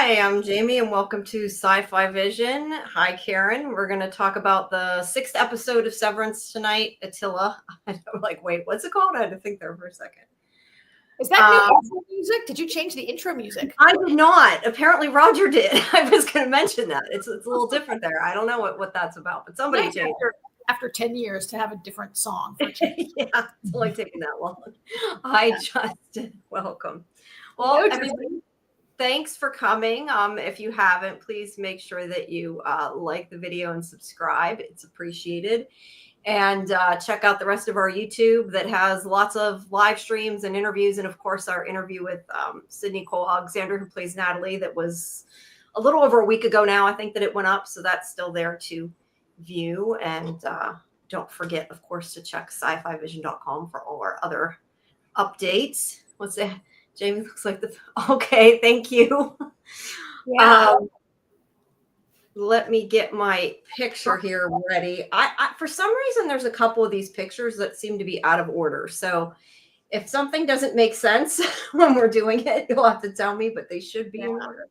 Hi, I'm Jamie, and welcome to SciFi Vision. Hi, Karen. We're going to talk about the 6th episode of Severance tonight, Attila. I'm like, wait, what's it called? I had to think there for a second. Is that new intro music? Did you change the intro music? I did not. Apparently, Roger did. I was going to mention that. It's a little different there. I don't know what that's about, but somebody Nice changed after 10 years to have a different song. Yeah, it's only taking that long. Hi, Justin. Welcome. Well, everybody, thanks for coming. If you haven't, please make sure that you like the video and subscribe. It's appreciated. And check out the rest of our YouTube that has lots of live streams and interviews. And of course, our interview with Sydney Cole-Alexander, who plays Natalie, that was a little over a week ago now. I think that it went up. So that's still there to view. And don't forget, of course, to check scifivision.com for all our other updates. What's that? Jamie looks like okay, thank you. Yeah. Let me get my picture here ready. I for some reason, there's a couple of these pictures that seem to be out of order. So if something doesn't make sense when we're doing it, you'll have to tell me, but they should be in order.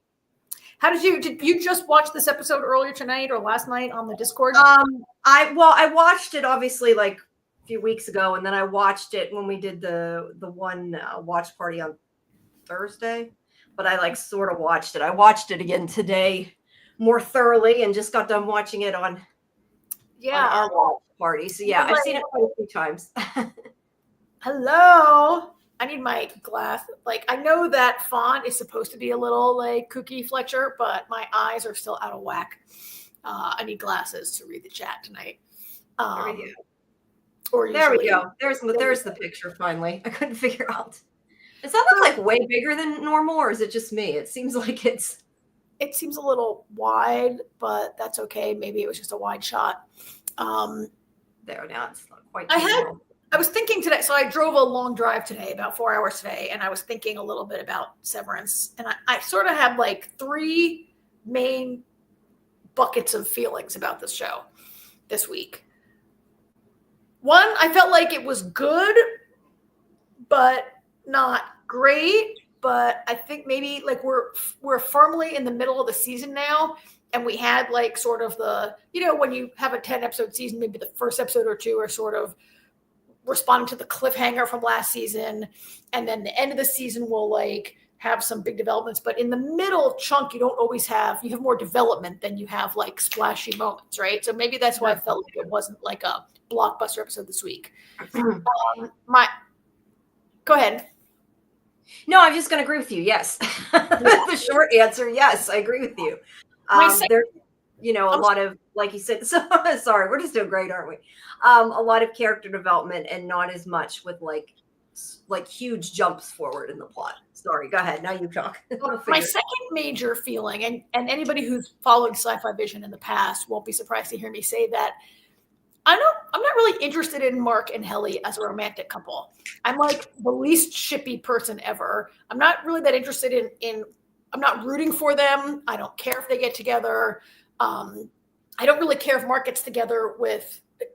How did you just watch this episode earlier tonight or last night on the Discord? I watched it obviously like a few weeks ago, and then I watched it when we did the one watch party on Thursday, but I sort of watched it. I watched it again today more thoroughly and just got done watching it on our watch party. So yeah, I've seen it quite a few times. Hello. I need my glass. I know that font is supposed to be a little Cookie Fletcher, but my eyes are still out of whack. I need glasses to read the chat tonight. There we go. There's the picture finally. I couldn't figure out. Does that look way bigger than normal, or is it just me? It seems like it seems a little wide, but that's okay. Maybe it was just a wide shot. There, now it's not quite. I was thinking today, so I drove a long drive today, about 4 hours today, and I was thinking a little bit about Severance. And I sort of had 3 main buckets of feelings about this show this week. One, I felt like it was good, but not great. But I think maybe we're firmly in the middle of the season now. And we had sort of the, when you have a 10 episode season, maybe the first episode or two are sort of responding to the cliffhanger from last season. And then the end of the season will have some big developments. But in the middle chunk, you don't always have, you have more development than you have splashy moments, right? So maybe that's why I felt like it wasn't a blockbuster episode this week. Go ahead. No, I'm just going to agree with you. Yes. The short answer, yes, I agree with you. There's, a lot of, like you said, sorry, we're just doing great, aren't we? A lot of character development and not as much with huge jumps forward in the plot. Sorry, go ahead. Now you talk. My second major feeling, and anybody who's followed Sci-Fi Vision in the past won't be surprised to hear me say that, I'm not really interested in Mark and Helly as a romantic couple. I'm the least shippy person ever. I'm not really that interested in I'm not rooting for them. I don't care if they get together. I don't really care if Mark gets together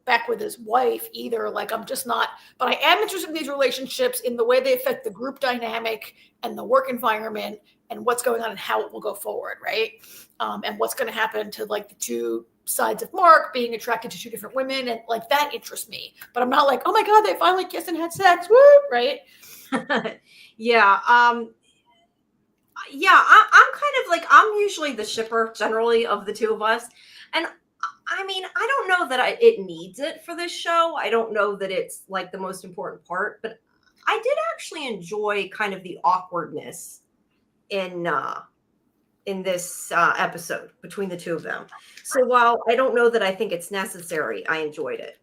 back with his wife either. I'm just not, but I am interested in these relationships in the way they affect the group dynamic and the work environment and what's going on and how it will go forward. Right. And what's going to happen to the two sides of Mark being attracted to 2 different women. And that interests me, but I'm not oh my God, they finally kissed and had sex. Woo. Right. Yeah. I'm kind of I'm usually the shipper generally of the two of us. And I mean, I don't know that it needs it for this show. I don't know that it's the most important part, but I did actually enjoy kind of the awkwardness in this episode between the two of them. So while I don't know that I think it's necessary, I enjoyed it.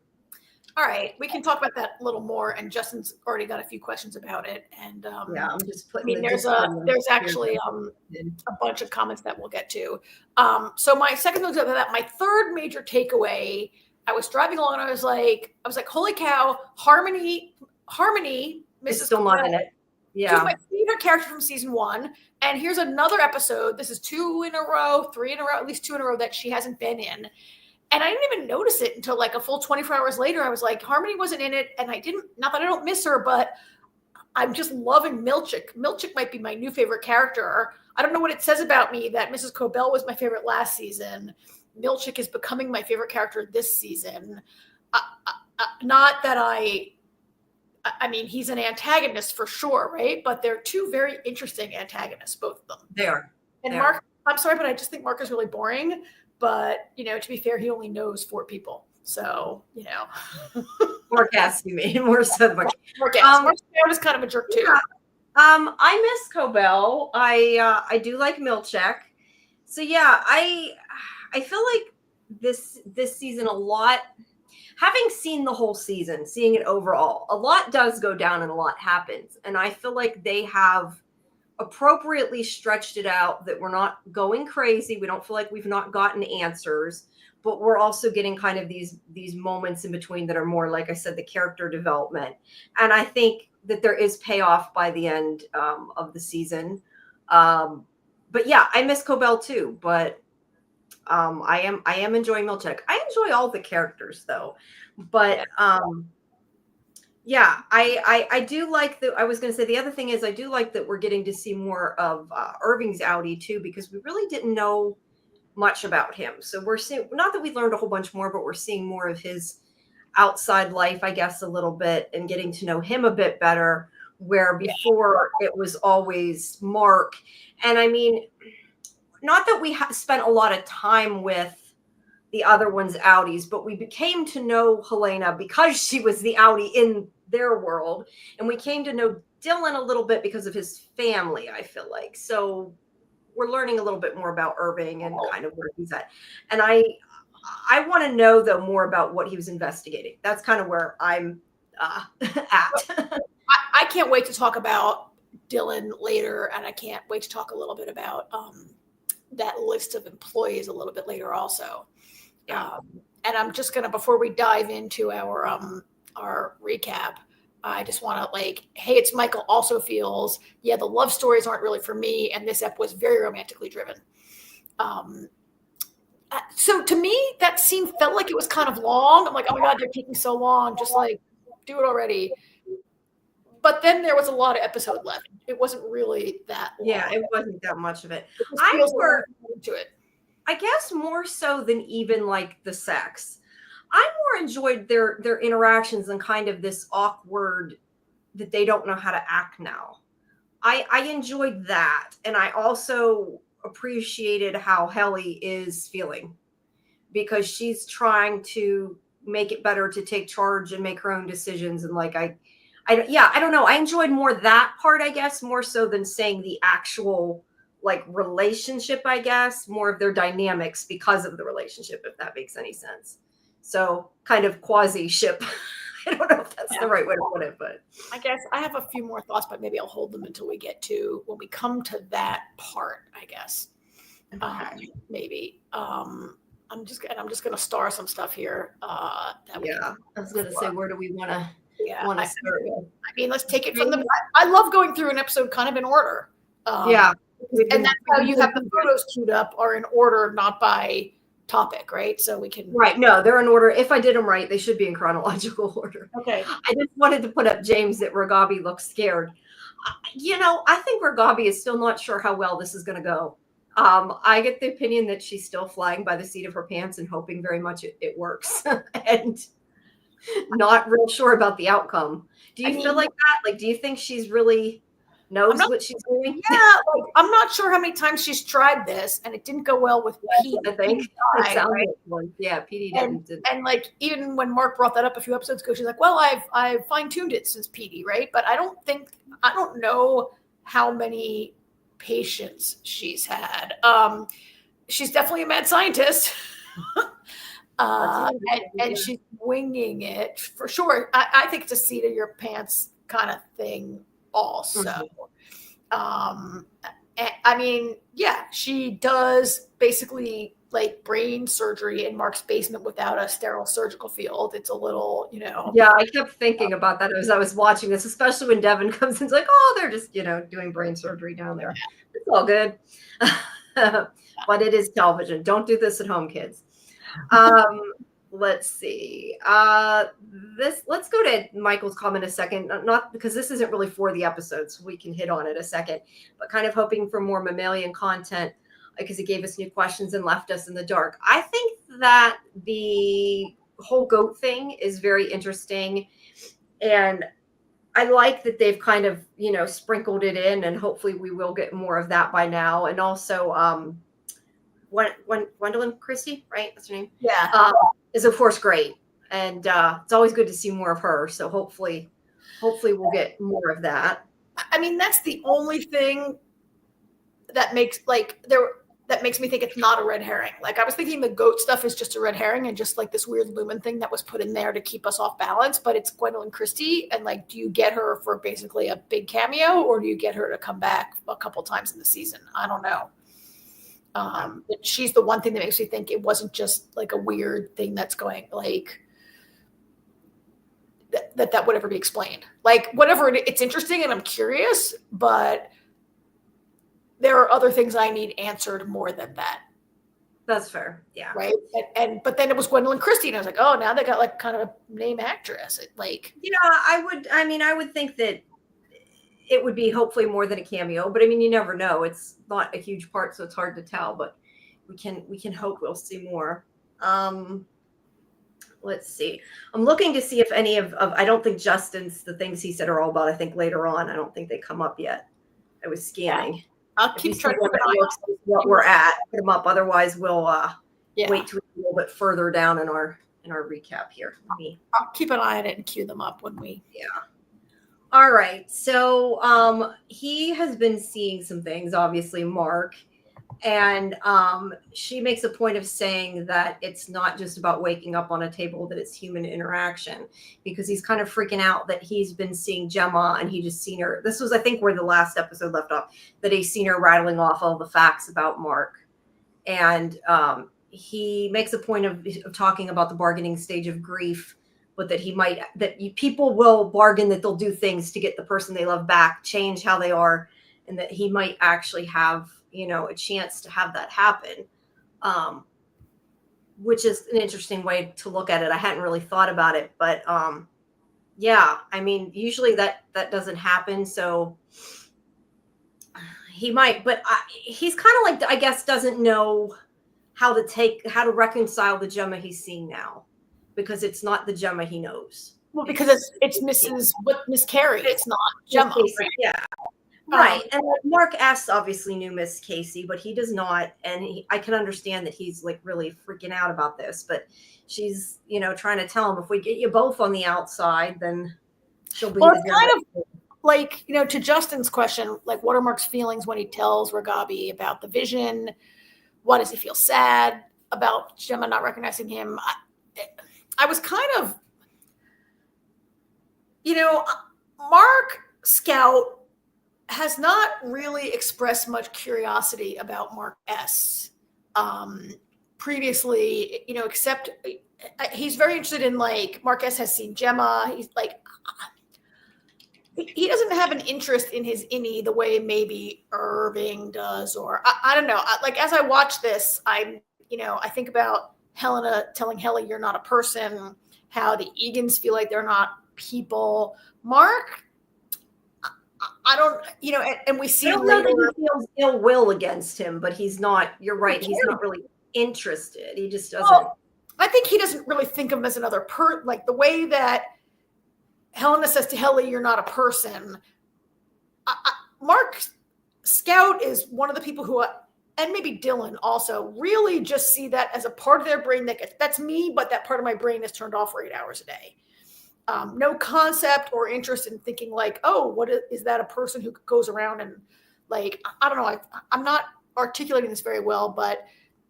All right, we can talk about that a little more. And Justin's already got a few questions about it. And I'm just putting. There's actually a bunch of comments that we'll get to. So my second thing about that, my third major takeaway. I was driving along and I was like, holy cow, Harmony, Mrs. Still not in it. Yeah, she's my favorite character from season 1. And here's another episode. This is 2 in a row, 3 in a row, at least 2 in a row that she hasn't been in. And I didn't even notice it until a full 24 hours later. I was like, Harmony wasn't in it. And not that I don't miss her, but I'm just loving Milchick. Milchick might be my new favorite character. I don't know what it says about me that Mrs. Cobell was my favorite last season. Milchick is becoming my favorite character this season. Not that I mean, he's an antagonist for sure, right? But they're two very interesting antagonists, both of them. They are. And Mark, I'm sorry, but I just think Mark is really boring. But, to be fair, he only knows 4 people. So, More gas, you mean? More so. More gas. Mark is kind of a jerk, too. Yeah. I miss Cobell. I do like Milchick. So, yeah, I feel like this season a lot, having seen the whole season, seeing it overall, a lot does go down and a lot happens. And I feel like they have appropriately stretched it out, that we're not going crazy. We don't feel like we've not gotten answers, but we're also getting kind of these moments in between that are more, like I said, the character development. And I think that there is payoff by the end of the season. But yeah, I miss Cobell too, but I am enjoying Milchick. I enjoy all the characters though, but yeah, I do like I was going to say, the other thing is I do like that we're getting to see more of Irving's outie too, because we really didn't know much about him. So we're seeing, not that we learned a whole bunch more, but we're seeing more of his outside life, I guess, a little bit, and getting to know him a bit better, where before it was always Mark. And I mean, not that we spent a lot of time with the other one's outies, but we came to know Helena because she was the outie in their world. And we came to know Dylan a little bit because of his family, I feel like. So we're learning a little bit more about Irving and kind of where he's at. And I want to know, though, more about what he was investigating. That's kind of where I'm at. I can't wait to talk about Dylan later, and I can't wait to talk a little bit about that list of employees a little bit later also. And I'm just going to, before we dive into our recap, I just want to hey, it's Michael also feels, the love stories aren't really for me. And this ep was very romantically driven. So to me, that scene felt like it was kind of long. I'm like, oh my God, they're taking so long. Just do it already. But then there was a lot of episode left. It wasn't really that long. Yeah, it wasn't that much of it. I guess more so than even the sex. I more enjoyed their interactions and kind of this awkward that they don't know how to act now. I enjoyed that. And I also appreciated how Helly is feeling, because she's trying to make it better, to take charge and make her own decisions. And I don't know. I enjoyed more that part, I guess, more so than saying the actual relationship, I guess, more of their dynamics because of the relationship, if that makes any sense. So kind of quasi ship. I don't know if that's the right way to put it, but I guess I have a few more thoughts, but maybe I'll hold them until we get to, when we come to that part, I guess. Okay. Maybe. I'm just going to star some stuff here. I was going to say, where do we want to start with? I mean, let's take it from I love going through an episode kind of in order. And that's how you have the photos queued up, are in order, not by topic, right? So we can. Right. No, they're in order. If I did them right, they should be in chronological order. Okay. I just wanted to put up James that Ragabi looks scared. I think Ragabi is still not sure how well this is going to go. I get the opinion that she's still flying by the seat of her pants and hoping very much it works, and not real sure about the outcome. Do you feel like that? Do you think she's really knows what she's doing? Yeah, I'm not sure how many times she's tried this, and it didn't go well with Pete. I think Petey didn't. And even when Mark brought that up a few episodes ago, she's like, "Well, I've fine-tuned it since Petey, right?" But I don't know how many patients she's had. She's definitely a mad scientist. And she's winging it for sure. I think it's a seat of your pants kind of thing also. I mean, she does basically brain surgery in Mark's basement without a sterile surgical field. It's a little, Yeah, I kept thinking about that as I was watching this, especially when Devin comes in. It's oh, they're just, doing brain surgery down there. It's all good. But it is television. Don't do this at home, kids. let's see. Let's go to Michael's comment a second. Not because this isn't really for the episode, so we can hit on it a second, but kind of hoping for more mammalian content because he gave us new questions and left us in the dark. I think that the whole goat thing is very interesting, and I like that they've kind of, sprinkled it in, and hopefully we will get more of that by now. And also, Gwendolyn Christie, right? That's her name. Yeah. Is of course great, and it's always good to see more of her. So hopefully we'll get more of that. I mean, that's the only thing that makes me think it's not a red herring. Like, I was thinking the goat stuff is just a red herring and just like this weird lumen thing that was put in there to keep us off balance, but it's Gwendolyn Christie. And like, do you get her for basically a big cameo, or do you get her to come back a couple times in the season? I don't know. But she's the one thing that makes me think it wasn't just like a weird thing that's going like that would ever be explained. Like, whatever, it's interesting and I'm curious, but there are other things I need answered more than that. That's fair. Yeah. Right. But then it was Gwendolyn Christie, and I was like, oh, now they got like kind of a name actress. I would think that it would be hopefully more than a cameo, but I mean, you never know. It's not a huge part, so it's hard to tell, but we can hope we'll see more. Let's see. I'm looking to see if any of I don't think Justin's, the things he said are all about, I think later on. I don't think they come up yet. I was scanning. Yeah. I'll keep trying to what we're at, put them up. Otherwise, we'll wait till a little bit further down in our recap here. I'll keep an eye on it and cue them up when we. Yeah. All right. So he has been seeing some things, obviously, Mark. And she makes a point of saying that it's not just about waking up on a table, that it's human interaction, because he's kind of freaking out that he's been seeing Gemma and he just seen her. This was, I think, where the last episode left off, that he's seen her rattling off all the facts about Mark. And he makes a point of talking about the bargaining stage of grief, but that people will bargain that they'll do things to get the person they love back, change how they are, and that he might actually have a chance to have that happen, which is an interesting way to look at it. I hadn't really thought about it, but yeah, I mean, usually that doesn't happen. So he might, but he's kind of like, I guess, doesn't know how to reconcile the Gemma he's seeing now, because it's not the Gemma he knows. Well, because it's Miss Carey. It's not Gemma. Right? Yeah. Right. And Mark S obviously knew Miss Casey, but he does not. And I can understand that he's like really freaking out about this, but she's, trying to tell him, if we get you both on the outside, then she'll be. Well, it's kind of like, to Justin's question, like, what are Mark's feelings when he tells Ragabi about the vision? Why does he feel sad about Gemma not recognizing him? I was kind of, Mark Scout has not really expressed much curiosity about Mark S. Previously, except he's very interested in, like, Mark S has seen Gemma. He's like, he doesn't have an interest in his innie the way maybe Irving does, or I don't know. Like, as I watch this, I think about Helena telling Helly, you're not a person, how the Egans feel like they're not people. Mark, I don't, and we see. I don't know that he feels ill will against him, but he's not. You're right. He's not really interested. He just doesn't. Well, I think he doesn't really think of him as another like the way that Helena says to Helly, "You're not a person." Mark Scout is one of the people who, and maybe Dylan also, really just see that as a part of their brain that's me, but that part of my brain is turned off for 8 hours a day. No concept or interest in thinking like, oh, what is that, a person who goes around and, like, I don't know. I'm not articulating this very well, but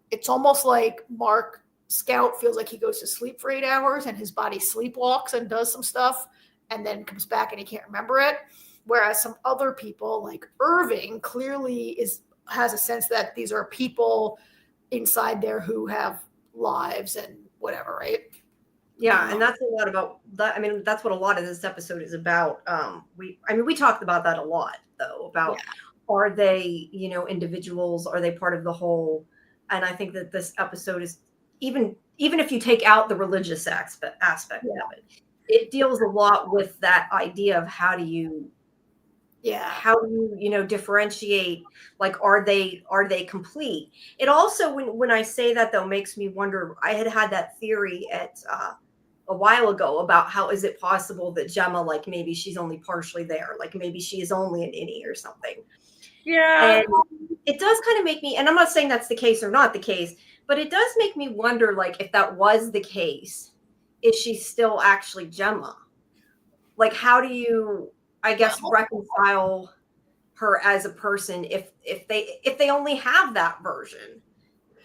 it's almost like Mark Scout feels like he goes to sleep for 8 hours and his body sleepwalks and does some stuff and then comes back and he can't remember it. Whereas some other people, like Irving, clearly has a sense that these are people inside there who have lives and whatever, right? Yeah, and that's a lot about that. I mean, that's what a lot of this episode is about. We talked about that a lot, though, about are they, individuals? Are they part of the whole? And I think that this episode is even if you take out the religious aspect of it, it deals a lot with that idea of how do you differentiate, like, are they complete? It also, when I say that, though, makes me wonder. I had that theory at a while ago about how is it possible that Gemma, like, maybe she's only partially there, like maybe she is only an innie or something. Yeah. And it does kind of make me, and I'm not saying that's the case or not the case, but it does make me wonder, like, if that was the case, is she still actually Gemma? Like, how do you, I guess, reconcile her as a person if they only have that version?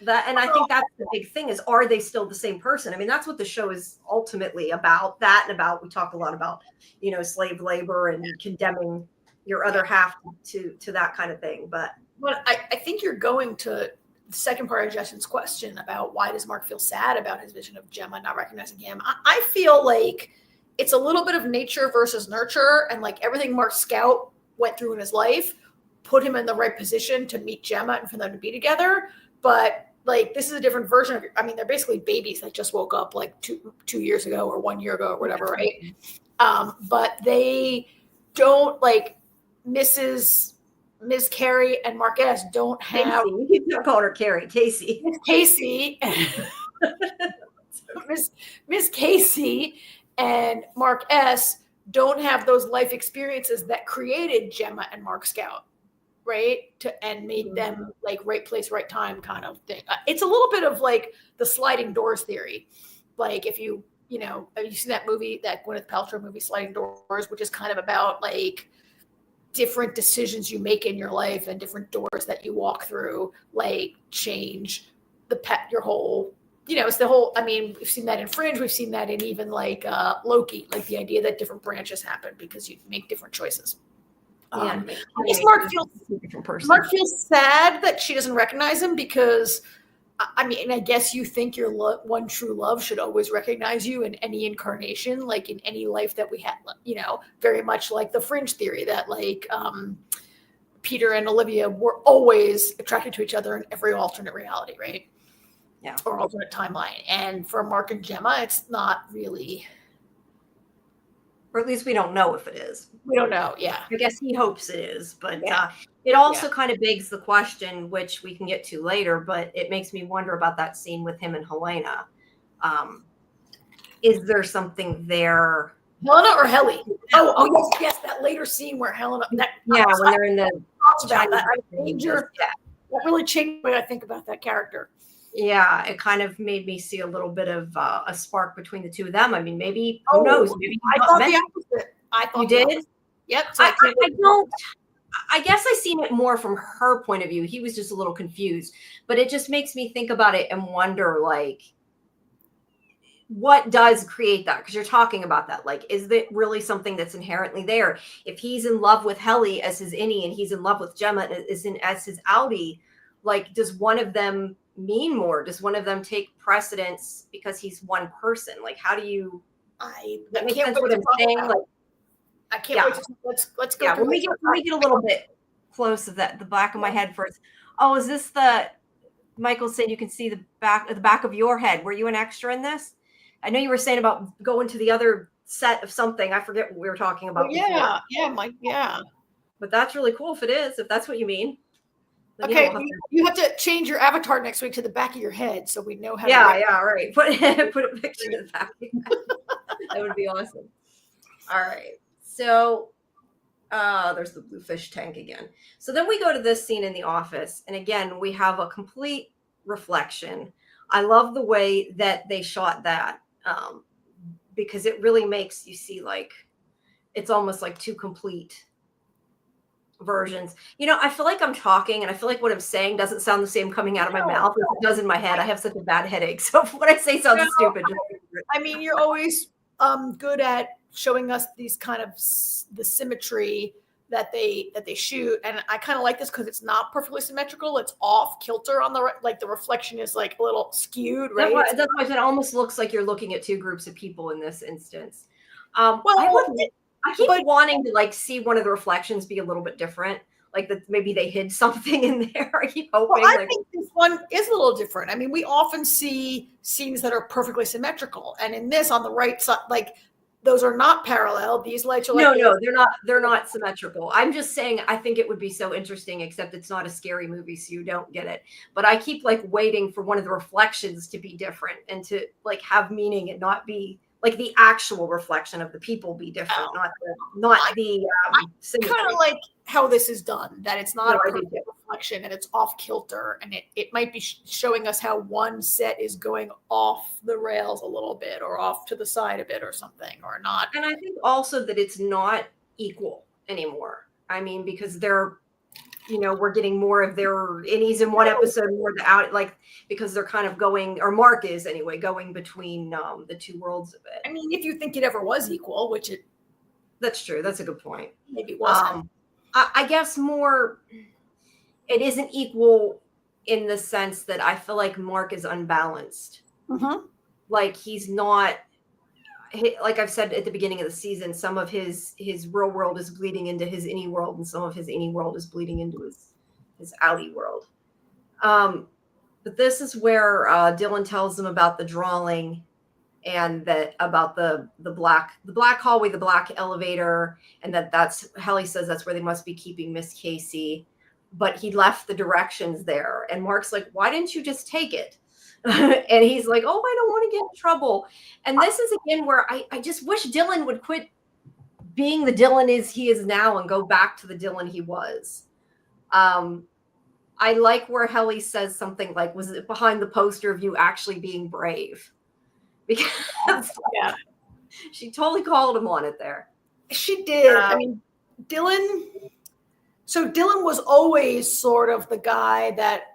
And I think that's the big thing, is, are they still the same person? I mean, that's what the show is ultimately about. That, and about, we talk a lot about, slave labor and condemning your other half to that kind of thing. But I think you're going to the second part of Justin's question about why does Mark feel sad about his vision of Gemma not recognizing him. I feel like it's a little bit of nature versus nurture, and like everything Mark Scout went through in his life put him in the right position to meet Gemma and for them to be together. But like, this is a different version of, I mean, they're basically babies that just woke up like two years ago or 1 year ago or whatever, right? But they don't, like, Ms. Carey and Marquez don't have. Casey. You call her Carrie, Casey. Casey. Miss Casey and Mark S. don't have those life experiences that created Gemma and Mark Scout, right? And made them like right place, right time kind of thing. It's a little bit of like the sliding doors theory. Like, if you see that movie, that Gwyneth Paltrow movie, Sliding Doors, which is kind of about like different decisions you make in your life and different doors that you walk through, like, change your whole, it's the whole, I mean, we've seen that in Fringe. We've seen that in even like Loki, like the idea that different branches happen because you make different choices. I guess Mark feels sad that she doesn't recognize him, because I mean, I guess you think your one true love should always recognize you in any incarnation, like in any life that we had, very much like the Fringe theory that like Peter and Olivia were always attracted to each other in every alternate reality, right? Yeah. Or alternate timeline. And for Mark and Gemma, it's not really. Or at least we don't know if it is. We don't know, yeah. I guess he hopes it is, but it also kind of begs the question, which we can get to later, but it makes me wonder about that scene with him and Helena. Is there something there? Helena or Helly? Oh yes, that later scene where Helena. When they're in the. That really changed the way I think about that character. Yeah, it kind of made me see a little bit of a spark between the two of them. I mean, maybe, who knows? Maybe I thought the opposite. I thought you did? Yep. So I guess I seen it more from her point of view. He was just a little confused, but it just makes me think about it and wonder, like, what does create that? Because you're talking about that. Like, is it really something that's inherently there? If he's in love with Helly as his innie and he's in love with Gemma as his outie, like, does one of them mean more? Does one of them take precedence because he's one person? Like, how do you? I can't wait what I'm saying. Like, I can't wait. Let's go. Yeah, when we get a little bit close of that, the back of my head first. Oh, is this the? Michael said you can see the back of your head. Were you an extra in this? I know you were saying about going to the other set of something. I forget what we were talking about. Yeah. But that's really cool if that's what you mean. Okay, you have to change your avatar next week to the back of your head so we know how. Right. Put a picture in the back of your head. That would be awesome. All right. So there's the blue fish tank again. So then we go to this scene in the office. And again, we have a complete reflection. I love the way that they shot that because it really makes you see, like, it's almost like two complete versions. I feel like I'm talking and I feel like what I'm saying doesn't sound the same coming out of my mouth as it does in my head. I have such a bad headache. So if what I say sounds stupid. I mean, you're always good at showing us these kind of the symmetry that they shoot, and I kind of like this because it's not perfectly symmetrical. It's off kilter on the like the reflection is like a little skewed, right? That's why it almost looks like you're looking at two groups of people in this instance. I keep wanting to, like, see one of the reflections be a little bit different. like that maybe they hid something in there. I keep hoping. Well, I think this one is a little different. I mean, we often see scenes that are perfectly symmetrical, and in this, on the right side, like those are not parallel. These lights are like no, they're not symmetrical. I'm just saying I think it would be so interesting, except it's not a scary movie, so you don't get it. But I keep like waiting for one of the reflections to be different and to like have meaning and not be like the actual reflection of the people be different, not the kind of like how this is done, that it's not a perfect reflection and it's off kilter, and it might be showing us how one set is going off the rails a little bit or off to the side a bit or something, or not. And I think also that it's not equal anymore. I mean, because they're, we're getting more of their innies in one episode, more the out, like, because they're kind of going, or Mark is anyway, going between the two worlds of it. I mean, if you think it ever was equal, which that's true. That's a good point. Maybe it wasn't. I guess more, it isn't equal in the sense that I feel like Mark is unbalanced. Mm-hmm. Like he's not, like I've said at the beginning of the season, some of his real world is bleeding into his innie world, and some of his innie world is bleeding into his outie world. But this is where Dylan tells them about the drawing, and that about the black hallway, the black elevator, and that's Helly says that's where they must be keeping Miss Casey, but he left the directions there, and Mark's like, why didn't you just take it? And he's like, oh, I don't want to get in trouble. And this is again where I just wish Dylan would quit being the Dylan he is now and go back to the Dylan he was. I like where Helly says something like, was it behind the poster of you actually being brave? Because she totally called him on it there. She did. I mean, Dylan was always sort of the guy that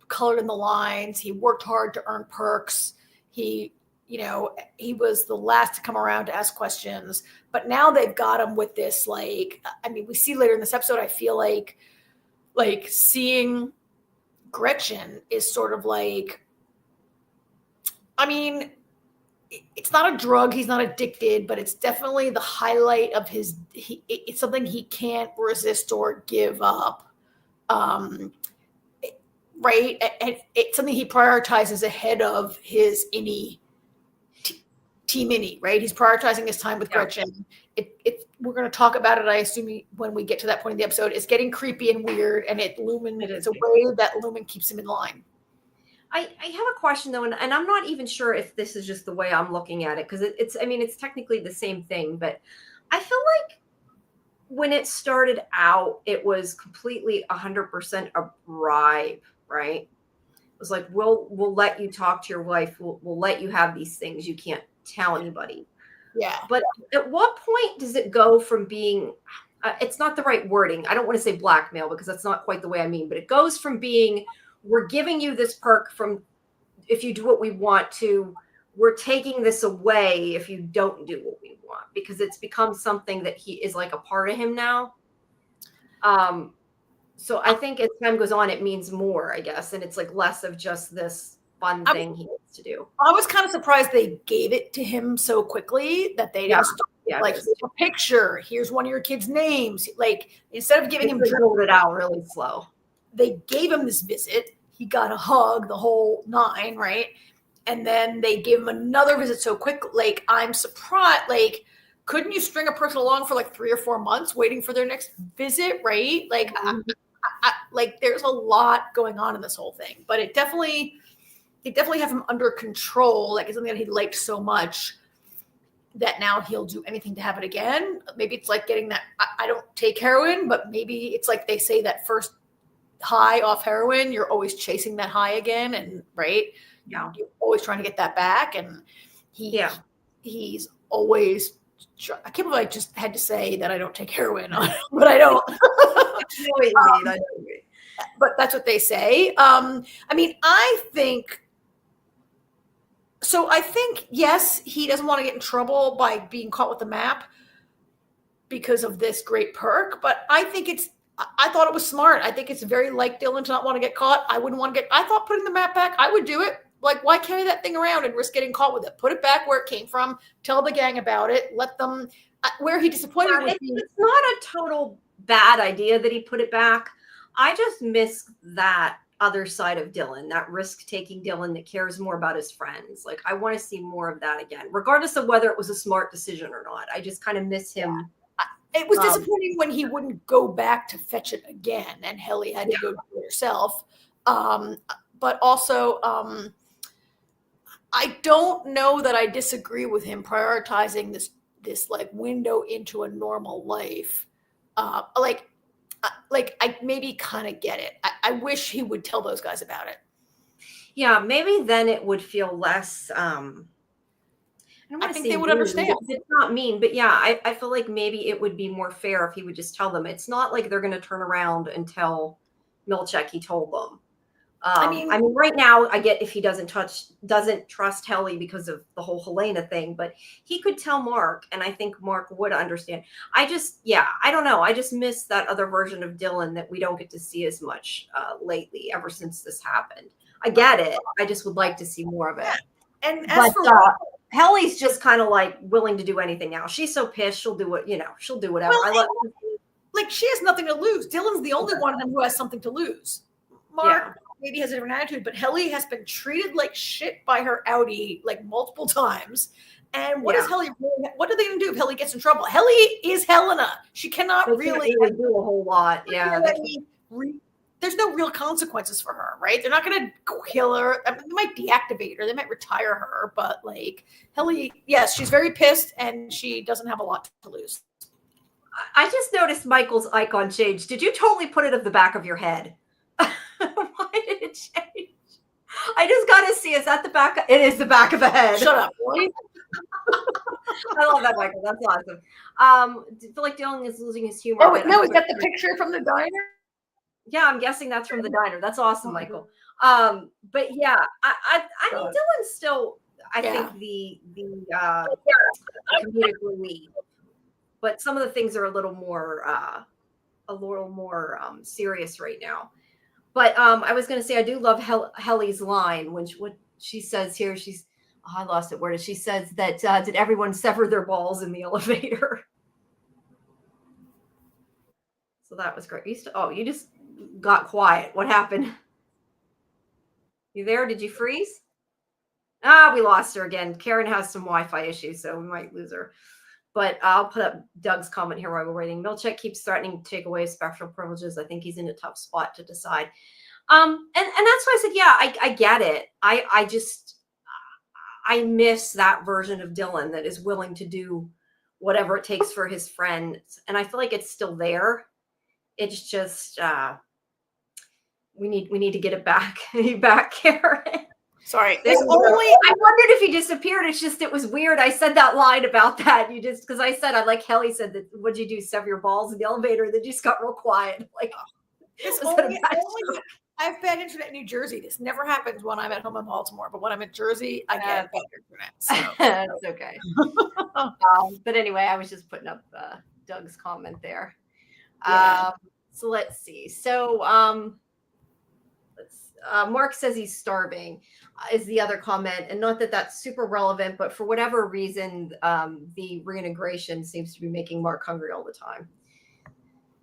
colored in the lines. He worked hard to earn perks. He was the last to come around to ask questions. But now they've got him with this, like, I mean, we see later in this episode, I feel like seeing Gretchen is sort of like, I mean, it's not a drug. He's not addicted, but it's definitely the highlight of it's something he can't resist or give up. Right. And it's something he prioritizes ahead of his team innie, right? He's prioritizing his time with Gretchen. We're going to talk about it, I assume, when we get to that point in the episode. It's getting creepy and weird, and it's a way that Lumen keeps him in line. I have a question though, and I'm not even sure if this is just the way I'm looking at it, because it's technically the same thing, but I feel like when it started out, it was completely 100% a bribe, right? It was like, we'll let you talk to your wife, we'll let you have these things, you can't tell anybody. Yeah. But at what point does it go from being, it's not the right wording, I don't want to say blackmail because that's not quite the way I mean, but it goes from being, we're giving you this perk from if you do what we want, to we're taking this away if you don't do what we want, because it's become something that he is like a part of him now. So I think as time goes on, it means more, I guess. And it's like less of just this fun thing he needs to do. I was kind of surprised they gave it to him so quickly, that they didn't start, like, here's a picture, here's one of your kids' names. Like, instead of giving him rolled it out really slow. They gave him this visit. He got a hug, the whole 9, right? And then they gave him another visit so quick. Like, I'm surprised. Like, couldn't you string a person along for like 3 or 4 months waiting for their next visit, right? Like, like there's a lot going on in this whole thing. But they definitely have him under control. Like, it's something that he liked so much that now he'll do anything to have it again. Maybe it's like getting that. I don't take heroin, but maybe it's like they say that first high off heroin, you're always chasing that high again, and right, you're always trying to get that back. And he's always, I can't believe I just had to say that I don't take heroin, but I don't. But that's what they say. I mean, I think yes, he doesn't want to get in trouble by being caught with the map because of this great perk, but I thought it was smart. I think it's very like Dylan to not want to get caught. I wouldn't want to I thought putting the map back, I would do it. Like, why carry that thing around and risk getting caught with it? Put it back where it came from. Tell the gang about it. Let them, where he disappointed with me. It's not a total bad idea that he put it back. I just miss that other side of Dylan, that risk-taking Dylan that cares more about his friends. Like, I want to see more of that again, regardless of whether it was a smart decision or not. I just kind of miss him. It was disappointing when he wouldn't go back to fetch it again, and Helly had to go do it herself. But also, I don't know that I disagree with him prioritizing this like window into a normal life. Like I maybe kind of get it. I wish he would tell those guys about it. Yeah, maybe then it would feel less. I think they would understand. It's not mean, but yeah, I feel like maybe it would be more fair if he would just tell them. It's not like they're going to turn around and tell Milchek he told them. I mean, right now I get if he doesn't trust Helly because of the whole Helena thing, but he could tell Mark, and I think Mark would understand. I don't know. I just miss that other version of Dylan that we don't get to see as much lately, ever since this happened. I get it. I just would like to see more of it. And as for Helly's just kind of like willing to do anything now. She's so pissed. She'll do she'll do whatever. Well, like she has nothing to lose. Dylan's the only one of them who has something to lose. Mark maybe has a different attitude, but Helly has been treated like shit by her outie like multiple times. And what is Helly? What are they going to do if Helly gets in trouble? Helly is Helena. She cannot really do a whole lot. Yeah. There's no real consequences for her, right? They're not going to kill her. I mean, they might deactivate her. They might retire her. But like Helly, yes, she's very pissed and she doesn't have a lot to lose. I just noticed Michael's icon changed. Did you totally put it at the back of your head? Why did it change? I just got to see. Is that the back? It is the back of a head. Shut up, boy. I love that, Michael. That's awesome. I feel like Dylan is losing his humor. Oh, no, is that the picture from the diner? Yeah, I'm guessing that's from the diner. That's awesome, Michael. But yeah, I mean, Dylan's still, I think the comedic relief, but some of the things are a little more serious right now. But I was going to say, I do love Helly's line, what she says here. I lost it. Where she says that did everyone sever their balls in the elevator? So that was great. You just got quiet. What happened? You there? Did you freeze? We lost her again. Karen has some Wi-Fi issues, so we might lose her. But I'll put up Doug's comment here while we're waiting. Milchek keeps threatening to take away his special privileges. I think he's in a tough spot to decide. And that's why I said, yeah, I get it. I miss that version of Dylan that is willing to do whatever it takes for his friends. And I feel like it's still there. It's just we need to get it back. Back, Karen. Sorry. I wondered if he disappeared. It's just it was weird. I said that line about that. Because I said Helly said that what'd you do? Sever your balls in the elevator? And then just got real quiet. Like I have bad internet in New Jersey. This never happens when I'm at home in Baltimore, but when I'm in Jersey, I get bad internet. So. That's okay. But anyway, I was just putting up Doug's comment there. Yeah. So let's see. So Mark says he's starving is the other comment. And not that that's super relevant, but for whatever reason, the reintegration seems to be making Mark hungry all the time.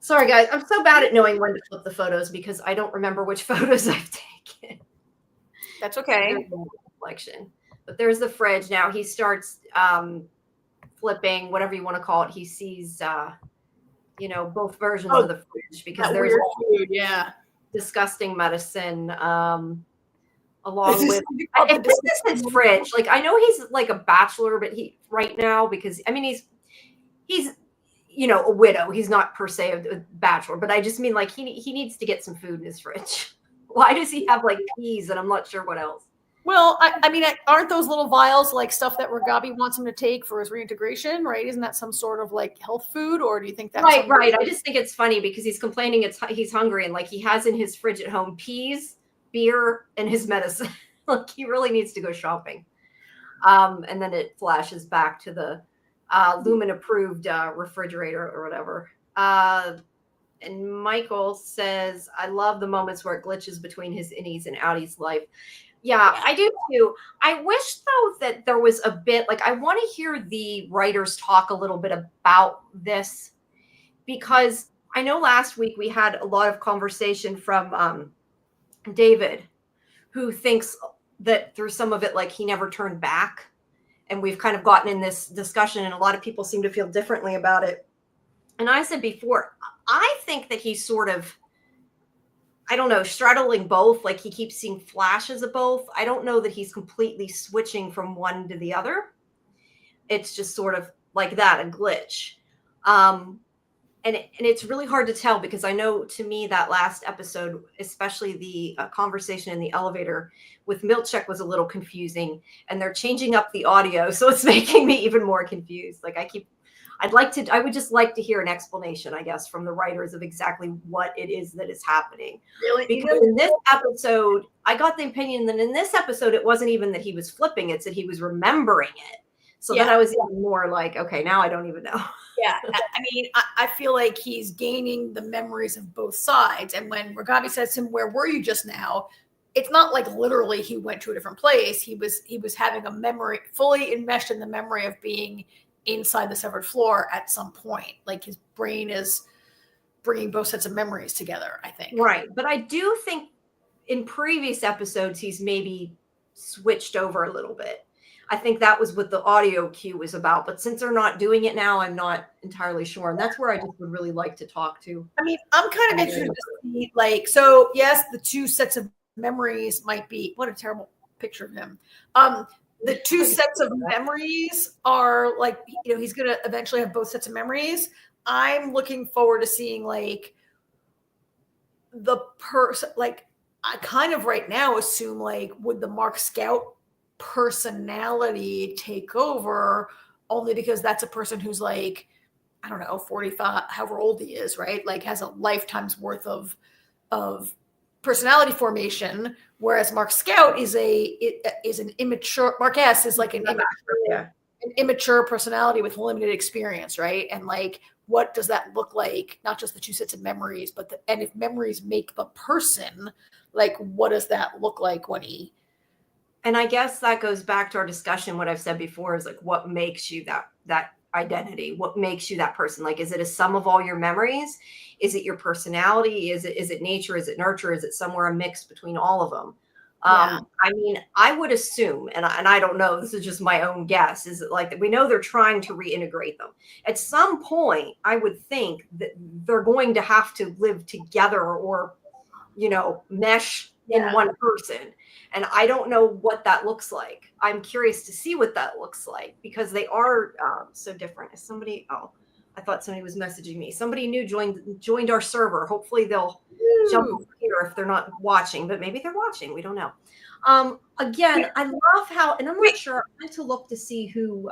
Sorry, guys. I'm so bad at knowing when to flip the photos because I don't remember which photos I've taken. That's okay. Reflection. But there's the fridge. Now he starts flipping, whatever you want to call it. He sees, both versions of the fridge because there's food, disgusting medicine along with if this is his fridge. Like I know he's like a bachelor, but right now because he's a widow. He's not per se a bachelor, but I just mean like he needs to get some food in his fridge. Why does he have like peas and I'm not sure what else? Well, I mean, aren't those little vials like stuff that Ragabi wants him to take for his reintegration, right? Isn't that some sort of like health food, or do you think that's right? I just think it's funny because he's complaining he's hungry and like he has in his fridge at home peas, beer, and his medicine. Like he really needs to go shopping. And then it flashes back to the Lumen approved refrigerator or whatever. And Michael says, I love the moments where it glitches between his innies and outies life. Yeah, I do too. I wish though that there was a bit like I want to hear the writers talk a little bit about this because I know last week we had a lot of conversation from David, who thinks that through some of it, like he never turned back. And we've kind of gotten in this discussion, and a lot of people seem to feel differently about it. And I said before, I think that he's sort of, I don't know, straddling both. Like he keeps seeing flashes of both. I don't know that he's completely switching from one to the other. It's just sort of like that, a glitch. And it's really hard to tell, because I know, to me, that last episode, especially the conversation in the elevator with Milchek, was a little confusing, and they're changing up the audio. So it's making me even more confused. Like I would just like to hear an explanation, I guess, from the writers of exactly what it is that is happening. Really? Because in this episode, I got the opinion that in this episode, it wasn't even that he was flipping, it's that he was remembering it. So then I was even more like, okay, now I don't even know. Yeah, I mean, I feel like he's gaining the memories of both sides. And when Ragavi says to him, "Where were you just now?" It's not like literally he went to a different place. He was having a memory fully enmeshed in the memory of being inside the severed floor at some point. Like his brain is bringing both sets of memories together, I think. Right. But I do think in previous episodes, he's maybe switched over a little bit. I think that was what the audio cue was about. But since they're not doing it now, I'm not entirely sure. And that's where I just would really like to talk to. I mean, I'm kind of interested to see, like, so yes, the two sets of memories might be, what a terrible picture of him. The two sets of memories are like, he's going to eventually have both sets of memories. I'm looking forward to seeing like the person, like I kind of right now assume like, would the Mark Scout personality take over, only because that's a person who's like, I don't know, 45, however old he is, right? Like has a lifetime's worth of personality formation, whereas Mark Scout is an immature. Mark S is like an immature personality with limited experience, right? And like, what does that look like? Not just the two sets of memories, but and if memories make the person, like, what does that look like when he? And I guess that goes back to our discussion. What I've said before is like, what makes you that identity? What makes you that person? Like, is it a sum of all your memories? Is it your personality? Is it nature? Is it nurture? Is it somewhere a mix between all of them? Yeah. I mean, I would assume, and I don't know, this is just my own guess, is that like, we know they're trying to reintegrate them. At some point, I would think that they're going to have to live together or, mesh in one person. And I don't know what that looks like. I'm curious to see what that looks like, because they are so different. Is somebody, I thought somebody was messaging me. Somebody new joined our server. Hopefully they'll jump over here if they're not watching, but maybe they're watching. We don't know. Again, I love how, and I'm not sure, I have to look to see who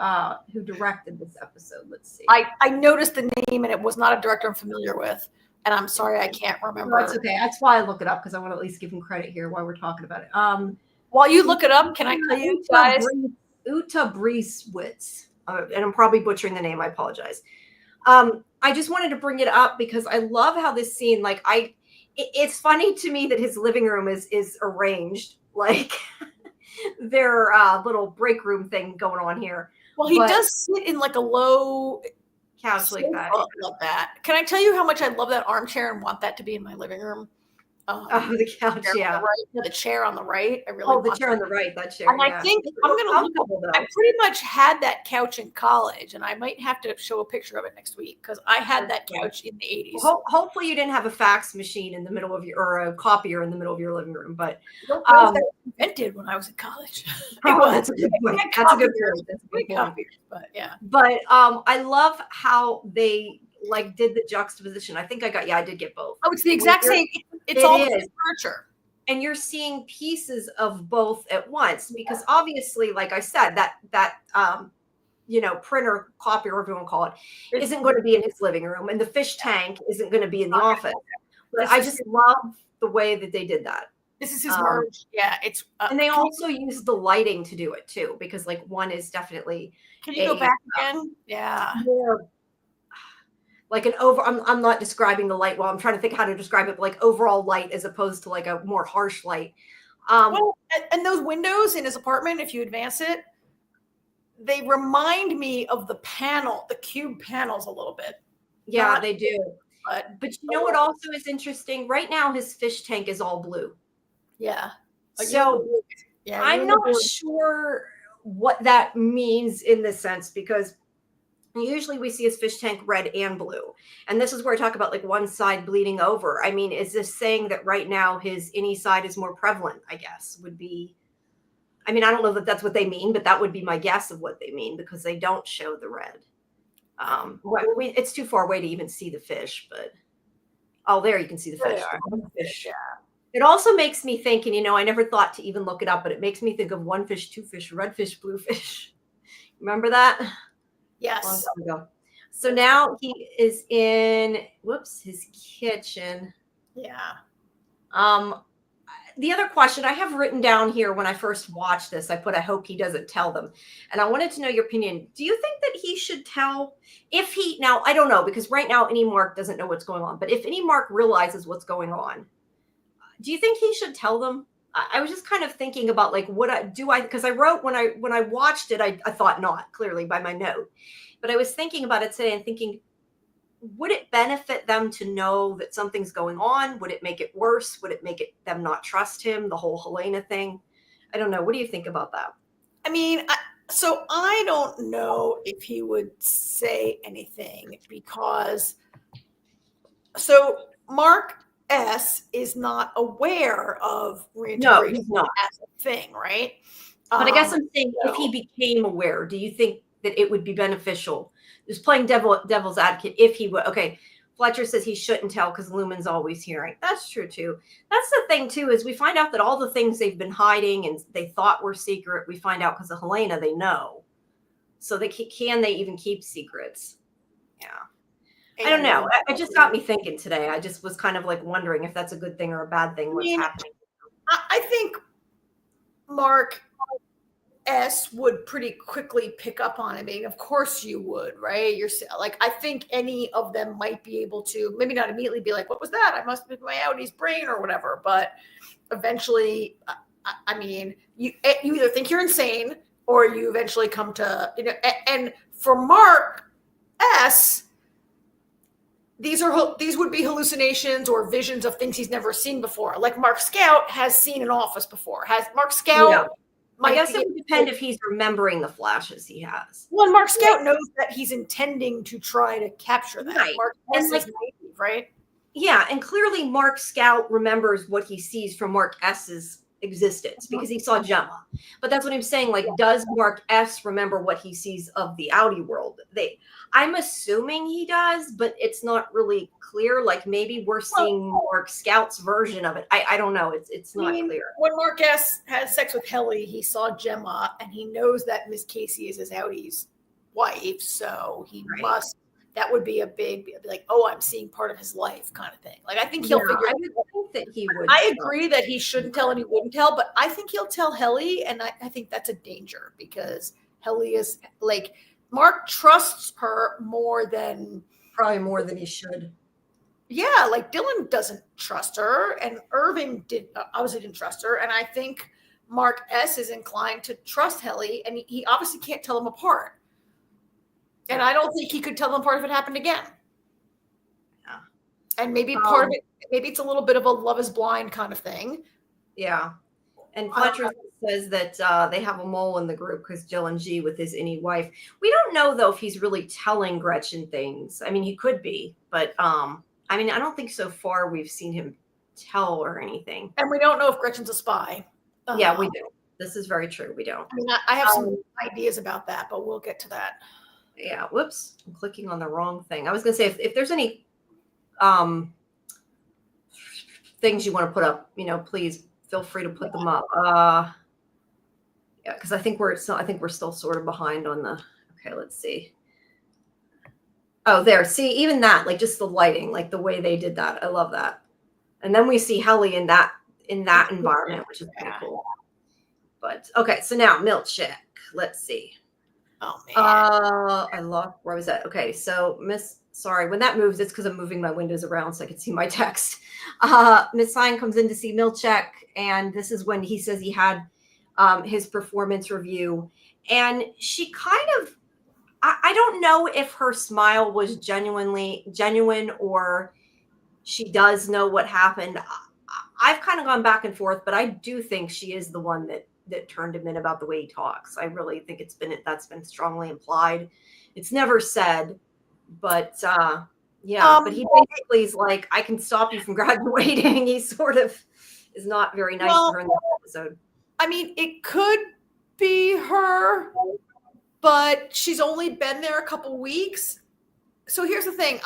directed this episode. Let's see. I noticed the name and it was not a director I'm familiar with. And I'm sorry, I can't remember. No, that's okay. That's why I look it up, because I want to at least give him credit here while we're talking about it. While you look it up, can I tell you guys? Uta Brieswitz, and I'm probably butchering the name. I apologize. I just wanted to bring it up because I love how this scene, like it's funny to me that his living room is arranged like their little break room thing going on here. Well, he does sit in like a low couch like that. I love that. Can I tell you how much I love that armchair and want that to be in my living room? The couch, yeah. The chair on the right. I really the chair on the right, that chair. And I think I'm going to look up. I pretty much had that couch in college, and I might have to show a picture of it next week because I had that couch in the 80s. Well, hopefully you didn't have a fax machine in the middle of or a copier in the middle of your living room, but that was invented when I was in college. That's a good point. That's a good point. But yeah. But I love how they did the juxtaposition. I think I did get both. Oh, it's the exact same. It's all furniture. And you're seeing pieces of both at once, because obviously, like I said, that printer, copier, whatever you want to call it, isn't going to be in his living room, and the fish tank isn't going to be in the office. But I just love the way that they did that. This is his merge. Yeah, it's and they also use the lighting to do it too, because one is definitely. Can you go back again? Yeah. More like an I'm not describing the light well. I'm trying to think how to describe it, but like overall light as opposed to like a more harsh light. And those windows in his apartment, if you advance it, they remind me of the cube panels a little bit. Yeah, they do. But you know what also is interesting? Right now, his fish tank is all blue. Yeah. So I'm not sure what that means in this sense, because usually we see his fish tank red and blue. And this is where I talk about like one side bleeding over. I mean, is this saying that right now his innie side is more prevalent, I guess, would be. I mean, I don't know that that's what they mean, but that would be my guess of what they mean, because they don't show the red. It's too far away to even see the fish, but there you can see the fish. Yeah. It also makes me think, and I never thought to even look it up, but it makes me think of one fish, two fish, red fish, blue fish. Remember that? Yes. Long time ago. So now he is in his kitchen. Yeah. The other question I have written down here when I first watched this, I put, I hope he doesn't tell them. And I wanted to know your opinion. Do you think that he should tell now, I don't know, because right now any Mark doesn't know what's going on, but if any Mark realizes what's going on, do you think he should tell them? I was just kind of thinking about like, because I wrote when I watched it, I thought not, clearly by my note, but I was thinking about it today and thinking, would it benefit them to know that something's going on? Would it make it worse? Would it make them not trust him? The whole Helena thing. I don't know. What do you think about that? I mean, so I don't know if he would say anything, because Mark S is not aware of reintegration as a thing, right? But I guess I'm saying, if he became aware, do you think that it would be beneficial? Just playing devil's advocate, if he would. Okay, Fletcher says he shouldn't tell because Lumen's always hearing. That's true too. That's the thing too, is we find out that all the things they've been hiding and they thought were secret, we find out because of Helena, they know. So they even keep secrets? Yeah. I don't know. It just got me thinking today. I just was kind of like wondering if that's a good thing or a bad thing. What's happening? I think Mark S would pretty quickly pick up on it. I mean, of course you would, right? You're like, I think any of them might be able to, maybe not immediately be like, what was that? I must have been my Audi's brain or whatever. But eventually, I mean, you either think you're insane or you eventually come to, and for Mark S, these would be hallucinations or visions of things he's never seen before. Like Mark Scout has seen an office before. Has Mark Scout? Yeah. I guess it would depend if he's remembering the flashes he has. Well, Mark Scout knows that he's intending to try to capture that. Right. Mark S is naive, right? Yeah, and clearly Mark Scout remembers what he sees from Mark S's existence because he saw Gemma. But that's what I'm saying. Like, does Mark S remember what he sees of the Audi world? I'm assuming he does, but it's not really clear. Like, maybe we're seeing Mark Scout's version of it. I don't know. It's not clear. When Mark S had sex with Helly, he saw Gemma, and he knows that Miss Casey is his Audi's wife, so he must. That would be a big, like, oh, I'm seeing part of his life kind of thing. Like, I think he'll figure. I would think that he would. I agree that he shouldn't tell and he wouldn't tell, but I think he'll tell Helly, and I think that's a danger because Helly is like, Mark trusts her probably more than he should. Yeah, like Dylan doesn't trust her, and Irving obviously didn't trust her, and I think Mark S is inclined to trust Helly, and he obviously can't tell them apart. And I don't think he could tell them apart if it happened again. Yeah. And maybe part of it, maybe it's a little bit of a Love is Blind kind of thing. Yeah. And Fletcher says that they have a mole in the group because Jill and G with his any wife. We don't know, though, if he's really telling Gretchen things. I mean, he could be. But, I mean, I don't think so far we've seen him tell or anything. And we don't know if Gretchen's a spy. Yeah, we do. This is very true. We don't. I mean, I have some ideas about that, but we'll get to that. Yeah. Whoops. I'm clicking on the wrong thing. I was going to say, if there's any things you want to put up, please feel free to put them up. Yeah, because I think we're still sort of behind on the. Okay, let's see. Oh, there. See, even that, like just the lighting, like the way they did that. I love that. And then we see Helly in that environment, which is pretty cool. But okay, so now milkshake. Let's see. Oh man. I lost where was that? Okay, so sorry, when that moves, it's because I'm moving my windows around so I can see my text. Miss Sign comes in to see Milchek, and this is when he says he had his performance review. And she kind of, I don't know if her smile was genuine or she does know what happened. I've kind of gone back and forth, but I do think she is the one that turned him in about the way he talks. I really think that's been strongly implied. It's never said, but yeah. But he basically is like, I can stop you from graduating. He sort of is not very nice to her in this episode. I mean, it could be her, but she's only been there a couple weeks. So here's the thing.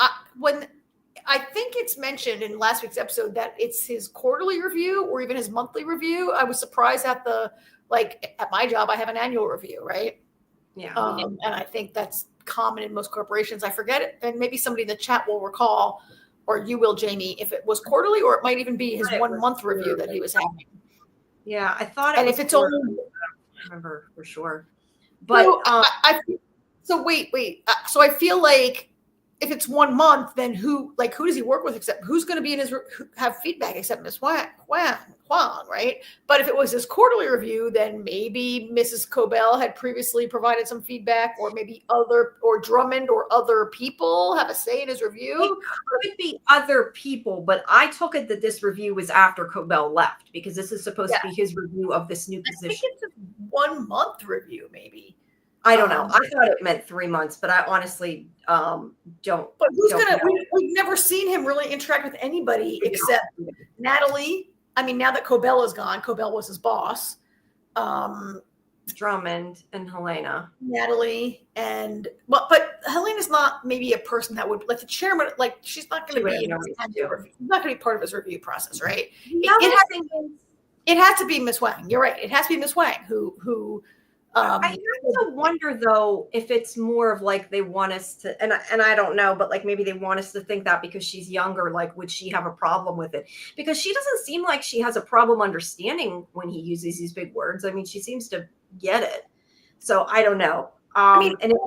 I think it's mentioned in last week's episode that it's his quarterly review or even his monthly review. I was surprised at at my job, I have an annual review, right? Yeah. And I think that's common in most corporations. I forget it. And maybe somebody in the chat will recall, or you will, Jamie, if it was quarterly or it might even be his 1 month review that he was having. Yeah, I thought it and was if it's quarterly. only, I don't remember for sure. But so wait. So I feel like if it's 1 month, then who does he work with except who's going to be in his have feedback except Miss Huang, right? But if it was his quarterly review, then maybe Mrs. Cobell had previously provided some feedback, or maybe Drummond or other people have a say in his review. It could be other people, but I took it that this review was after Cobell left because this is supposed to be his review of this new position. I think it's a 1 month review, maybe. I don't know. I thought it meant 3 months, but I honestly don't. But we've never seen him really interact with anybody except Natalie. I mean, now that Cobell is gone, Cobell was his boss. Drummond and Helena. Natalie but Helena's not maybe a person that would the chairman, she's not going to be not going to be part of his review process, right? It has to be Miss Huang. You're right. It has to be Miss Huang who I have to wonder though if it's more of they want us to, and I don't know, but maybe they want us to think that because she's younger, would she have a problem with it? Because she doesn't seem like she has a problem understanding when he uses these big words. I mean, she seems to get it. So I don't know.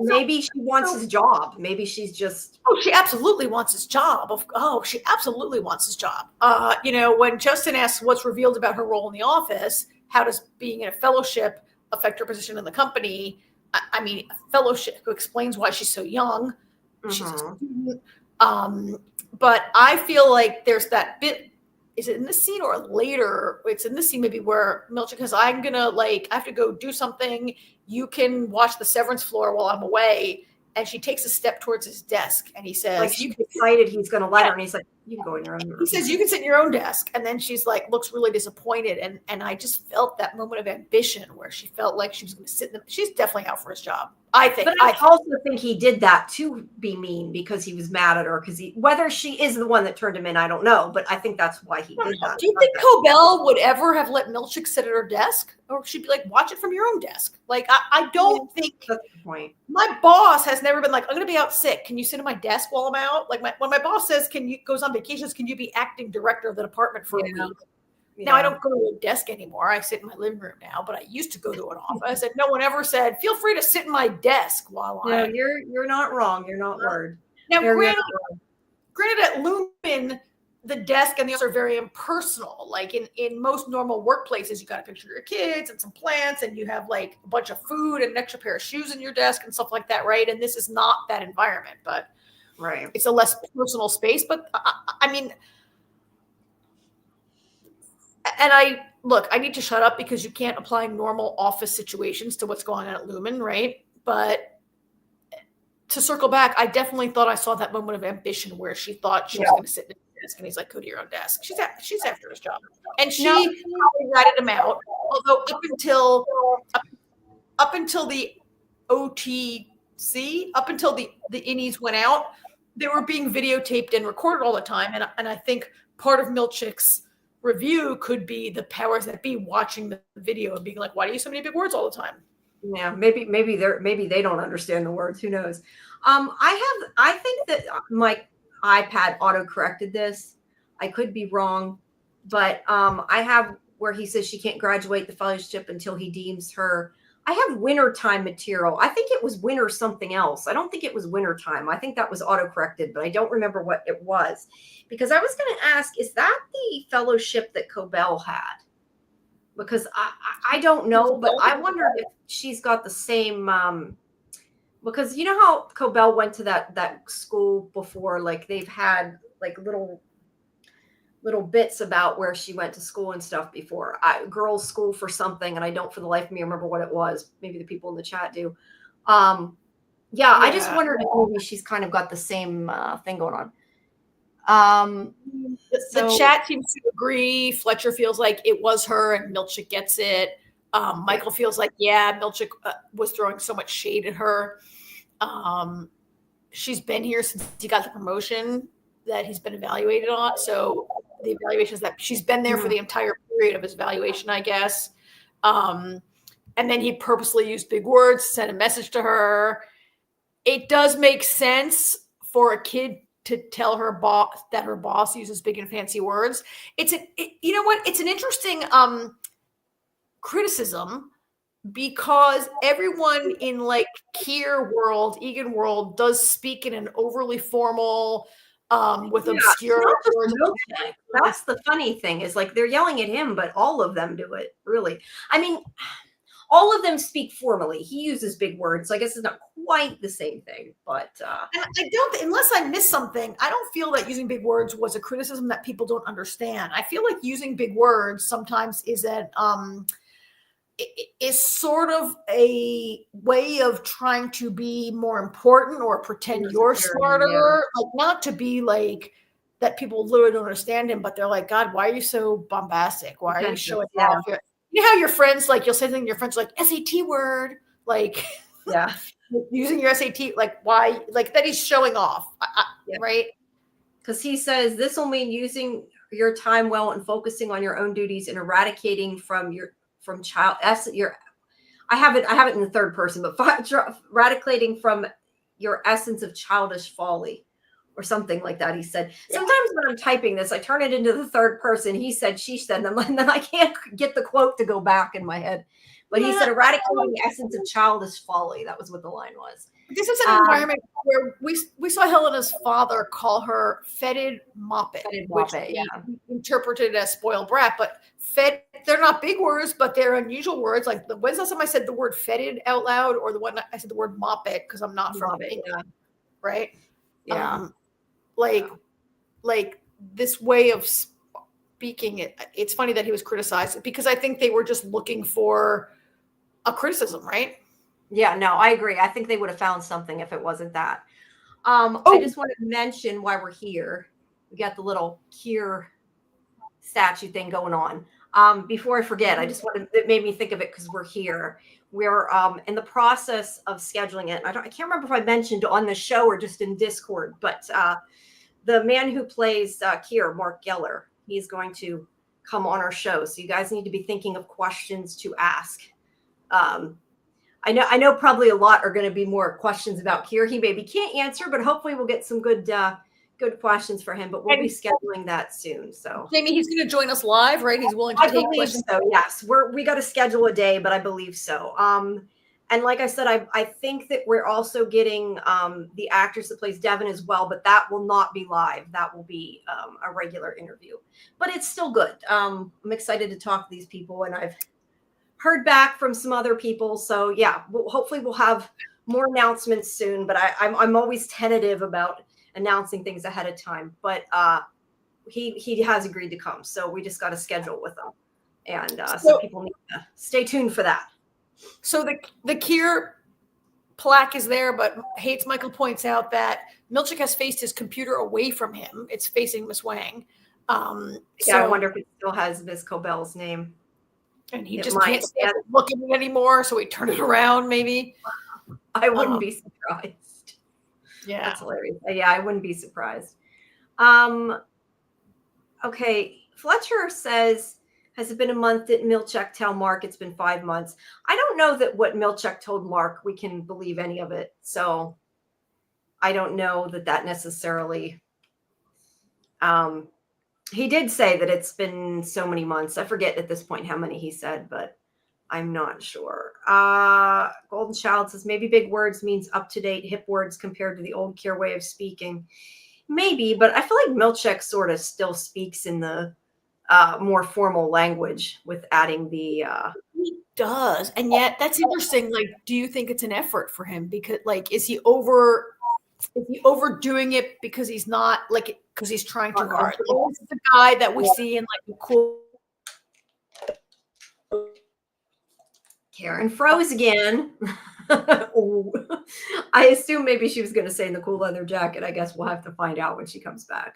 Maybe she wants his job. Maybe she's just. Oh, she absolutely wants his job. She absolutely wants his job. When Justin asks what's revealed about her role in the office, how does being in a fellowship affect her position in the company? I mean, a fellowship who explains why she's so young. She's a student. But I feel like there's that bit. Is it in this scene or later? It's in this scene maybe where Milchick says, I'm going to I have to go do something. You can watch the Severance floor while I'm away. And she takes a step towards his desk and he says, she's excited he's going to let her. And he's like, you can go in your own room. He says, you can sit in your own desk. And then she's looks really disappointed. And I just felt that moment of ambition where she felt like she was going to sit she's definitely out for his job. I think. But I also think he did that to be mean because he was mad at her whether she is the one that turned him in, I don't know. But I think that's why he did that. Do you think Cobell would ever have let Milchick sit at her desk? Or she'd be watch it from your own desk? I don't think. That's the point. My boss has never been I'm going to be out sick. Can you sit at my desk while I'm out? When my boss says, goes on vacations, can you be acting director of the department for a week? Yeah. Now I don't go to a desk anymore. I sit in my living room now, but I used to go to an office, and no one ever said, "Feel free to sit in my desk while I." No, you're not wrong. You're not word. Now, granted, at Lumen, the desk and the office are very impersonal. In most normal workplaces, you got a picture of your kids and some plants, and you have a bunch of food and an extra pair of shoes in your desk and stuff like that, right? And this is not that environment, but right, it's a less personal space. But I mean. And I need to shut up because you can't apply normal office situations to what's going on at Lumen, right? But to circle back, I definitely thought I saw that moment of ambition where she thought she was going to sit in his desk, and he's like, go to your own desk. She's after his job. And she probably ratted him out, although up until the OTC, up until the innies went out, they were being videotaped and recorded all the time. And I think part of Milchick's review could be the powers that be watching the video and being like, why do you use so many big words all the time? Yeah, maybe they don't understand the words. Who knows? I think that my iPad auto-corrected this. I could be wrong, but I have where he says she can't graduate the fellowship until he deems her. I have wintertime material. I think it was winter something else. I don't think it was wintertime. I think that was auto-corrected, but I don't remember what it was. Because I was going to ask, is that the fellowship that Cobell had? Because I don't know, but I wonder if she's got the same because you know how Cobell went to that school before, like they've had like little bits about where she went to school and stuff before. Girls' school for something, and I don't for the life of me remember what it was. Maybe the people in the chat do. Yeah, I just wondered if maybe she's kind of got the same thing going on. The chat seems to agree. Fletcher feels like it was her, and Milchick gets it. Michael feels like, yeah, Milchick was throwing so much shade at her. She's been here since he got the promotion that he's been evaluated on. So the evaluation is that she's been there for the entire period of his evaluation, I guess. And then he purposely used big words, sent a message to her. It does make sense for a kid to tell her boss that her boss uses big and fancy words. You know what? It's an interesting criticism, because everyone in like Keir world, Egan world, does speak in an overly formal, with obscure words. That's the funny thing, is like they're yelling at him, but all of them do it, really. I mean, all of them speak formally. He uses big words, so I guess it's not quite the same thing. But I don't, unless I missed something, I don't feel that using big words was a criticism that people don't understand. I feel like using big words sometimes is sort of a way of trying to be more important or pretend you're smarter, like not to be like that people literally don't understand him, but they're like, God, why are you so bombastic? Why are you showing off? You know how your friends, like you'll say something to your friends like SAT word, like using your SAT, like why, like that he's showing off, right? Because he says this will mean using your time well and focusing on your own duties and eradicating I have it in the third person, but eradicating from your essence of childish folly or something like that. He said, sometimes when I'm typing this, I turn it into the third person. He said, she said, and then I can't get the quote to go back in my head. But he said, eradicating the essence of childish folly. That was what the line was. This is an environment where we saw Helena's father call her fetid moppet, which we interpreted as spoiled brat. But they're not big words, but they're unusual words. Like when's the last time I said the word fetid out loud, or the one I said the word moppet because I'm not from England, right? Yeah. Like this way of speaking. It's funny that he was criticized, because I think they were just looking for a criticism, right? Yeah, no, I agree. I think they would have found something if it wasn't that. I just want to mention why we're here. We got the little Keir statue thing going on. Before I forget, it made me think of it because we're here. We're in the process of scheduling it. I can't remember if I mentioned on the show or just in Discord, but the man who plays Keir, Mark Geller, he's going to come on our show. So you guys need to be thinking of questions to ask. I know probably a lot are going to be more questions about Keir. He maybe can't answer, but hopefully we'll get some good questions for him. But we'll be scheduling that soon. So Jamie, he's going to join us live, right? He's willing to take questions. So yes, we got to schedule a day, but I believe so. And like I said, I think that we're also getting the actress that plays Devin as well, but that will not be live. That will be a regular interview, but it's still good. I'm excited to talk to these people, and I've heard back from some other people. So yeah, hopefully we'll have more announcements soon, but I'm always tentative about announcing things ahead of time, but he has agreed to come. So we just got to schedule with him. And so people need to stay tuned for that. So the Keir plaque is there, but Hates Michael points out that Milchick has faced his computer away from him. It's facing Miss Wang. I wonder if it still has Ms. Cobell's name. And he just can't stand looking at it anymore, so he turned it around, maybe. I wouldn't be surprised. Yeah. That's hilarious. Yeah, I wouldn't be surprised. Okay, Fletcher says, has it been a month? Didn't Milchick tell Mark it's been 5 months? I don't know that what Milchick told Mark, we can believe any of it. So I don't know that necessarily... he did say that it's been so many months. I forget at this point how many he said, but I'm not sure. Golden Child says maybe big words means up-to-date hip words compared to the old Keir way of speaking. Maybe, but I feel like Milchick sort of still speaks in the more formal language with adding the He does, and yet that's interesting. Like, do you think it's an effort for him? Because, like, is he overdoing it because he's not like because he's trying too hard? Like, this is the guy that we see in like the cool. Karen froze again. Ooh. I assume maybe she was going to say in the cool leather jacket. I guess we'll have to find out when she comes back.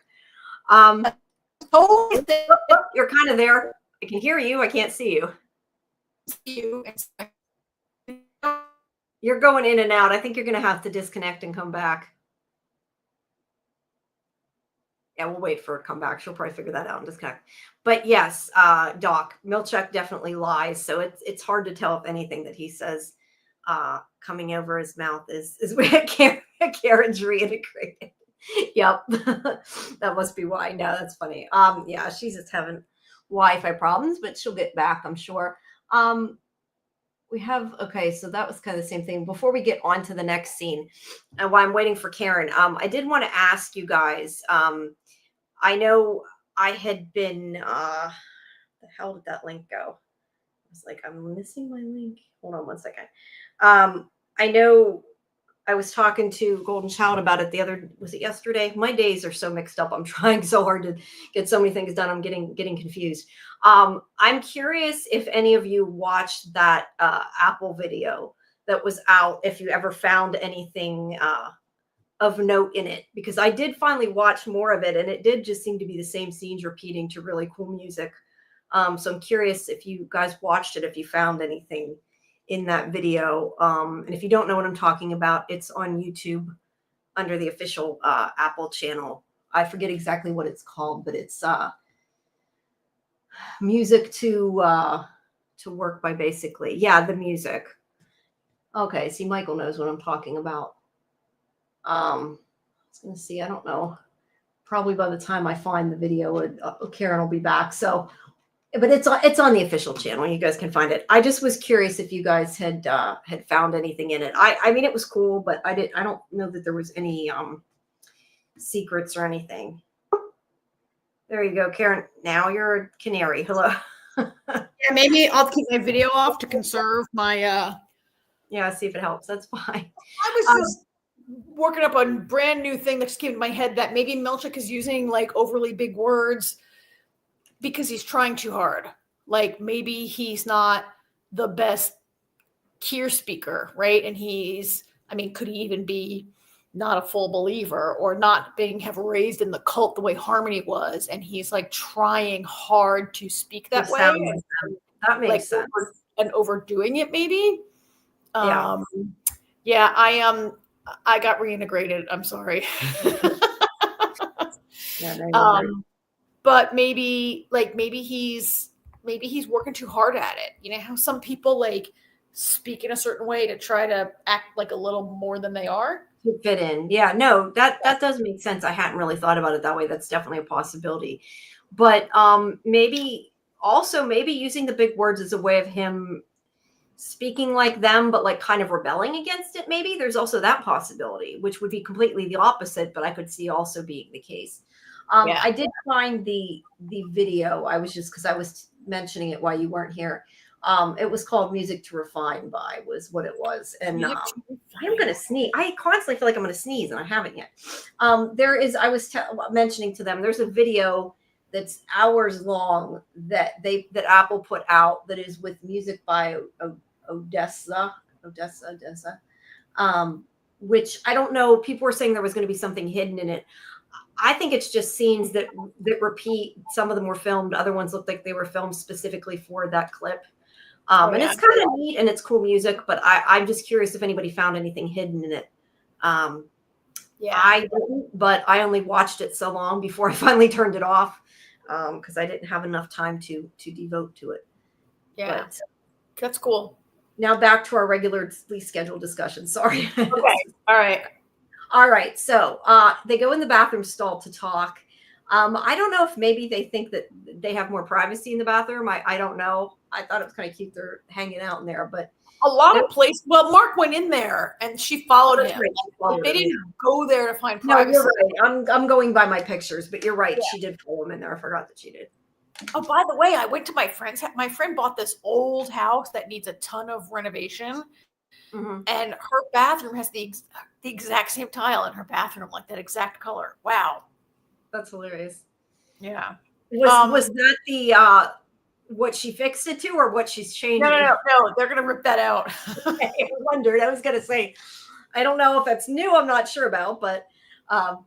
Oh, you're kind of there. I can hear you. I can't see you. You're going in and out. I think you're going to have to disconnect and come back. Yeah, we'll wait for her to come back. She'll probably figure that out and disconnect. But yes, Doc, Milchek definitely lies. So it's hard to tell if anything that he says coming over his mouth is Karen's reintegrated. Yep. That must be why. No, that's funny. Yeah, she's just having Wi-Fi problems, but she'll get back, I'm sure. We have, okay, so that was kind of the same thing. Before we get on to the next scene, and while I'm waiting for Karen, I did want to ask you guys, I know I had been, the hell did that link go? I was like, I'm missing my link. Hold on one second. I know I was talking to Golden Child about it was it yesterday? My days are so mixed up. I'm trying so hard to get so many things done. I'm getting confused. I'm curious if any of you watched that Apple video that was out, if you ever found anything of note in it, because I did finally watch more of it, and it did just seem to be the same scenes repeating to really cool music. So I'm curious if you guys watched it, if you found anything in that video. And if you don't know what I'm talking about, it's on YouTube under the official Apple channel. I forget exactly what it's called, but it's music to work by, basically. Yeah, the music. Okay, see, Michael knows what I'm talking about. I was going to see, I don't know. Probably by the time I find the video, Karen will be back. So, but it's on the official channel. You guys can find it. I just was curious if you guys had found anything in it. I mean, it was cool, but I don't know that there was any secrets or anything. There you go, Karen. Now you're a canary. Hello. Yeah, maybe I'll keep my video off to conserve my. Yeah, see if it helps. That's fine. I was just working up a brand new thing that just came to my head that maybe Milchek is using like overly big words because he's trying too hard. Like maybe he's not the best Kier speaker, right? And could he even be not a full believer or not have raised in the cult the way Harmony was? And he's like trying hard to speak that way. That makes sense. And overdoing it maybe. Yeah. Yeah, I got reintegrated. I'm sorry. Yeah, but maybe he's working too hard at it. You know how some people like speak in a certain way to try to act like a little more than they are to fit in. Yeah, no, that does make sense. I hadn't really thought about it that way. That's definitely a possibility. But maybe using the big words as a way of him speaking like them, but like kind of rebelling against it. Maybe there's also that possibility, which would be completely the opposite, but I could see also being the case. I did find the video. I was just, because I was mentioning it while you weren't here. It was called Music to Refine by was what it was. And I'm going to sneeze. I constantly feel like I'm going to sneeze and I haven't yet. I was mentioning to them, there's a video that's hours long that Apple put out that is with music by Odessa, which I don't know. People were saying there was going to be something hidden in it. I think it's just scenes that repeat. Some of them were filmed. Other ones looked like they were filmed specifically for that clip. And it's kind of neat and it's cool music, but I'm just curious if anybody found anything hidden in it. I didn't, but I only watched it so long before I finally turned it off because I didn't have enough time to devote to it. Yeah, but that's cool. Now back to our regularly scheduled discussion. Sorry. Okay. All right. So they go in the bathroom stall to talk. I don't know if maybe they think that they have more privacy in the bathroom. I don't know. I thought it was kind of cute they're hanging out in there, but a lot of places. Well, Mark went in there and she followed him. They didn't go there to find privacy. No, you're right. I'm going by my pictures, but you're right. Yeah. She did follow him in there. I forgot that she did. Oh, by the way, I went to my friend's house. My friend bought this old house that needs a ton of renovation. Mm-hmm. And her bathroom has the exact same tile in her bathroom, like that exact color. Wow. That's hilarious. Yeah. Was that the what she fixed it to, or what she's changing? No. They're gonna rip that out. Okay, I wondered. I was gonna say, I don't know if that's new. I'm not sure about, but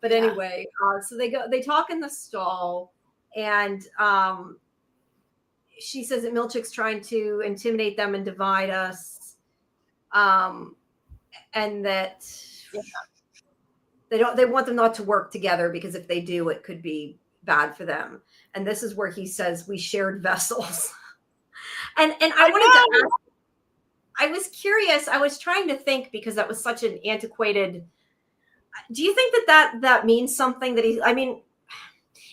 anyway. So they talk in the stall, and she says that Milchick's trying to intimidate them and divide us, and that they want them not to work together, because if they do, it could be bad for them. And this is where he says we shared vessels. and I wanted to ask, I was curious, I was trying to think, because that was such an antiquated, do you think that means something? That I mean,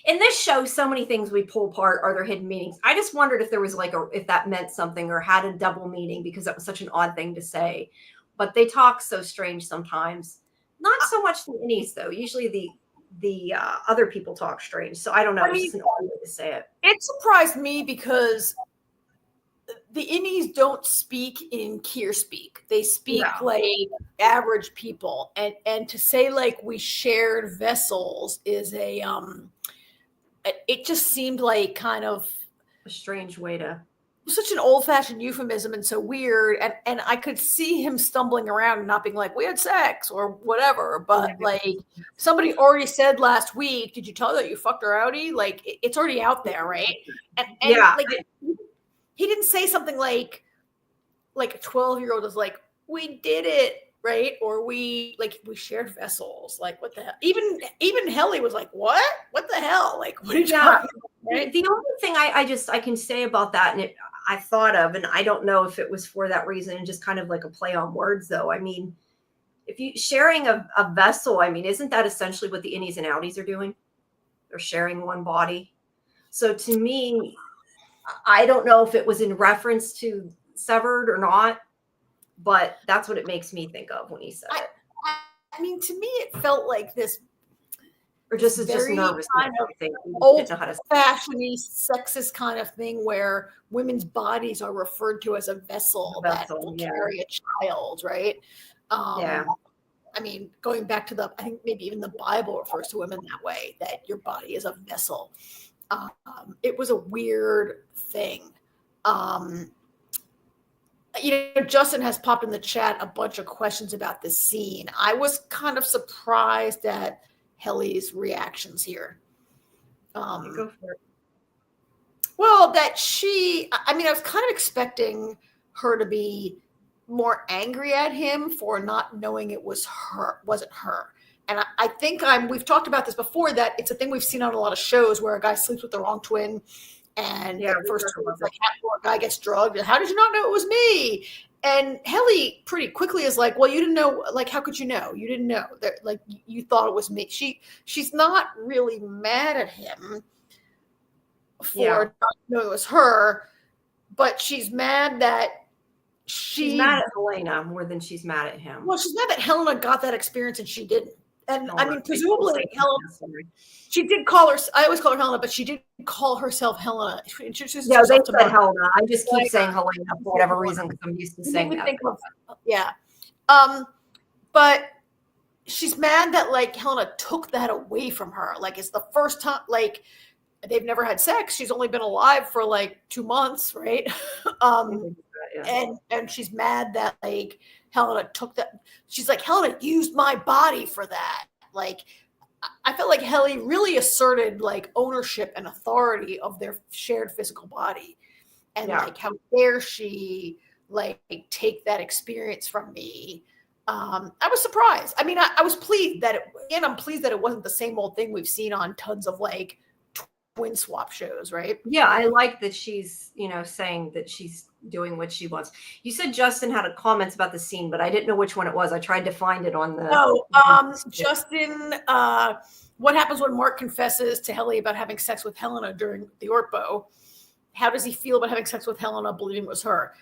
in this show, so many things we pull apart are there hidden meanings. I just wondered if there was if that meant something or had a double meaning, because that was such an odd thing to say. But they talk so strange sometimes. Not so much the innies, though. Usually the other people talk strange. So I don't know. It's just an odd way to say it. It surprised me because the innies don't speak in Kier speak. They speak like average people. And to say like we shared vessels is it just seemed like kind of a strange way to, such an old-fashioned euphemism and so weird. And I could see him stumbling around and not being like, we had sex or whatever. But like somebody already said last week, did you tell her that you fucked her outie? Like it's already out there, right? And like he didn't say something like a 12-year-old is like, we did it, right? Or we shared vessels. Like what the hell? Even Helly was like, what? What the hell? Like what are you talking about? Right? The only thing I can say about that, and I thought of, and I don't know if it was for that reason, and just kind of like a play on words, though. I mean, if you sharing a vessel, I mean, isn't that essentially what the innies and outies are doing? They're sharing one body. So to me, I don't know if it was in reference to Severed or not, but that's what it makes me think of when he said it. I mean, to me, it felt like this, or just nervous kind of old-fashioned, sexist kind of thing where women's bodies are referred to as a vessel that will carry a child, right? I mean, going back to I think maybe even the Bible refers to women that way, that your body is a vessel. It was a weird thing. Justin has popped in the chat a bunch of questions about this scene. I was kind of surprised at Helly's reactions here. Go for it. Well, I was kind of expecting her to be more angry at him for not knowing it wasn't her. And I think we've talked about this before, that it's a thing we've seen on a lot of shows where a guy sleeps with the wrong twin. And first it's like, a guy gets drugged. How did you not know it was me? And Helly pretty quickly is like, well, you didn't know. Like, how could you know? You didn't know that. Like, you thought it was me. She's not really mad at him for not knowing it was her, but she's mad that she's mad at Helena more than she's mad at him. Well, she's mad that Helena got that experience and she didn't. And I mean, presumably Helena, she did call her, I always call her Helena, but she did call herself Helena. They said Helena. I just keep saying Helena for whatever reason, because I'm used to saying that. But she's mad that like Helena took that away from her. Like it's the first time, like they've never had sex. She's only been alive for like 2 months, right? And she's mad that like Helena took that. She's like, Helena used my body for that. Like, I felt like Helly really asserted like ownership and authority of their shared physical body. And like, how dare she like take that experience from me? I was surprised. I mean, I was pleased that I'm pleased that it wasn't the same old thing we've seen on tons of like twin swap shows, right? Yeah, I like that she's, saying that she's doing what she wants. You said Justin had comments about the scene, but I didn't know which one it was. I tried to find it on the. Justin, what happens when Mark confesses to Helly about having sex with Helena during the Ortbo? How does he feel about having sex with Helena, believing it was her?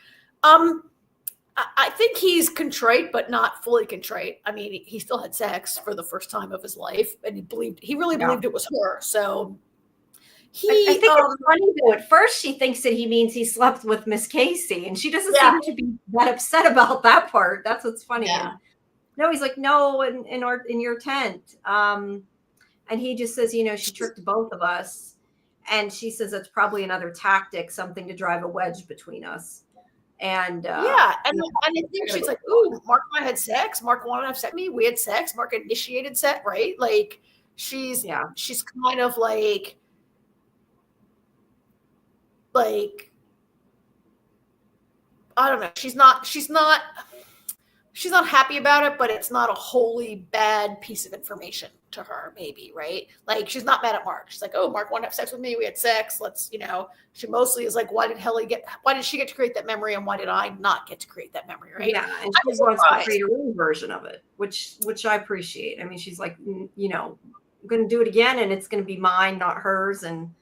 I think he's contrite, but not fully contrite. I mean, he still had sex for the first time of his life, and he really believed it was her. So I think it's funny though. At first, she thinks that he means he slept with Miss Casey, and she doesn't seem to be that upset about that part. That's what's funny. Yeah. And no, he's like, no, in your tent. And he just says, she tricked both of us. And she says it's probably another tactic, something to drive a wedge between us. And and I think she's like, "Ooh, Mark and I had sex. Mark wanted to have sex with me. We had sex. Mark initiated sex, right?" Like she's kind of like I don't know. She's not happy about it, but it's not a wholly bad piece of information to her, maybe, right? Like she's not mad at Mark. She's like, "Oh, Mark wanted to have sex with me. We had sex. Let's, she mostly is like, why did she get to create that memory and why did I not get to create that memory, right?" Yeah, and she wants to create her own version of it, which I appreciate. I mean, she's like, I'm going to do it again and it's going to be mine, not hers. And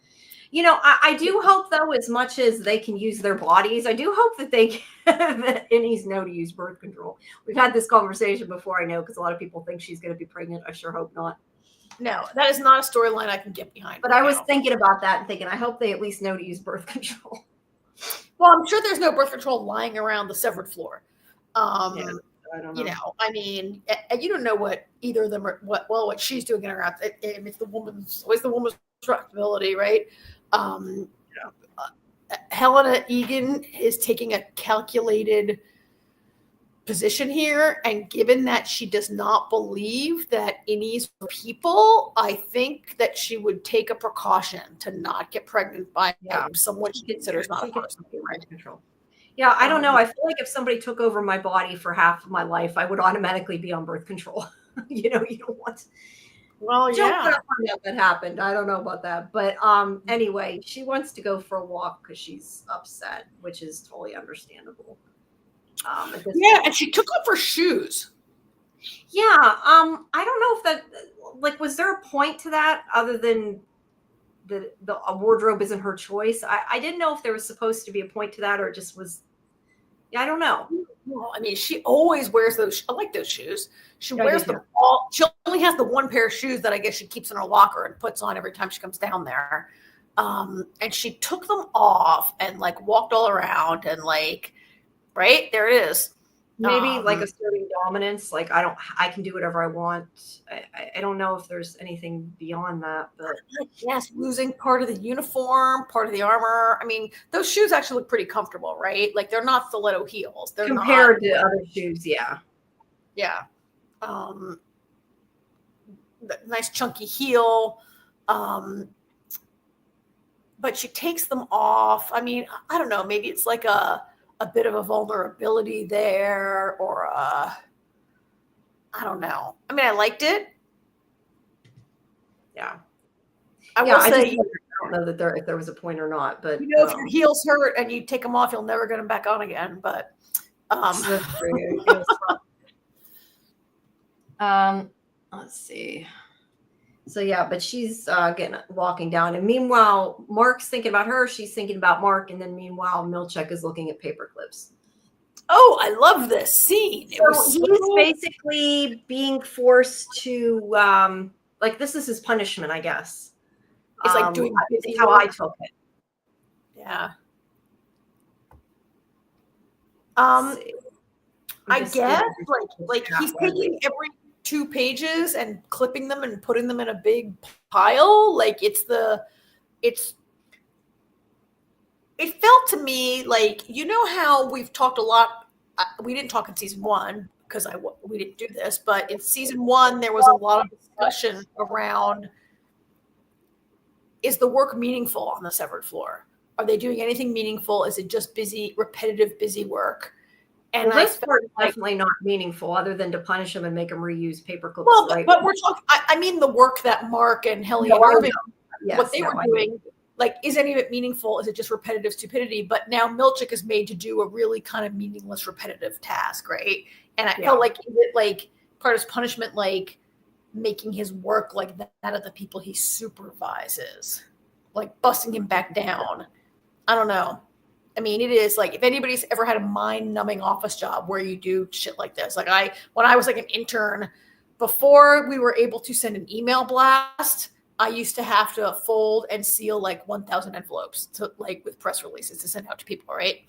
I do hope, though, as much as they can use their bodies, I do hope that they give Innie's no to use birth control. We've had this conversation before, I know, because a lot of people think she's going to be pregnant. I sure hope not. No, that is not a storyline I can get behind. But I was thinking about that and thinking, I hope they at least know to use birth control. Well, I'm sure there's no birth control lying around the severed floor. I don't know. I mean, and you don't know what either of them are, what she's doing in her house. It's always the woman's responsibility, right? Helena Egan is taking a calculated position here, and given that she does not believe that Innie's people, I think that she would take a precaution to not get pregnant by someone she considers not a person. Control. Yeah, I don't know. I feel like if somebody took over my body for half of my life, I would automatically be on birth control. You don't want. Well, yeah, that happened. I don't know about that, but anyway, she wants to go for a walk because she's upset, which is totally understandable. And she took off her shoes. Yeah, I don't know if that was there a point to that other than the wardrobe isn't her choice. I didn't know if there was supposed to be a point to that or it just was. Yeah, I don't know. Well, I mean, she always wears those. I like those shoes. She wears them all. She only has the one pair of shoes that I guess she keeps in her locker and puts on every time she comes down there. And she took them off and walked all around and right there it is. Maybe asserting dominance. I can do whatever I want. I don't know if there's anything beyond that, but yes, losing part of the uniform, part of the armor. I mean, those shoes actually look pretty comfortable, right? They're not stiletto heels. They're compared to other shoes. Yeah. Yeah. Nice chunky heel. But she takes them off. I mean, I don't know. Maybe it's like a bit of a vulnerability there, or I don't know. I mean, I liked it. Yeah. I will say, I don't know that if there was a point or not, but if your heels hurt and you take them off, you'll never get them back on again. But let's see. So yeah, but she's walking down, and meanwhile, Mark's thinking about her. She's thinking about Mark, and then meanwhile, Milchek is looking at paper clips. Oh, I love this scene. He's basically being forced to this is his punishment, I guess. It's doing how I took it. Yeah. I guess he's taking every 2 pages and clipping them and putting them in a big pile. It felt to me how we've talked a lot. We didn't talk in season 1 because we didn't do this, but in season 1, there was a lot of discussion around, is the work meaningful on the severed floor? Are they doing anything meaningful? Is it just repetitive, busy work? And this part is definitely not meaningful, other than to punish them and make them reuse paper clips. Well, but we're talking. I mean, the work that Mark and Helly and Irving, what they were doing, is any of it meaningful? Is it just repetitive stupidity? But now Milchek is made to do a really kind of meaningless, repetitive task, right? And I felt is it part of his punishment, making his work like that of the people he supervises, busting him back down? I don't know. I mean, it is if anybody's ever had a mind-numbing office job where you do shit like this. When I was an intern, before we were able to send an email blast, I used to have to fold and seal like 1,000 envelopes to like with press releases to send out to people, right?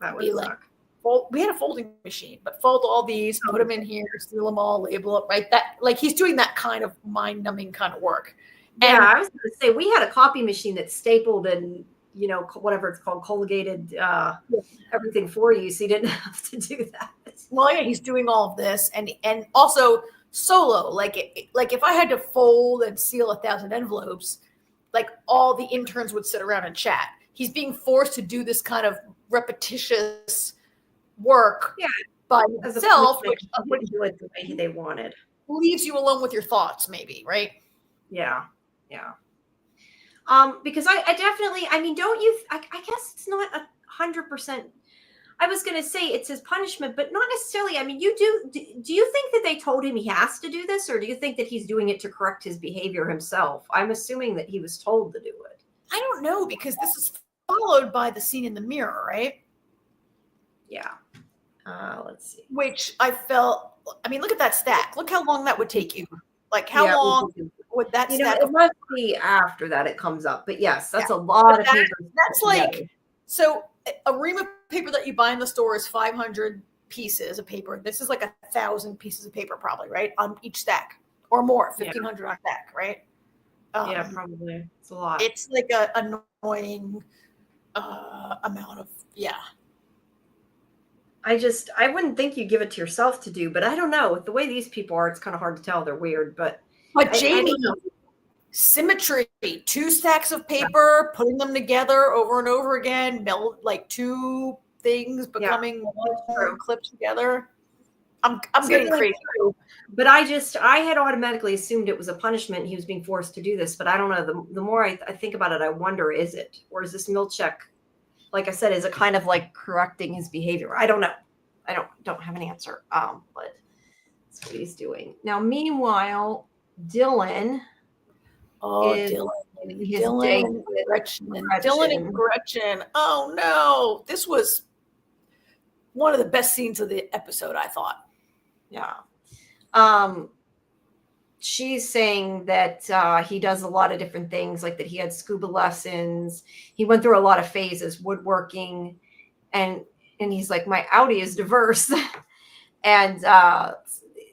That would Be suck. like, we had a folding machine, but fold all these, put them in here, seal them all, label it, right? That like he's doing that kind of mind-numbing kind of work. Yeah, And I was going to say we had a copy machine that stapled and whatever it's called, colligated everything for you, so you didn't have to do that. Well, yeah, he's doing all of this, and also solo. Like if I had to fold and seal 1,000 envelopes, like all the interns would sit around and chat. He's being forced to do this kind of repetitious work by himself, which do it the way they wanted. Leaves you alone with your thoughts, maybe, right? Yeah. Because I definitely, I mean, don't you? I guess it's not 100%. I was going to say it's his punishment, but not necessarily. I mean, do you think that they told him he has to do this, or do you think that he's doing it to correct his behavior himself? I'm assuming that he was told to do it. I don't know, because this is followed by the scene in the mirror, right? Yeah. Let's see. Which I felt, I mean, look at that stack. Look how long that would take you. Like how long would that stack? It must be after that it comes up, but yes, that's a lot of paper. That's like, so a ream of paper that you buy in the store is 500 pieces of paper. This is like 1,000 pieces of paper probably, right? On each stack or more, 1,500 on stack, right? Yeah, probably. It's a lot. It's like an annoying amount of, I wouldn't think you give it to yourself to do, but I don't know. With the way these people are, it's kind of hard to tell. They're weird, but Jamie, symmetry, 2 stacks of paper, putting them together over and over again, meld like 2 things becoming one clip together. I'm getting crazy. But I had automatically assumed it was a punishment. He was being forced to do this, but I don't know. The more I think about it, I wonder, is it? Or is this Milchek, like I said, is it kind of like correcting his behavior? I don't know. I don't have an answer. But that's what he's doing. Now, meanwhile, Dylan. Dylan and Gretchen. Oh no. This was one of the best scenes of the episode, I thought. Yeah. She's saying that he does a lot of different things, like that he had scuba lessons. He went through a lot of phases, woodworking, and he's like, my Audi is diverse. And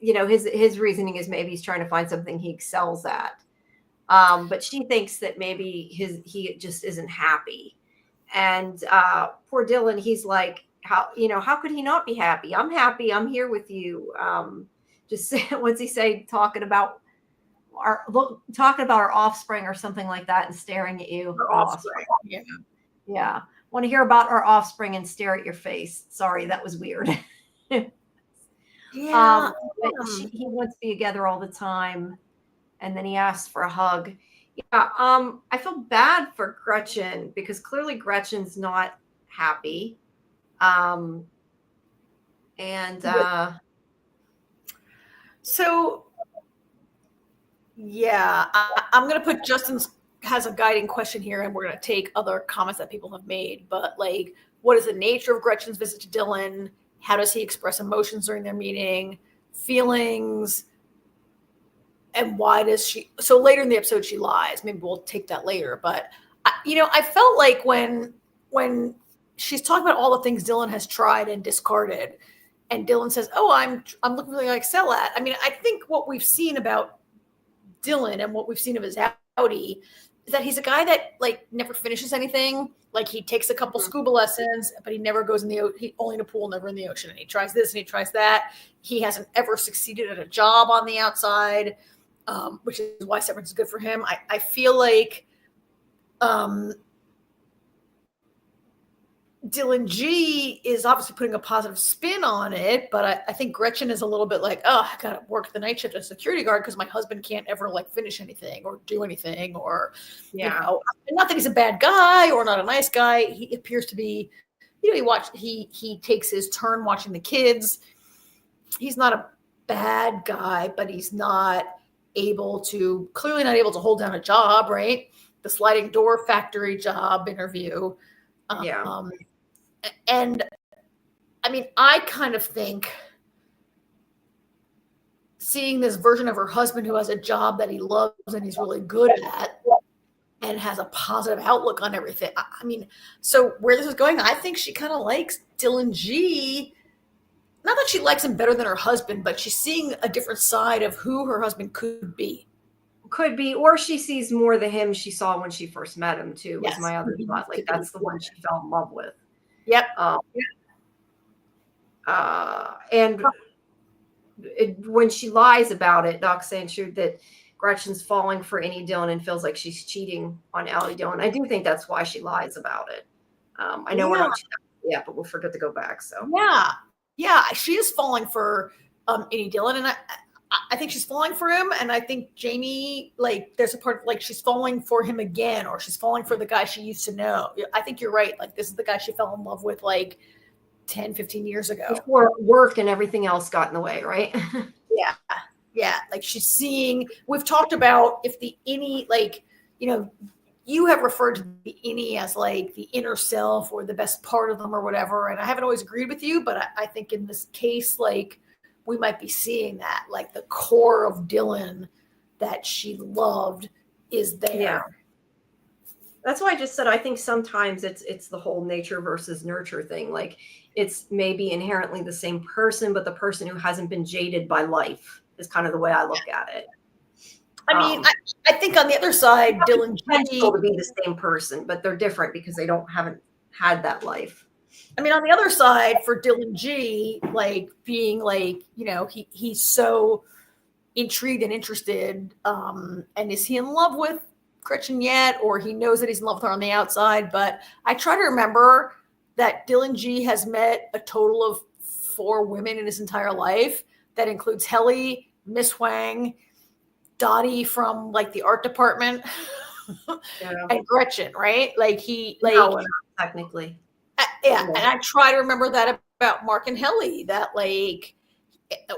his reasoning is maybe he's trying to find something he excels at. But she thinks that maybe he just isn't happy. And poor Dylan, he's like, how could he not be happy? I'm happy. I'm here with you. Just what's he say? Talking about our offspring or something like that, and staring at you. Our offspring. Yeah. Want to hear about our offspring and stare at your face. Sorry, that was weird. Yeah. He wants to be together all the time, and then he asks for a hug. Yeah. I feel bad for Gretchen, because clearly Gretchen's not happy. So, yeah, I'm going to put Justin's has a guiding question here, and we're going to take other comments that people have made. But like, what is the nature of Gretchen's visit to Dylan? How does he express emotions during their meeting? Feelings? And why does she? So later in the episode, she lies. Maybe we'll take that later. But I felt like when she's talking about all the things Dylan has tried and discarded, and Dylan says, "Oh, I'm looking for something I excel at." I mean, I think what we've seen about Dylan and what we've seen of his Audi is that he's a guy that like never finishes anything. Like he takes a couple scuba lessons, but he never goes in the ocean. Only in a pool, never in the ocean. And he tries this and he tries that. He hasn't ever succeeded at a job on the outside, which is why Severance is good for him. I feel like Dylan G is obviously putting a positive spin on it, but I think Gretchen is a little bit like, oh, I gotta work the night shift as a security guard because my husband can't ever like finish anything or do anything, or not that he's a bad guy or not a nice guy. He appears to be, he takes his turn watching the kids. He's not a bad guy, but he's clearly not able to hold down a job, right? The sliding door factory job interview. And I mean, I kind of think seeing this version of her husband who has a job that he loves and he's really good at and has a positive outlook on everything. I mean, so where this is going, I think she kind of likes Dylan G. Not that she likes him better than her husband, but she's seeing a different side of who her husband could be. Could be, or she sees more the him she saw when she first met him too. Was my other thought. Like that's the one she fell in love with. Yep. And when she lies about it, Doc's saying true that Gretchen's falling for any Dylan and feels like she's cheating on Allie Dylan. I do think that's why she lies about it. I know we're not yet, but we'll forget to go back. So yeah, she is falling for any Dylan, and I think she's falling for him, and I think Jamie, like, there's a part like she's falling for him again, or she's falling for the guy she used to know. I think you're right. Like, this is the guy she fell in love with like 10, 15 years ago. Before work and everything else got in the way, right? Yeah. Like, she's seeing, we've talked about if the any, like, you know, you have referred to the any as like the inner self or the best part of them or whatever. And I haven't always agreed with you, but I think in this case, like, we might be seeing that, like, the core of Dylan that she loved is there. Yeah. That's why I just said I think sometimes it's the whole nature versus nurture thing. Like, it's maybe inherently the same person, but the person who hasn't been jaded by life is kind of the way I look at it. I mean, I think on the other side, Dylan G to be the same person, but they're different because they haven't had that life. I mean, on the other side, for Dylan G, like, being like, you know, he's so intrigued and interested. And is he in love with Gretchen yet? Or he knows that he's in love with her on the outside. But I try to remember that Dylan G has met a total of 4 women in his entire life. That includes Helly, Miss Huang, Dottie from like the art department, and Gretchen, right? Like, he, like, no, technically. Yeah, and I try to remember that about Mark and Helly, that, like,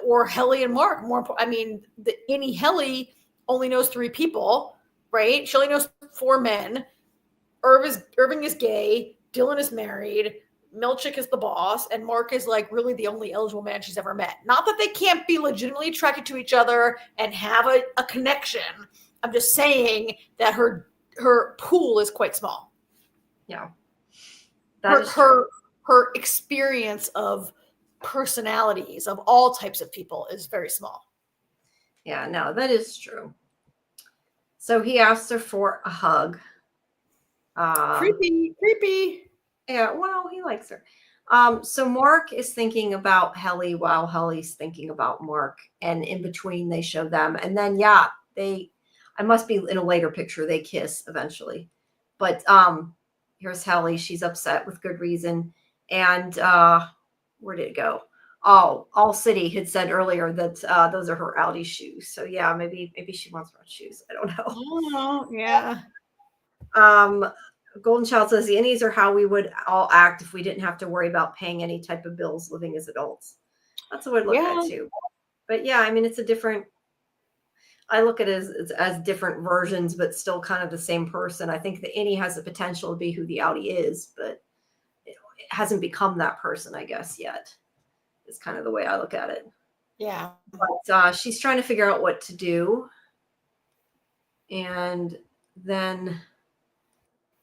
or Helly and Mark. I mean, any Helly only knows 3 people, right? She only knows 4 men. Irving is gay. Dylan is married. Milchick is the boss, and Mark is like really the only eligible man she's ever met. Not that they can't be legitimately attracted to each other and have a connection. I'm just saying that her pool is quite small. Yeah. Her experience of personalities of all types of people is very small. Yeah, no, that is true. So he asked her for a hug. Creepy. Yeah, well, he likes her. So Mark is thinking about Helly while Helly's thinking about Mark, and in between they show them, and then I must be in a later picture, they kiss eventually, but here's Helly. She's upset with good reason. And where did it go? Oh, All City had said earlier that those are her Audi shoes. So yeah, maybe she wants her own shoes. I don't know. Oh, yeah. Golden Child says the innies are how we would all act if we didn't have to worry about paying any type of bills living as adults. That's what I look at too. But yeah, I mean, it's a different. I look at it as different versions, but still kind of the same person. I think the innie has the potential to be who the Audi is, but it hasn't become that person, I guess, yet. It's kind of the way I look at it. Yeah. But she's trying to figure out what to do. And then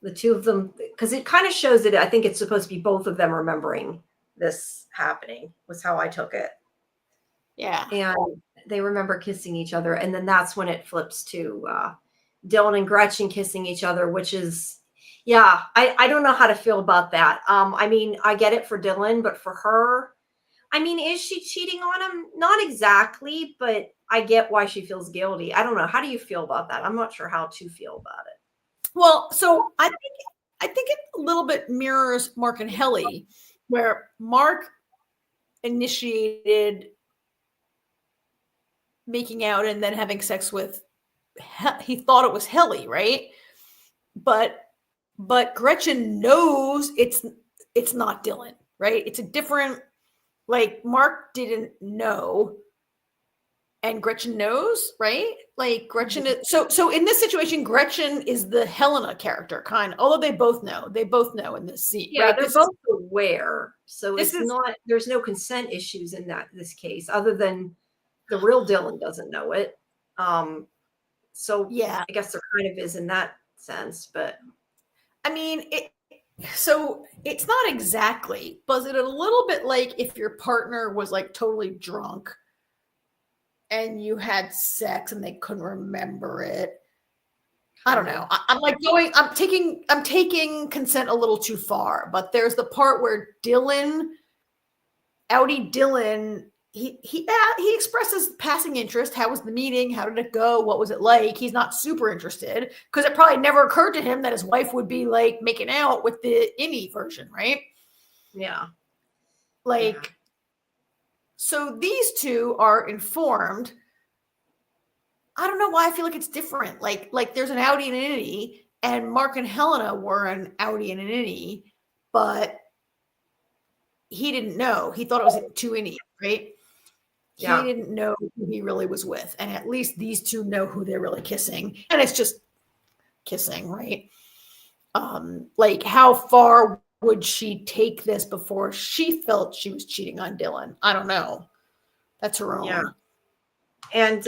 the two of them, because it kind of shows that I think it's supposed to be both of them remembering this happening, was how I took it. Yeah. And they remember kissing each other. And then that's when it flips to Dylan and Gretchen kissing each other, which is, yeah, I don't know how to feel about that. I mean, I get it for Dylan, but for her, I mean, is she cheating on him? Not exactly, but I get why she feels guilty. I don't know. How do you feel about that? I'm not sure how to feel about it. Well, so I think it a little bit mirrors Mark and Helly, where Mark initiated making out and then having sex with, he thought it was Helly, right? But Gretchen knows it's not Dylan, right? It's a different, like, Mark didn't know and Gretchen knows, right? Like, Gretchen is, so in this situation, Gretchen is the Helena character, kind of, although they both know in this scene. Yeah, right? they're both aware. So there's no consent issues in this case, other than the real Dylan doesn't know it. So Yeah. I guess there kind of is in that sense, but I mean, so it's not exactly, but is it a little bit like if your partner was like totally drunk and you had sex and they couldn't remember it? I don't know. I'm taking consent a little too far, but there's the part where Dylan, he expresses passing interest. How was the meeting? How did it go? What was it like? He's not super interested because it probably never occurred to him that his wife would be like making out with the innie version, right? Yeah. So these two are informed. I don't know why I feel like it's different. Like there's an outie and an innie, and Mark and Helena were an outie and an innie, but he didn't know. He thought it was two innies, right? Yeah. He didn't know who he really was with. And at least these two know who they're really kissing. And it's just kissing, right? Like how far would she take this before she felt she was cheating on Dylan? I don't know. That's her own. Yeah. And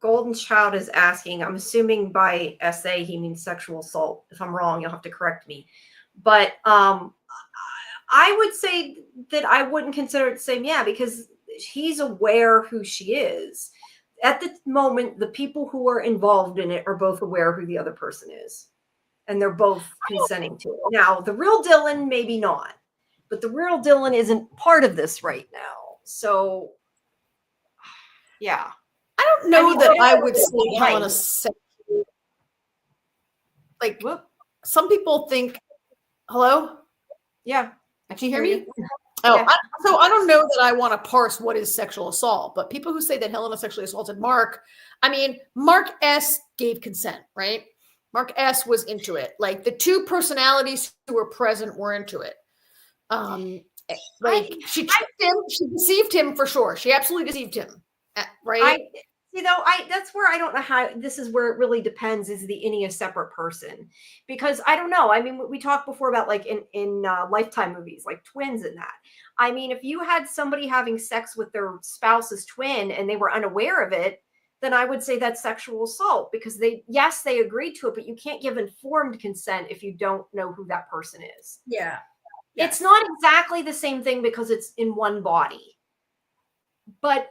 Golden Child is asking, I'm assuming by SA he means sexual assault. If I'm wrong, you'll have to correct me. But I would say that I wouldn't consider it the same, because he's aware who she is. At the moment, the people who are involved in it are both aware who the other person is. And they're both consenting to it. Now, the real Dylan, maybe not. But the real Dylan isn't part of this right now. So, yeah. I don't know that I would say Helena's sexual. Like, some people think, hello? Yeah. Can you hear me? Oh, yeah. So I don't know that I want to parse what is sexual assault, but people who say that Helena sexually assaulted Mark, I mean, Mark S. gave consent, right? Mark S. was into it. Like the two personalities who were present were into it. She tricked him, she deceived him for sure. She absolutely deceived him, right? That's where I don't know how, this is where it really depends, is the innie a separate person? Because I don't know. I mean, we talked before about like in Lifetime movies, like twins and that. I mean, if you had somebody having sex with their spouse's twin and they were unaware of it, then I would say that's sexual assault because they agreed to it, but you can't give informed consent if you don't know who that person is. Yeah. It's not exactly the same thing because it's in one body. But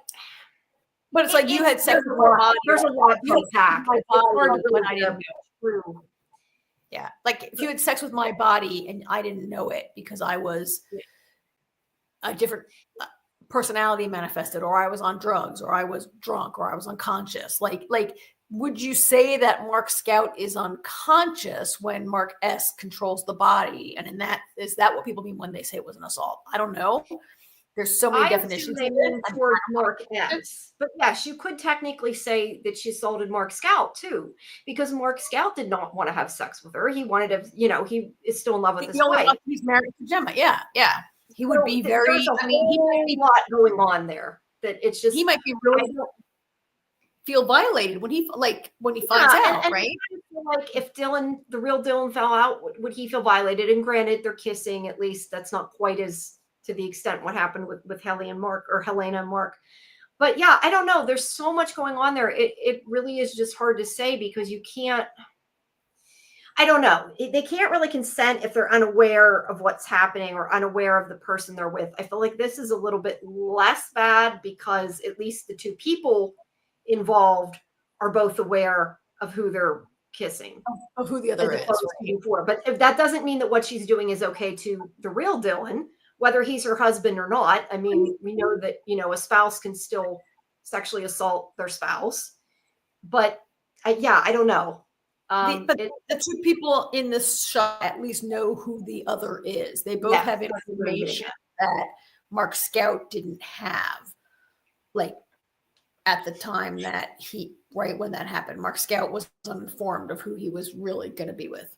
it's like you had sex with my body. There's a lot to unpack. It's hard to really I didn't know. Yeah. Like if you had sex with my body and I didn't know it because I was a different personality manifested, or I was on drugs, or I was drunk, or I was unconscious. Like, would you say that Mark Scout is unconscious when Mark S controls the body? And is that what people mean when they say it was an assault? I don't know. There's so many definitions. They mean toward Mark S. But yes, you could technically say that she assaulted Mark Scout too, because Mark Scout did not want to have sex with her. He wanted to, he is still in love with his wife. He's married to Gemma. Yeah. Yeah. He would be very, he might be a lot going on there that it's just, he might be really feel violated when he finds out, right? I feel like if the real Dylan fell out, would he feel violated? And granted, they're kissing, at least that's not quite as to the extent what happened with Helena and Mark. But yeah, I don't know. There's so much going on there. It really is just hard to say because you can't, I don't know. They can't really consent if they're unaware of what's happening or unaware of the person they're with. I feel like this is a little bit less bad because at least the two people involved are both aware of who they're kissing. Of who the other is. Before. But if that doesn't mean that what she's doing is okay to the real Dylan, whether he's her husband or not. I mean, we know that, a spouse can still sexually assault their spouse. But I don't know. But the two people in this shot at least know who the other is. They both have information that Mark Scout didn't have, like at the time that when that happened. Mark Scout was uninformed of who he was really going to be with.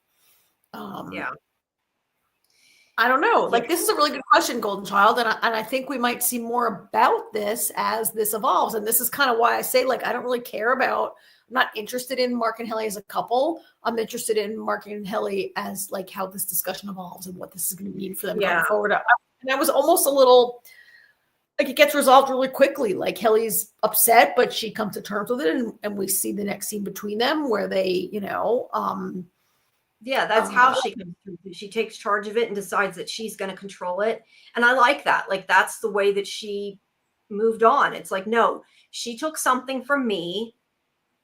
I don't know. Like, this is a really good question, Golden Child. And I think we might see more about this as this evolves. And this is kind of why I say, like, I don't really care about, I'm not interested in Mark and Helly as a couple. I'm interested in Mark and Helly as like how this discussion evolves and what this is going to mean for them going forward. And I was almost a little like it gets resolved really quickly. Like Helly's upset, but she comes to terms with it, and we see the next scene between them where they, yeah, that's how she comes through. She takes charge of it and decides that she's going to control it. And I like that. Like, that's the way that she moved on. It's like, no, she took something from me.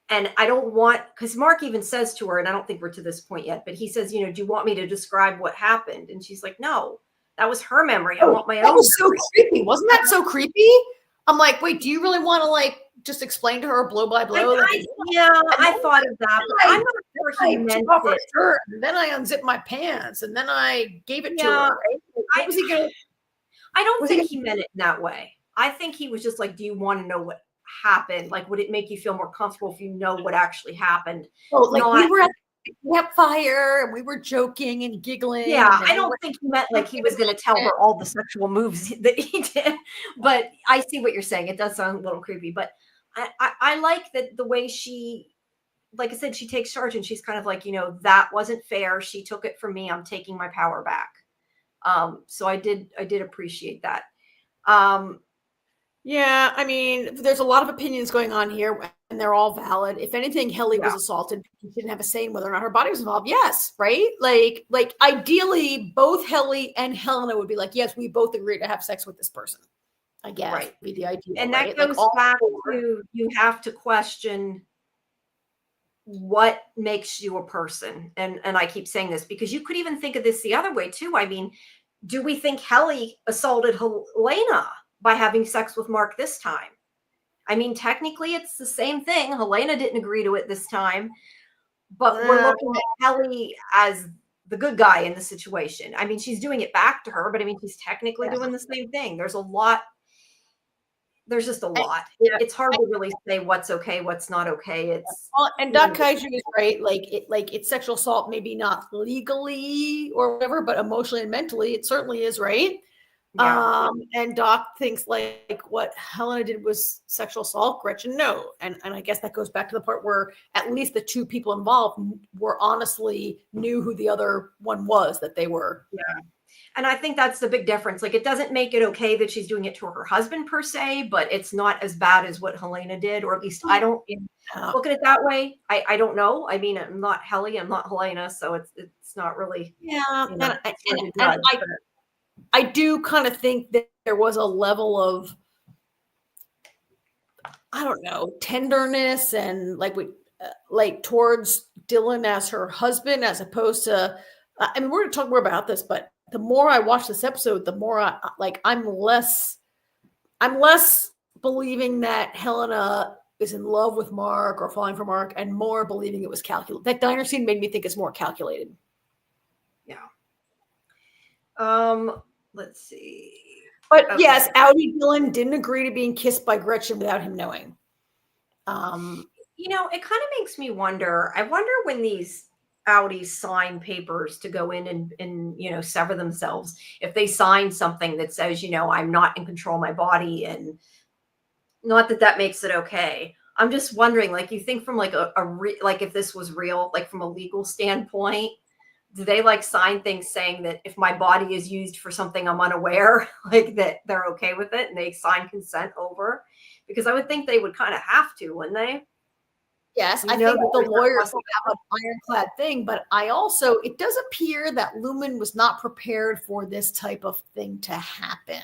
And I don't want, because Mark even says to her, and I don't think we're to this point yet, but he says, do you want me to describe what happened? And she's like, no, that was her memory. I want my own. That was so memory. creepy. Wasn't that so creepy? I'm like, wait, do you really want to like just explain to her blow by blow? I thought of that, but I'm not sure he meant it. And then I unzipped my pants, and then I gave it to her. What was he gonna? I don't think he meant it in that way. I think he was just like, do you want to know what happened? Like, would it make you feel more comfortable if you know what actually happened? Like we were at the campfire and we were joking and giggling. Yeah, I don't think he meant like he was going to tell her all the sexual moves that he did. But I see what you're saying. It does sound a little creepy, but I like that the way she, like I said, she takes charge and she's kind of like, that wasn't fair. She took it from me. I'm taking my power back. So I did appreciate that. Yeah, I mean, there's a lot of opinions going on here, and they're all valid. If anything, Helly was assaulted. She didn't have a say in whether or not her body was involved. Yes, right? Like ideally, both Helly and Helena would be like, yes, we both agree to have sex with this person. I guess right. Be the ideal. And that goes back to, you have to question what makes you a person. And I keep saying this because you could even think of this the other way too. I mean, do we think Helly assaulted Helena by having sex with Mark this time? I mean, technically it's the same thing. Helena didn't agree to it this time, but we're looking at Helly as the good guy in the situation. I mean, she's doing it back to her, but I mean, she's technically doing the same thing. There's just a lot. It's hard to really say what's okay, what's not okay. And Doc Kaiju is right. It's sexual assault, maybe not legally or whatever, but emotionally and mentally, it certainly is, right? Yeah. And Doc thinks like what Helena did was sexual assault. Gretchen, no. And I guess that goes back to the part where at least the two people involved were honestly knew who the other one was, that they were. Yeah. And I think that's the big difference. Like, it doesn't make it okay that she's doing it to her husband per se, but it's not as bad as what Helena did, or at least I don't look at it that way. I don't know. I mean, I'm not Helly, I'm not Helena, so it's not really. Yeah. I do kind of think that there was a level of, I don't know, tenderness and like towards Dylan as her husband, as opposed to, I mean, we're going to talk more about this, but the more I watch this episode, the more I'm less believing that Helena is in love with Mark or falling for Mark, and more believing it was calculated. That diner scene made me think it's more calculated. Yeah. Let's see. But yes, Audi Dylan didn't agree to being kissed by Gretchen without him knowing. It kind of makes me wonder. I wonder when these Audis sign papers to go in and sever themselves, if they sign something that says, I'm not in control of my body, and not that makes it okay. I'm just wondering, like, you think from like like if this was real, like from a legal standpoint, do they like sign things saying that if my body is used for something I'm unaware, like that they're okay with it and they sign consent over? Because I would think they would kind of have to, wouldn't they? Yes, I think the lawyers will have an ironclad thing, but it does appear that Lumen was not prepared for this type of thing to happen.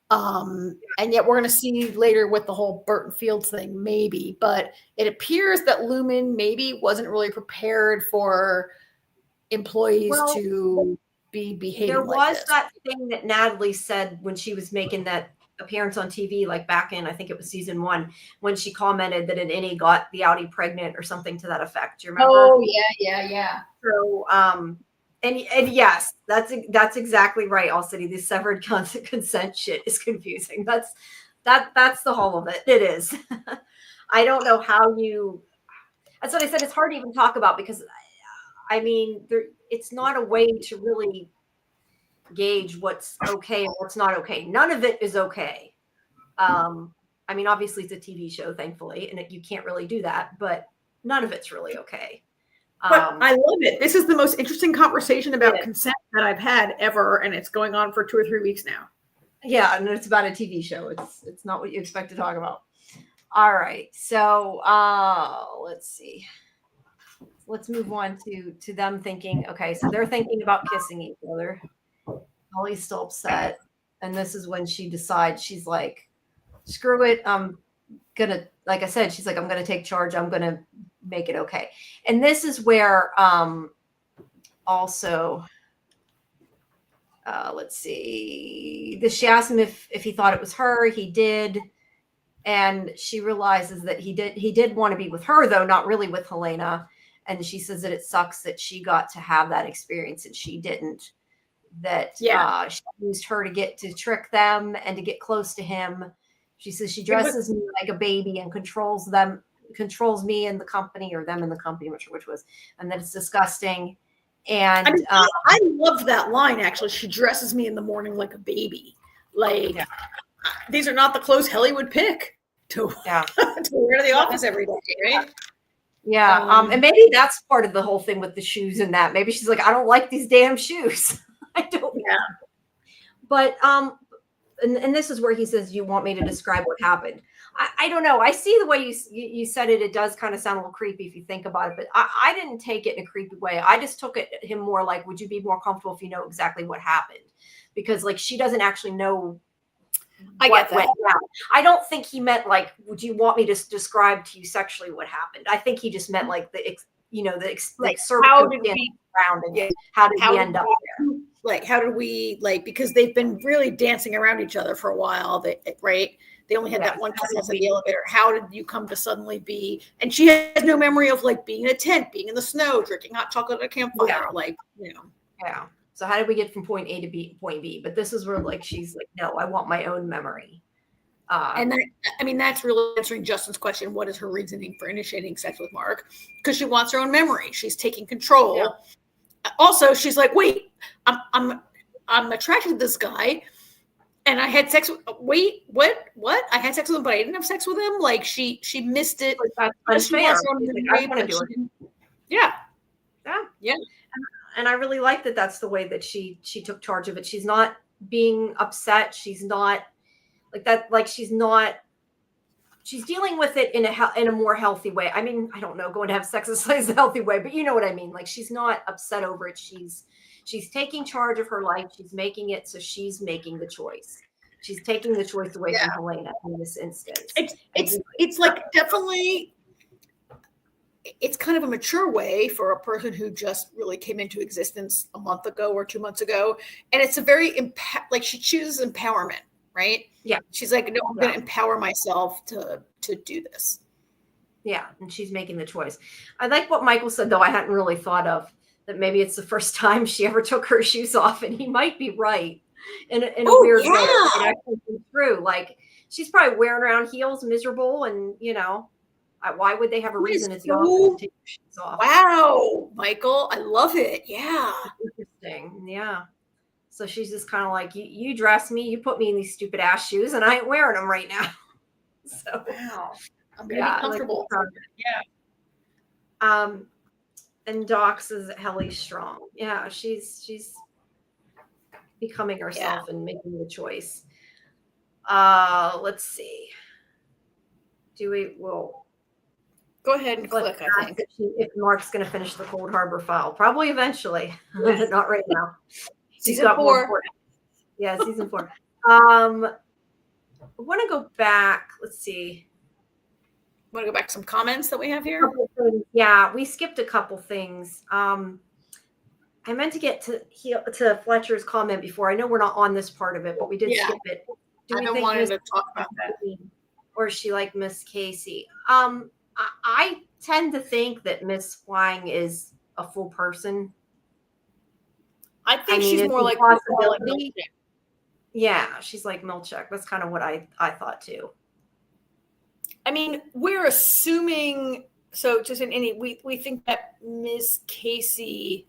And yet we're going to see later with the whole Burton Fields thing, maybe, but it appears that Lumen maybe wasn't really prepared for employees to be behaving. There was that thing that Natalie said when she was making that appearance on TV, like back in, I think it was season 1, when she commented that an innie got the Audi pregnant or something to that effect. Do you remember? Oh yeah. So, and yes, that's exactly right. All City, this severed consent shit is confusing. That's the whole of it. It is. I don't know how that's what I said. It's hard to even talk about because, I mean, it's not a way to really gauge what's okay and what's not okay. None of it is okay. I mean, obviously it's a TV show, thankfully, and you can't really do that, but none of it's really okay. But I love it. This is the most interesting conversation about consent that I've had ever, and it's going on for 2 or 3 weeks now. Yeah, and it's about a TV show. It's not what you expect to talk about. All right. So let's see. Let's move on to them thinking, okay, so they're thinking about kissing each other. Holly's still upset. And this is when she decides, she's like, screw it. I'm gonna, like I said, she's like, I'm gonna take charge. I'm gonna make it okay. And this is where also let's see. She asked him if he thought it was her. He did. And she realizes that he did want to be with her, though, not really with Helena. And she says that it sucks that she got to have that experience and she didn't. That she used her to trick them and to get close to him. She says she dresses me like a baby and controls me in the company, or them in the company, which was, and that it's disgusting. And I loved that line, actually. She dresses me in the morning like a baby. Like, these are not the clothes Helly would pick to wear to the office every day, right? Yeah. And maybe that's part of the whole thing with the shoes and that. Maybe she's like, I don't like these damn shoes. I don't know. But and this is where he says, you want me to describe what happened. I don't know. I see the way you said it. It does kind of sound a little creepy if you think about it, but I didn't take it in a creepy way. I just took him more like, would you be more comfortable if you know exactly what happened? Because like, she doesn't actually know. I get that. I don't think he meant like, would you want me to describe to you sexually what happened? I think he just meant like how did we around and how did we end up there? Like, how did we, like, because they've been really dancing around each other for a while, right? They only had that one kiss in the elevator. How did you come to suddenly be? And she has no memory of like being in a tent, being in the snow, drinking hot chocolate at a campfire, like, you know. Yeah. So how did we get from point A to point B? But this is where like she's like, no, I want my own memory. And that's really answering Justin's question. What is her reasoning for initiating sex with Mark? Because she wants her own memory. She's taking control. Yeah. Also, she's like, wait, I'm attracted to this guy, and I had sex with. Wait, what? I had sex with him, but I didn't have sex with him. Like she missed it. Unfair. Yeah. And I really like that. That's the way that she took charge of it. She's not being upset. She's not like that. Like she's dealing with it in a more healthy way. I mean, I don't know, going to have sex is a healthy way, but you know what I mean? Like she's not upset over it. She's taking charge of her life. She's making it. So she's making the choice. She's taking the choice away from Helena in this instance. It's like definitely, it's kind of a mature way for a person who just really came into existence a month ago or 2 months ago. And it's a very, like she chooses empowerment. Right? Yeah. She's like, no, I'm going to empower myself to do this. Yeah. And she's making the choice. I like what Michael said, though. I hadn't really thought of that. Maybe it's the first time she ever took her shoes off, and he might be right in a weird way. It actually came through. Like she's probably wearing around heels, miserable. And you know, why would they have a reason at the office to take their shoes off? Wow. Michael, I love it. Yeah. Interesting. Yeah. So she's just kind of like, you dress me, you put me in these stupid ass shoes, and I ain't wearing them right now. So wow, I'm gonna be comfortable. Like, and Doc says Helly's strong. Yeah, she's becoming herself and making the choice. Let's see. We'll go ahead and click. I think if Mark's going to finish the Cold Harbor file, probably eventually, but not right now. Season 4. Yeah, season 4. I want to go back. Let's see. Want to go back to some comments that we have here? Yeah, we skipped a couple things. I meant to get to Fletcher's comment before. I know we're not on this part of it, but we did skip it. I wanted to talk about that. Or is she like Miss Casey? I tend to think that Miss Wang is a full person. I think she's more like Milchek. Yeah, she's like Milchek. That's kind of what I thought too. I mean, we're assuming, so just in any, we think that Miss Casey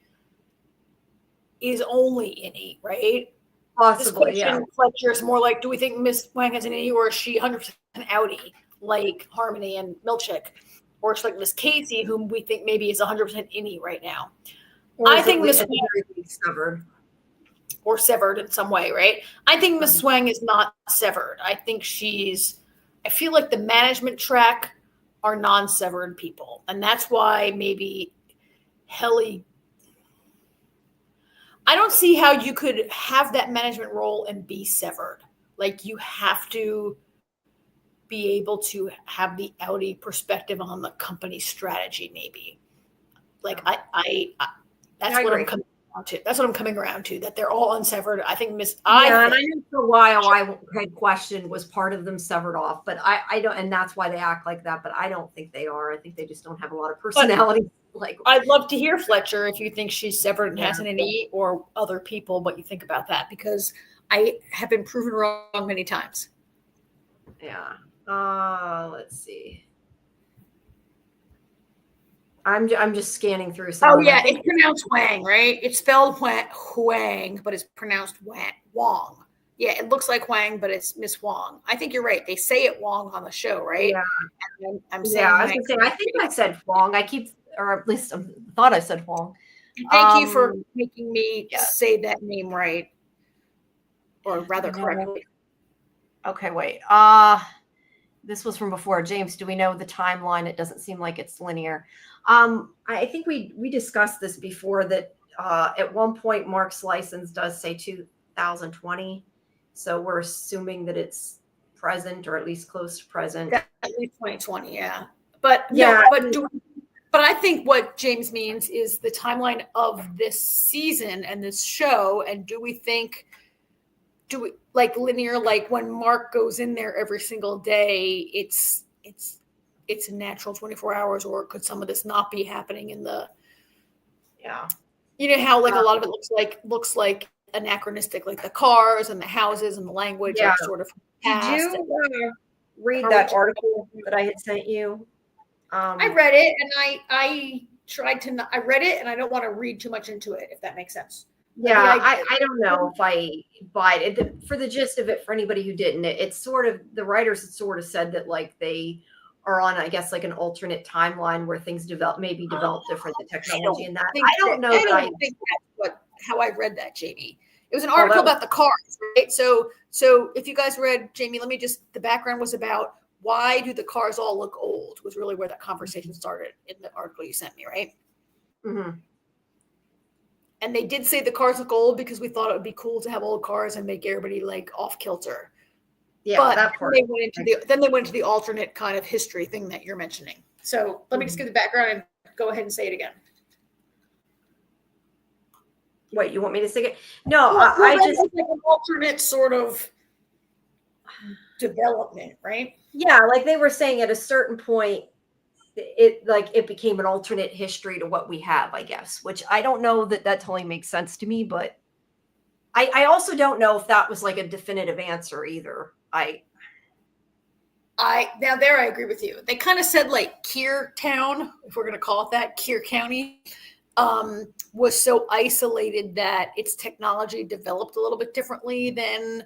is only innie, right? Possibly, this question, Fletcher, is more like, do we think Miss Wang has an innie, or is she 100% outie, like Harmony and Milchek? Or it's like Miss Casey, whom we think maybe is 100% innie right now. I think Miss Wang, or severed in some way, right? I think Miss Swang is not severed. I feel like the management track are non-severed people. And that's why maybe Helly, I don't see how you could have that management role and be severed. Like you have to be able to have the Audi perspective on the company strategy, maybe. Like I that's what I'm coming around to. That's what I'm coming around to. That they're all unsevered. I think and I know for a while I had questioned was part of them severed off, but I don't, and that's why they act like that. But I don't think they are. I think they just don't have a lot of personality. Like I'd love to hear, Fletcher, if you think she's severed and has an E, or other people, what you think about that, because I have been proven wrong many times. Yeah. Let's see. I'm just scanning through some. Oh yeah, it's pronounced Wang, right? It's spelled Huang, but it's pronounced Wong. Yeah, it looks like Wang, but it's Miss Wong. I think you're right. They say it Wong on the show, right? Yeah. I'm saying. I was gonna say. I think I said Wong. Or at least I thought I said Wong. Thank you for making me say that name right, or rather correctly. Okay, wait. This was from before. James, do we know the timeline? It doesn't seem like it's linear. I think we discussed this before, that at one point Mark's license does say 2020. So we're assuming that it's present, or at least close to present. At least 2020, yeah. But yeah, but I think what James means is the timeline of this season and this show. And do we like linear, like when Mark goes in there every single day, it's a natural 24 hours, or could some of this not be happening in the, you know how like a lot of it looks like anachronistic, like the cars and the houses and the language are sort of Did you read that article that I had sent you? I read it, and I tried to I read it, and I don't want to read too much into it, if that makes sense. Yeah, I don't know if I buy it. For the gist of it, for anybody who didn't, it's sort of, the writers had sort of said that like they are on, I guess, like an alternate timeline where things develop different, the technology and that. I don't think that's how I read that, Jamie. It was an article about the cars, right? So if you guys read, Jamie, the background was about why do the cars all look old, was really where that conversation started in the article you sent me, right? Mm-hmm. And they did say the cars look old because we thought it would be cool to have old cars and make everybody like off kilter. Yeah, but that part. Then they went into the alternate kind of history thing that you're mentioning. So let me just give the background and go ahead and say it again. Wait, you want me to say it? No, I just like an alternate sort of development, right? Yeah, like they were saying at a certain point, it became an alternate history to what we have, I guess, which I don't know that totally makes sense to me, but I also don't know if that was like a definitive answer either. Now there I agree with you. They kind of said like Keir Town, if we're going to call it that, Keir County, was so isolated that its technology developed a little bit differently than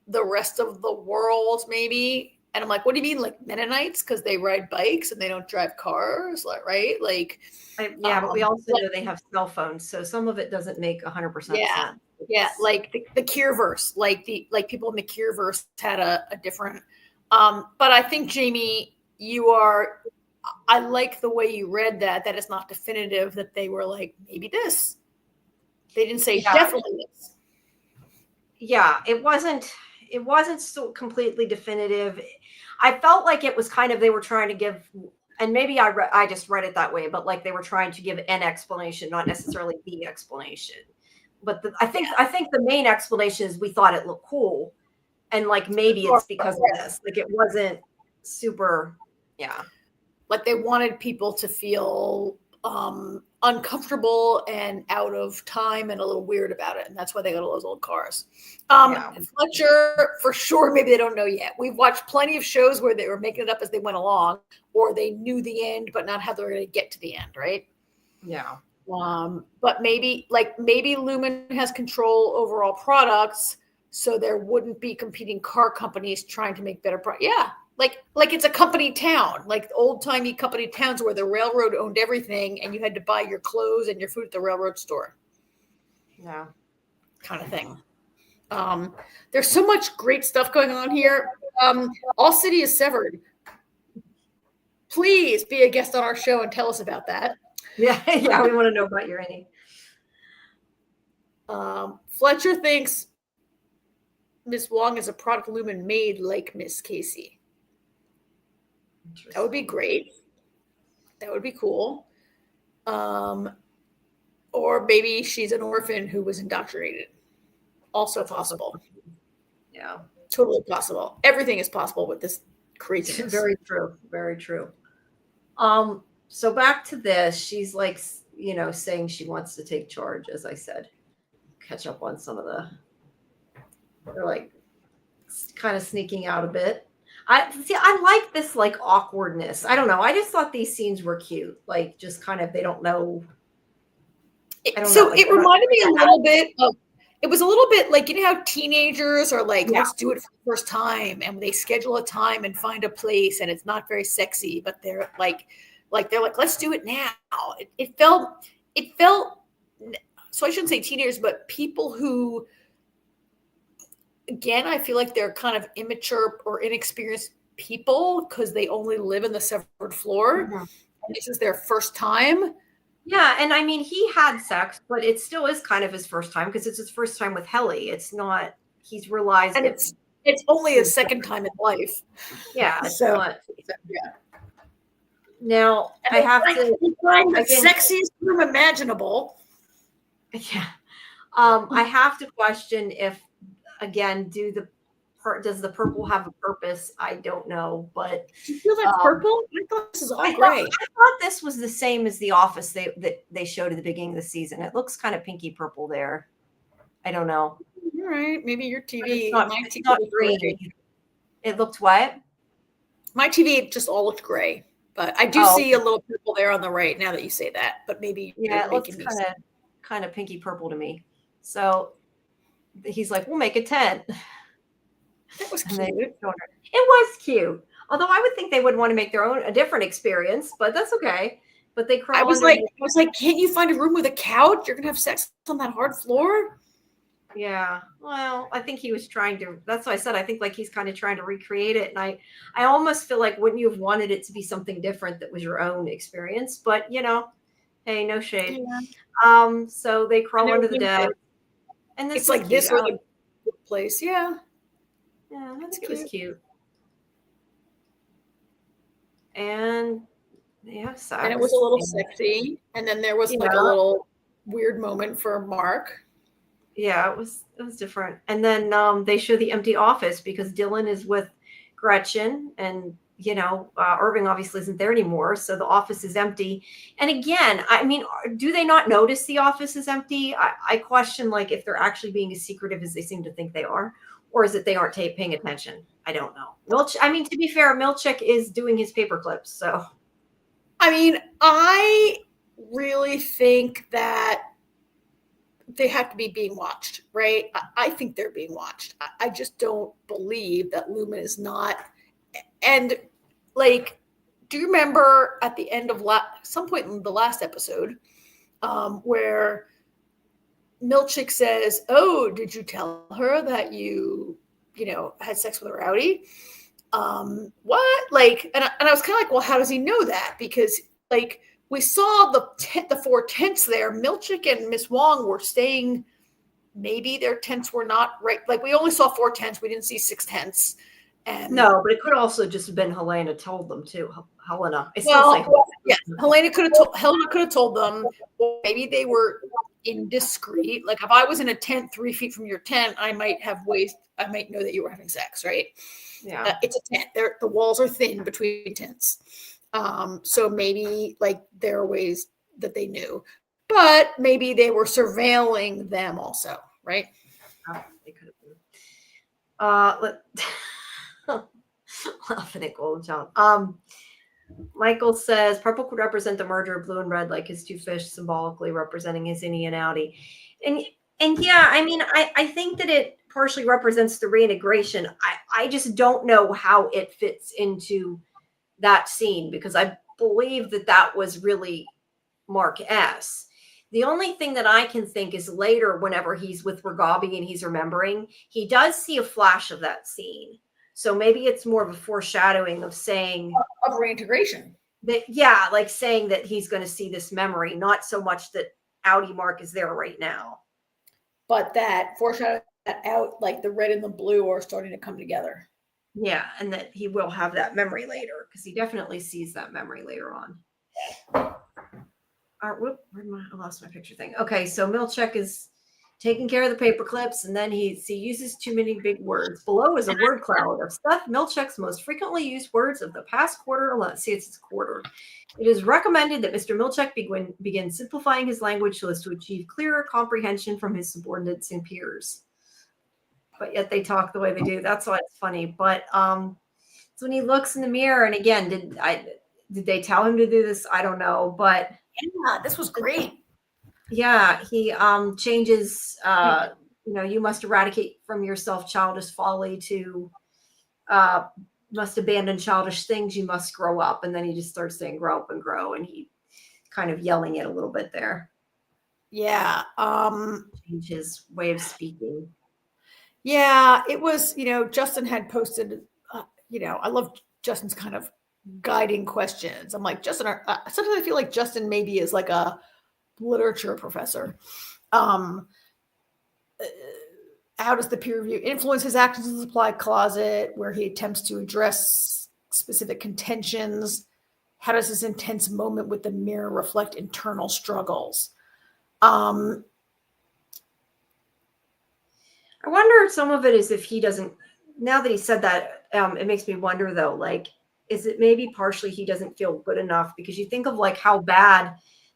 the rest of the world, maybe. And I'm like, what do you mean, like Mennonites? Because they ride bikes and they don't drive cars, right? Like, but we also know they have cell phones, so some of it doesn't make 100% sense. Yeah, like the Keirverse, like people in the Keirverse had a different. But I think, Jamie, I like the way you read that it's not definitive, that they were like, maybe this. They didn't say definitely this. Yeah, it wasn't so completely definitive. I felt like it was kind of, they were trying to give, and maybe I just read it that way, but like they were trying to give an explanation, not necessarily the explanation. But I think the main explanation is we thought it looked cool, and like maybe it's because of this. Like it wasn't super, like they wanted people to feel uncomfortable and out of time and a little weird about it, and that's why they got all those old cars. Fletcher, for sure, maybe they don't know yet. We've watched plenty of shows where they were making it up as they went along, or they knew the end but not how they were going to get to the end, right? Yeah. But maybe Lumen has control over all products, so there wouldn't be competing car companies trying to make better products. Yeah. Like it's a company town, like old-timey company towns where the railroad owned everything and you had to buy your clothes and your food at the railroad store. Yeah. kind of thing. There's so much great stuff going on here. All City is severed. Please be a guest on our show and tell us about that. Yeah, we want to know about your ending. Fletcher thinks Miss Wong is a product Lumen made like Miss Casey. That would be great. That would be cool. Or maybe she's an orphan who was indoctrinated. Also possible. Yeah. Totally possible. Everything is possible with this craziness. Very true. Very true. So back to this, she's like, saying she wants to take charge, as I said. Catch up on some of they're like kind of sneaking out a bit. I like this like awkwardness. I don't know. I just thought these scenes were cute. Like just kind of, they don't know. It reminded me a little bit of, it was a little bit like, how teenagers are like, let's do it for the first time. And they schedule a time and find a place and it's not very sexy, but they're like, let's do it now. It felt, so I shouldn't say teenagers, but people who, again, I feel like they're kind of immature or inexperienced people because they only live in the severed floor. Mm-hmm. And this is their first time. Yeah, and I mean, he had sex, but it still is kind of his first time because it's his first time with Helly. It's not, he's realized. And it's only his second time in life. Yeah, it's not. Yeah. Now, I have to find the sexiest room imaginable. Yeah. I have to question if, again, does the purple have a purpose? I don't know, but do you feel that's purple? I thought this is all gray. I thought this was the same as The Office that they showed at the beginning of the season. It looks kind of pinky purple there. I don't know. All right, maybe your TV. It's not green. It looked what? My TV just all looked gray, but I do see a little purple there on the right. Now that you say that, but maybe it looks kind of pinky purple to me. So he's like, "We'll make a tent." That was cute. It was cute. Although I would think they would want to make a different experience, but that's okay. But they crawl. I was like, can't you find a room with a couch? You're gonna have sex on that hard floor. Yeah. Well, I think he was trying to. That's why I said I think like he's kind of trying to recreate it, and I almost feel like wouldn't you have wanted it to be something different that was your own experience? But hey, no shade. Yeah. So they crawl under the deck, and it's like this was a good place. Yeah. Yeah, I think it was cute. And sex. And it was a little sexy. And then there was like a little weird moment for Mark. Yeah, it was different. And then they show the empty office because Dylan is with Gretchen and Irving obviously isn't there anymore. So the office is empty. And again, I mean, do they not notice the office is empty? I question like if they're actually being as secretive as they seem to think they are. Or is it they aren't paying attention? I don't know. To be fair, Milchick is doing his paper clips. So, I mean, I really think that they have to be being watched, right? I think they're being watched. I just don't believe that Lumen is not. And like, do you remember at the end of some point in the last episode where Milchick says, "Oh, did you tell her that you had sex with a rowdy?" What? Like, and I was kind of like, well, how does he know that? Because like we saw the 4 tents there. Milchick and Miss Wong were staying. Maybe their tents were not right. Like we only saw 4 tents. We didn't see 6 tents. And no, but it could also just have been Helena told them too. Helena. Helena could have told them. Or maybe they were indiscreet. Like if I was in a tent 3 feet from your tent, I might know that you were having sex, right? Yeah, it's a tent. The walls are thin between tents. So maybe like there are ways that they knew, but maybe they were surveilling them also, right? They could have been. Laughing at Golden John. Michael says purple could represent the merger of blue and red, like his 2 fish symbolically representing his innie and outie. And yeah, I mean, I think that it partially represents the reintegration. I just don't know how it fits into that scene because I believe that was really Mark S. The only thing that I can think is later, whenever he's with Ragabi and he's remembering, he does see a flash of that scene. So maybe it's more of a foreshadowing of saying of reintegration. That, yeah, like saying that he's going to see this memory, not so much that Audi Mark is there right now. But that foreshadow that out, like the red and the blue are starting to come together. Yeah, and that he will have that memory later, because he definitely sees that memory later on. Whoop, I lost my picture thing. Okay, so Milchek is taking care of the paper clips, and then he uses too many big words. Below is a word cloud of Seth Milchek's most frequently used words of the past quarter alone. See, it's quarter. It is recommended that Mr. Milchek begin simplifying his language so as to achieve clearer comprehension from his subordinates and peers. But yet they talk the way they do. That's why it's funny. But so when he looks in the mirror, and again, did they tell him to do this? I don't know, but yeah, this was great. Yeah, he changes. You must eradicate from yourself childish folly to must abandon childish things. You must grow up, and then he just starts saying grow up and grow, and he kind of yelling it a little bit there. Yeah, change his way of speaking. Yeah, it was. Justin had posted. I love Justin's kind of guiding questions. I'm like, Justin, sometimes I feel like Justin maybe is like a literature professor. How does the peer review influence his actions in the supply closet, where he attempts to address specific contentions? How does this intense moment with the mirror reflect internal struggles? I wonder if some of it is if he doesn't, now that he said that, it makes me wonder though, like, is it maybe partially he doesn't feel good enough? Because you think of like how bad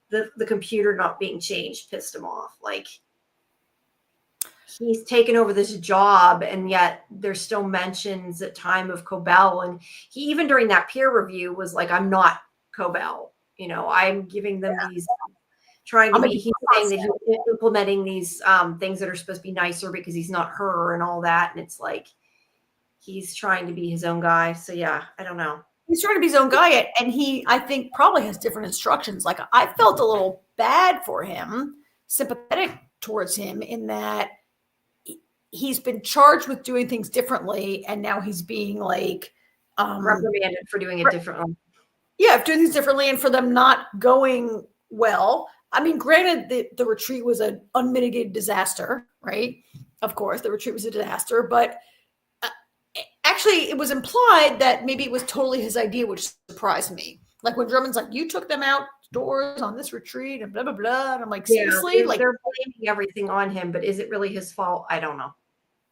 the computer not being changed pissed him off. Like, he's taken over this job, and yet there's still mentions at time of Cobell. And he, even during that peer review, was like, I'm not Cobell. I'm giving them these, trying to be, he's saying that he's implementing these things that are supposed to be nicer because he's not her and all that. And it's like, he's trying to be his own guy. So yeah, I don't know. He's trying to be his own guy, and he, I think, probably has different instructions. Like, I felt a little bad for him, sympathetic towards him, in that he's been charged with doing things differently, and now he's being like reprimanded for doing it differently. Yeah, doing things differently, and for them not going well. I mean, granted, the retreat was an unmitigated disaster, right? Of course, the retreat was a disaster, but actually, it was implied that maybe it was totally his idea, which surprised me. Like when Drummond's like, "You took them outdoors on this retreat," and blah blah blah, and I'm like, seriously, like they're blaming everything on him, but is it really his fault? I don't know.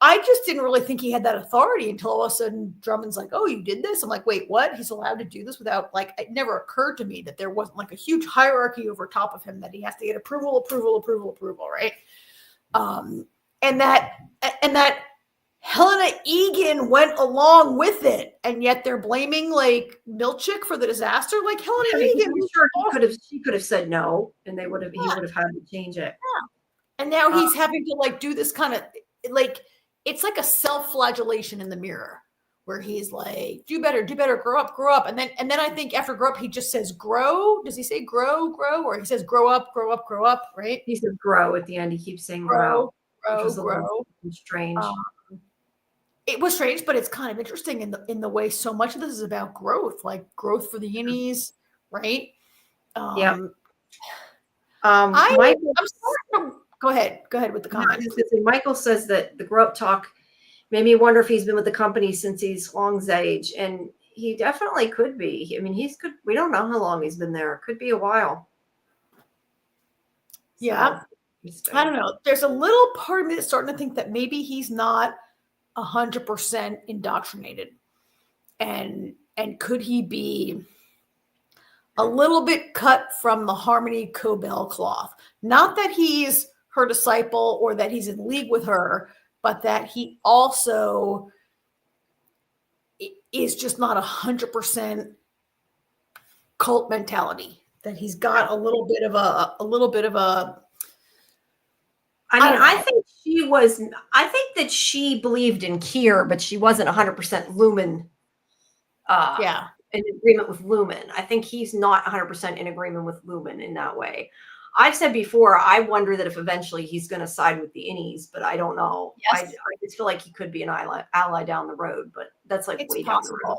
I just didn't really think he had that authority until all of a sudden Drummond's like, "Oh, you did this?" I'm like, "Wait, what? He's allowed to do this without like?" It never occurred to me that there wasn't like a huge hierarchy over top of him that he has to get approval, right? And that Helena Egan went along with it, and yet they're blaming like Milchek for the disaster. Like Helena Egan, sure she could have said no, and he would have had to change it. Yeah. And now he's having to like do this kind of like, it's like a self-flagellation in the mirror where he's like, do better, grow up. And then I think after grow up, he just says grow. Does he say grow? Or he says grow up, right? He says grow at the end. He keeps saying grow. Grow. Strange. It was strange, but it's kind of interesting in the way so much of this is about growth, like growth for the innies, right? Yeah. I'm sorry. Go ahead with the comment. Michael says that the grow up talk made me wonder if he's been with the company since he's Long's age, and he definitely could be. I mean, we don't know how long he's been there. It could be a while. Yeah. I don't know. There's a little part of me that's starting to think that maybe he's not 100% indoctrinated, and could he be a little bit cut from the Harmony Cobell cloth? Not that he's her disciple or that he's in league with her, but that he also is just not 100% cult mentality. That he's got a little bit of a. I think that she believed in Kier, but she wasn't 100% Lumen. In agreement with Lumen. I think he's not 100% in agreement with Lumen in that way. I've said before, I wonder that if eventually he's going to side with the innies, but I don't know. Yes. I just feel like he could be an ally down the road, but that's like It's way possible. down the road.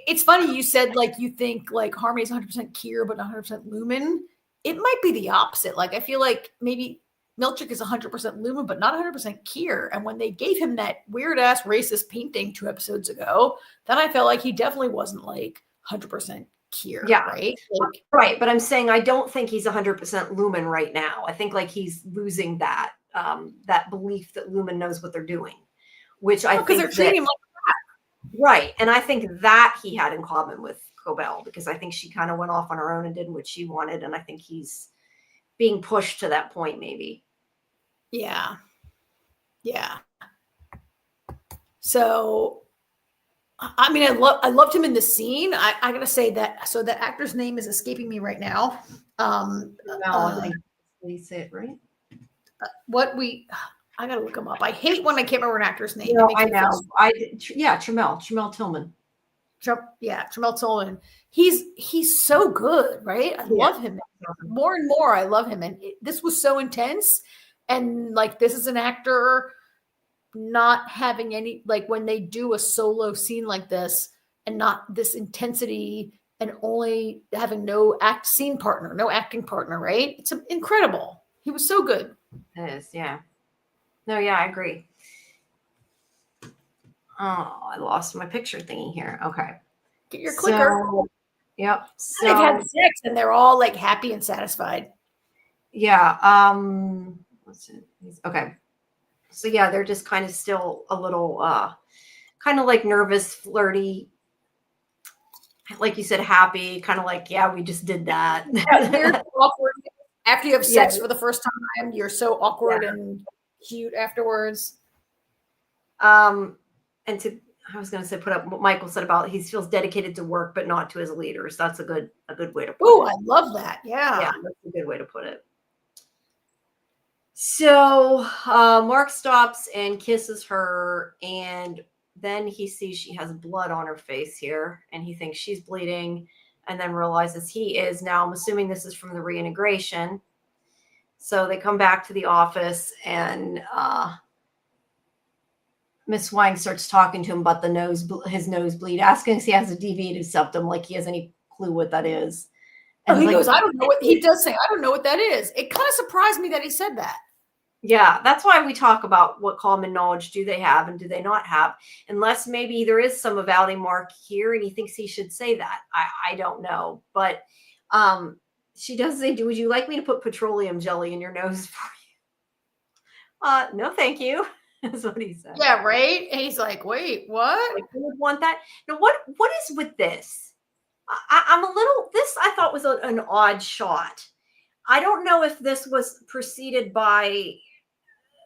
It's funny you said like you think like Harmony's 100% Kier but not 100% Lumen. It might be the opposite. Like I feel like maybe Milchick is 100% Lumen but not 100% Kier. And when they gave him that weird ass racist painting 2 episodes ago, then I felt like he definitely wasn't like 100% Kier. Yeah, right. Like, right. But I'm saying I don't think he's 100% Lumen right now. I think like he's losing that that belief that Lumen knows what they're doing, which I think they're treating him like right. And I think that he had in common with Cobell because I think she kind of went off on her own and did what she wanted. And I think he's being pushed to that point, maybe. Yeah. Yeah. So, I mean, I loved him in the scene. I got to say that. So that actor's name is escaping me right now. Did he say it right? I gotta look him up. I hate when I can't remember an actor's name. No, I know. Tramel Tillman. Tramel Tillman. He's so good, right? I love him. More and more, I love him. And this was so intense. And like, this is an actor not having any, like when they do a solo scene like this and not this intensity and only having no acting partner, right? It's incredible. He was so good. It is, yeah. No, yeah, I agree. Oh, I lost my picture thingy here. Okay. Get your clicker. Yep. So they've had sex and they're all like happy and satisfied. Yeah. What's it? Okay. So yeah, they're just kind of still a little kind of like nervous, flirty, like you said, happy, kind of like, yeah, we just did that. Weird, awkward. After you have sex for the first time, you're so awkward and cute afterwards. And I was going to say, put up what Michael said about he feels dedicated to work, but not to his leaders. That's a good way to put it. Oh, I love that. Yeah, that's a good way to put it. So Mark stops and kisses her, and then he sees she has blood on her face here, and he thinks she's bleeding, and then realizes he is. Now, I'm assuming this is from the reintegration. So they come back to the office, and Miss Wang starts talking to him about his nosebleed, asking if he has a deviated septum, like he has any clue what that is. And he goes, I don't know what he does say. I don't know what that is. It kind of surprised me that he said that. Yeah, that's why we talk about what common knowledge do they have and do they not have, unless maybe there is some evaluating Mark here and he thinks he should say that. I don't know. But she does say, would you like me to put petroleum jelly in your nose for you? No, thank you. That's what he said. Yeah, right? And he's like, wait, what? Like, you would want that? Now, what is with this? I'm a little, this I thought was an odd shot. I don't know if this was preceded by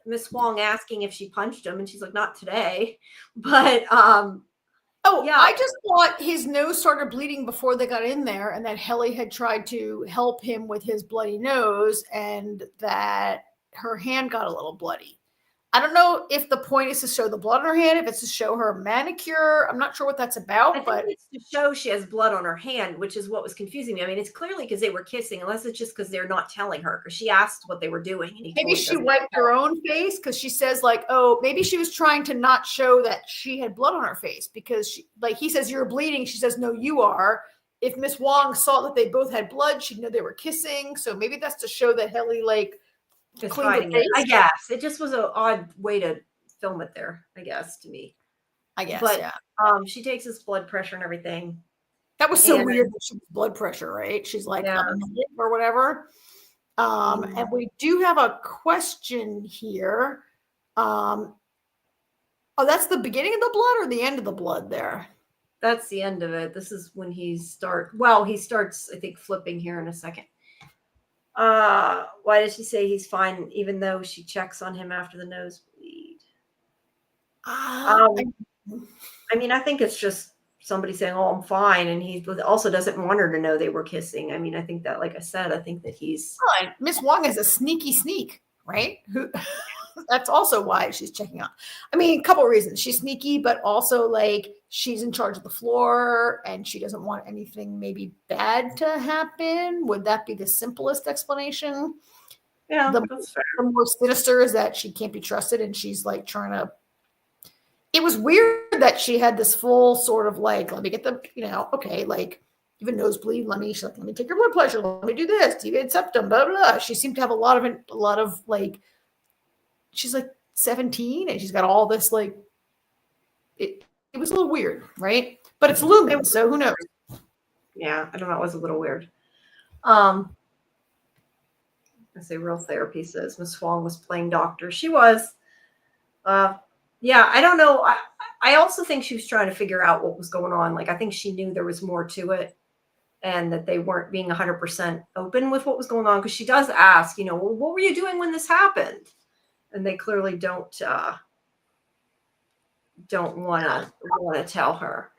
Miss Wong asking if she punched him, and she's like, not today. But I just thought his nose started bleeding before they got in there, and that Helly had tried to help him with his bloody nose, and that her hand got a little bloody. I don't know if the point is to show the blood on her hand, if it's to show her manicure. I'm not sure what that's about. I think it's to show she has blood on her hand, which is what was confusing me. I mean, it's clearly because they were kissing, unless it's just because they're not telling her, because she asked what they were doing. And maybe she wiped her own face, because she says like, oh, maybe she was trying to not show that she had blood on her face, because she, like, he says, you're bleeding. She says, no, you are. If Miss Wong saw that they both had blood, she'd know they were kissing. So maybe that's to show that Helly like just hiding it. I guess it just was an odd way to film it there, I guess, to me. I guess, but yeah. She takes his blood pressure and everything. That was so weird that she was blood pressure, right? She's like or whatever. And we do have a question here. Oh, that's the beginning of the blood or the end of the blood there? That's the end of it. This is when he starts, I think, flipping here in a second. Why does she say he's fine, even though she checks on him after the nosebleed? I mean, I think it's just somebody saying, "Oh, I'm fine," and he also doesn't want her to know they were kissing. I mean, I think that, like I said, I think that he's fine. Miss Wong is a sneaky sneak, right? That's also why she's checking out. I mean, a couple of reasons. She's sneaky, but also like she's in charge of the floor and she doesn't want anything maybe bad to happen. Would that be the simplest explanation? Yeah, The that's fair. more sinister is that she can't be trusted and she's like trying to. It was weird that she had this full sort of like, let me get the, okay, like even nosebleed. She's like, let me take your blood pressure. Let me do this. Deviate septum, blah, blah, blah. She seemed to have a lot of like, she's like 17 and she's got all this like, it was a little weird, right? But it's Lumen, so who knows? Yeah, I don't know. It was a little weird. I say Real Therapy says Miss Huang was playing doctor. She was. Yeah, I don't know. I also think she was trying to figure out what was going on. Like, I think she knew there was more to it and that they weren't being 100% open with what was going on. Because she does ask, well, what were you doing when this happened? And they clearly don't want to tell her.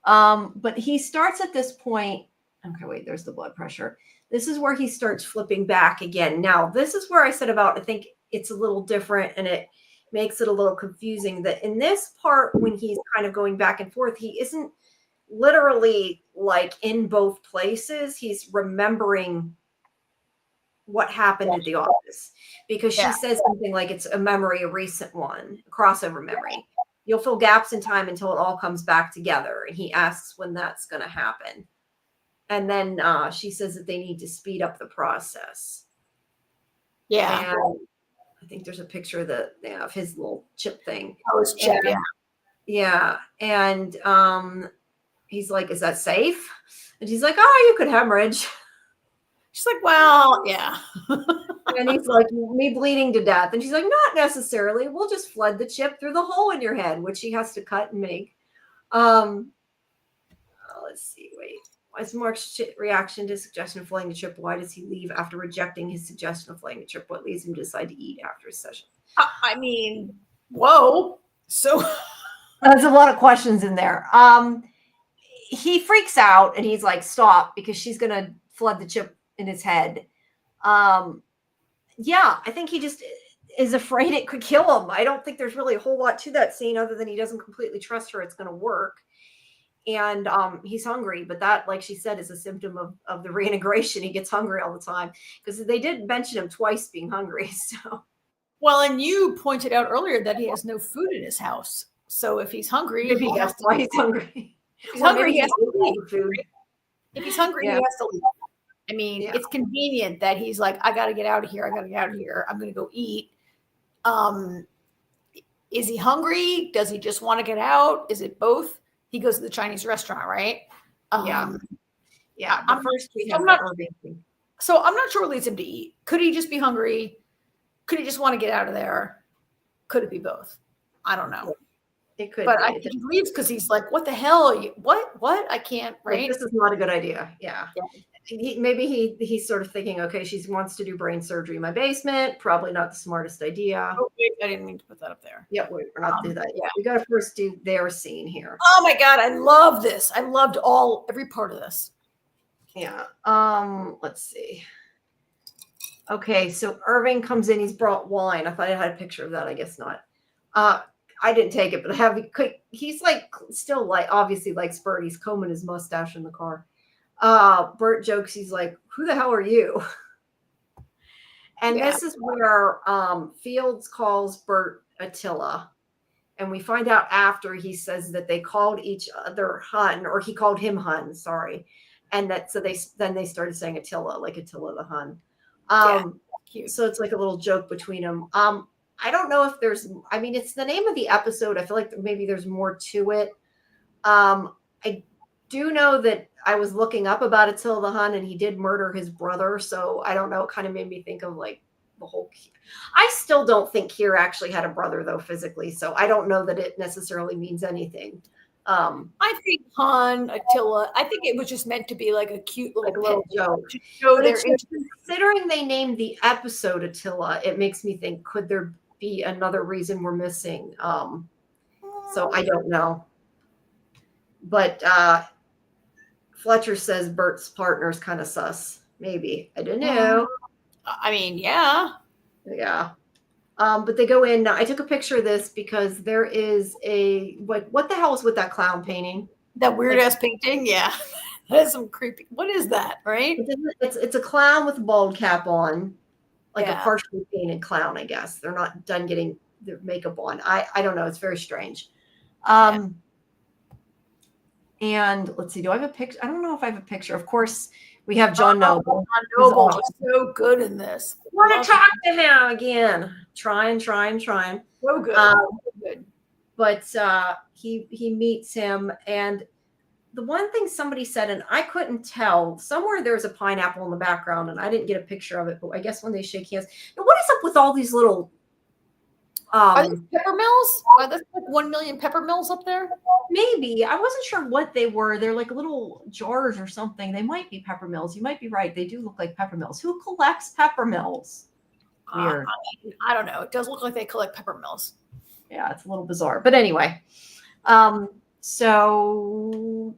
But he starts at this point. Okay, wait, there's the blood pressure. This is where he starts flipping back again. Now, this is where I said I think it's a little different and it makes it a little confusing that in this part, when he's kind of going back and forth, he isn't literally like in both places. He's remembering what happened at the office because she says something like it's a memory, a recent one, a crossover memory. You'll fill gaps in time until it all comes back together. And he asks when that's going to happen. And then she says that they need to speed up the process. Yeah. And I think there's a picture of his little chip thing. Oh, his chip, yeah. Yeah. And he's like, is that safe? And she's like, oh, you could hemorrhage. She's like, well, yeah. And he's like, me bleeding to death. And she's like, not necessarily. We'll just flood the chip through the hole in your head, which he has to cut and make. Let's see. Wait. Why is Mark's reaction to suggestion of flaying the chip? Why does he leave after rejecting his suggestion of flaying the chip? What leads him to decide to eat after his session? I mean, whoa. So there's a lot of questions in there. He freaks out and he's like, stop, because she's going to flood the chip in his head. Yeah, I think he just is afraid it could kill him. I don't think there's really a whole lot to that scene other than he doesn't completely trust her it's going to work. And he's hungry, but that, like she said, is a symptom of the reintegration. He gets hungry all the time because they did mention him twice being hungry. So, well, and you pointed out earlier that he has no food in his house. So if he's hungry, maybe that's why he's hungry. If he's hungry, he has to leave. Food. If he's hungry, he has to leave. I mean, it's convenient that he's like, I got to get out of here. I got to get out of here. I'm going to go eat. Is he hungry? Does he just want to get out? Is it both? He goes to the Chinese restaurant, right? Yeah. But first I'm not sure what leads him to eat. Could he just be hungry? Could he just want to get out of there? Could it be both? I don't know. It could. But I think he leaves because he's like, what the hell? What? I can't, right? Like, this is not a good idea. Yeah. Maybe he's sort of thinking, okay, she wants to do brain surgery in my basement. Probably not the smartest idea. Oh, wait, I didn't mean to put that up there. Yeah, we're not do that. Yeah, we got to first do their scene here. Oh my God, I love this. I loved every part of this. Yeah. Let's see. Okay, so Irving comes in. He's brought wine. I thought I had a picture of that. I guess not. I didn't take it, but he's like still like obviously likes Bert. He's combing his mustache in the car. Bert jokes, he's like, who the hell are you? And this is where Fields calls Bert Attila. And we find out after he says that they called each other Hun, or he called him Hun, sorry. And so they started saying Attila, like Attila the Hun. So it's like a little joke between them. I don't know if it's the name of the episode. I feel like maybe there's more to it. I do know that I was looking up about Attila the Hun and he did murder his brother. So I don't know. It kind of made me think of like the whole. I still don't think Kier actually had a brother though, physically. So I don't know that it necessarily means anything. I think Han, Attila, I think it was just meant to be like a cute little joke. To show considering they named the episode Attila, it makes me think, could there be another reason we're missing? So I don't know. But Fletcher says Bert's partner's kind of sus. Maybe. I don't know. I mean, yeah. Yeah. But they go in. Now, I took a picture of this because there is what the hell is with that clown painting? That weird ass painting? Yeah. That is some creepy. What is that, right? It's a clown with a bald cap on, like a Yeah. partially painted clown, I guess. They're not done getting their makeup on. I don't know. It's very strange. And let's see, do I have a picture? I don't know if I have a picture. Of course, we have John Noble. John Noble was so good in this. I want to talk to him again. Trying. So good. Good. But he meets him, and the one thing somebody said, and I couldn't tell, somewhere there's a pineapple in the background, and I didn't get a picture of it, but I guess when they shake hands. Now, what is up with all these little are these pepper mills? Are there like 1 million pepper mills up there? Maybe. I wasn't sure what they were. They're like little jars or something. They might be pepper mills. You might be right. They do look like pepper mills. Who collects pepper mills? Weird. I don't know. It does look like they collect pepper mills. Yeah, it's a little bizarre. But anyway, so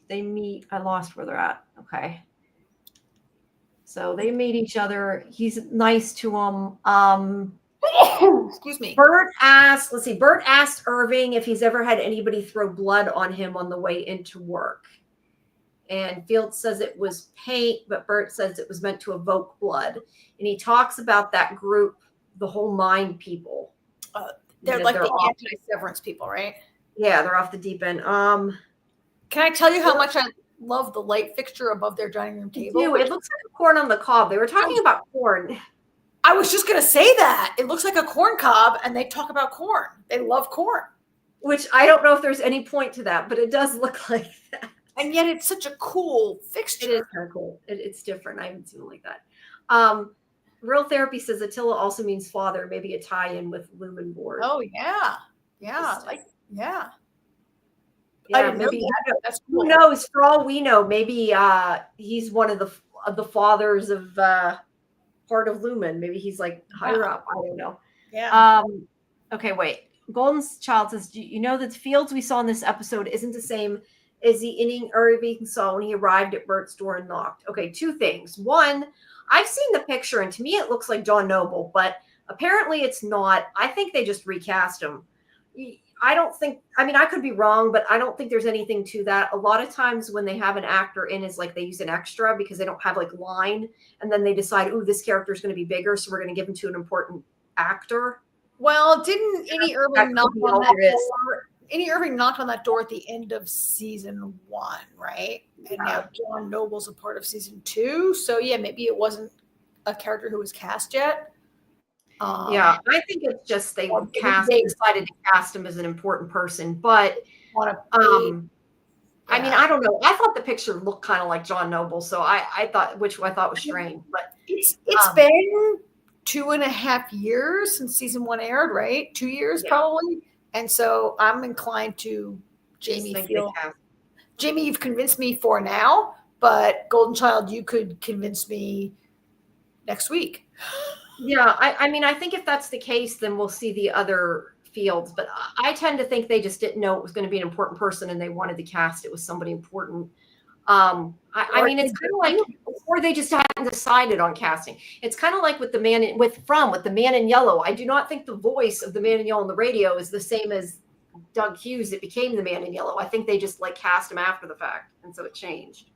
they meet. I lost where they're at. Okay. So they meet each other. He's nice to him. Excuse me. Bert asked Irving if he's ever had anybody throw blood on him on the way into work. And Fields says it was paint, but Bert says it was meant to evoke blood. And he talks about that group, the whole mind people. They're like the anti-severance people, right? Yeah, they're off the deep end. Can I tell you how much I love the light fixture above their dining room table? It looks like a corn on the cob. They were talking about corn. I was just going to say that. It looks like a corn cob, and they talk about corn. They love corn. Which I don't know if there's any point to that, but it does look like that. And yet it's such a cool fixture. It is kind of cool. It's different. I haven't seen it like that. Real Therapy says Attila also means father, maybe a tie-in with Lumen Board. Oh, yeah. Yeah. Yeah, maybe that's cool. Who knows? For all we know, maybe he's one of the fathers of part of Lumen. Maybe he's like higher up. I don't know. Yeah. Okay, wait. Golden Child says, do you know that the Fields we saw in this episode isn't the same as the inning Irving saw when he arrived at Bert's door and knocked? Okay, two things. One, I've seen the picture, and to me it looks like John Noble, but apparently it's not. I think they just recast him. I could be wrong, but I don't think there's anything to that. A lot of times when they have an actor in is like they use an extra because they don't have like line, and then they decide, ooh, this character is going to be bigger, so we're going to give him to an important actor. Well, didn't Annie Irving knock on that door? Annie Irving knocked on that door at the end of season 1, right? And now John Noble's a part of season 2. So yeah, maybe it wasn't a character who was cast yet. I think it's just they decided to cast him as an important person. But I mean, I don't know. I thought the picture looked kind of like John Noble, so I thought was strange. But it's been 2.5 years since season 1 aired, right? 2 years probably. And so I'm inclined to Jamie feel. Jamie, you've convinced me for now, but Golden Child, you could convince me next week. Yeah, I think if that's the case, then we'll see the other Fields. But I tend to think they just didn't know it was going to be an important person, and they wanted to cast it with somebody important. It's kind of like, or they just hadn't decided on casting. It's kind of like with the Man in Yellow. I do not think the voice of the Man in Yellow on the radio is the same as Doug Hughes that became the Man in Yellow. I think they just cast him after the fact, and so it changed.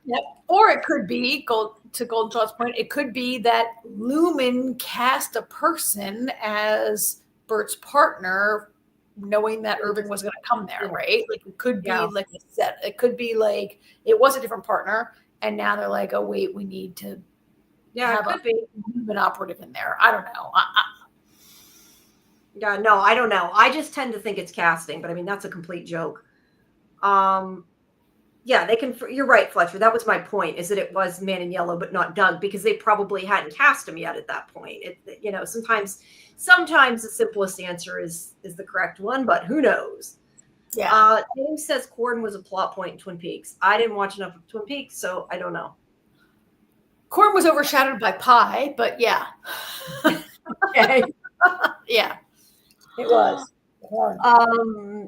Yep. Or it could be, to Golden Child's point, it could be that Lumen cast a person as Bert's partner, knowing that Irving was going to come there, right? Like it could be like a set. It could be like it was a different partner, and now they're like, oh wait, we need to have a Lumen operative in there. I don't know. I don't know. I just tend to think it's casting, but I mean that's a complete joke. They can. You're right, Fletcher. That was my point. Is that it was Man in Yellow, but not Doug, because they probably hadn't cast him yet at that point. Sometimes the simplest answer is the correct one, but who knows? Yeah. James says Corden was a plot point in Twin Peaks. I didn't watch enough of Twin Peaks, so I don't know. Corden was overshadowed by Pie, but yeah. Okay. Yeah. It was.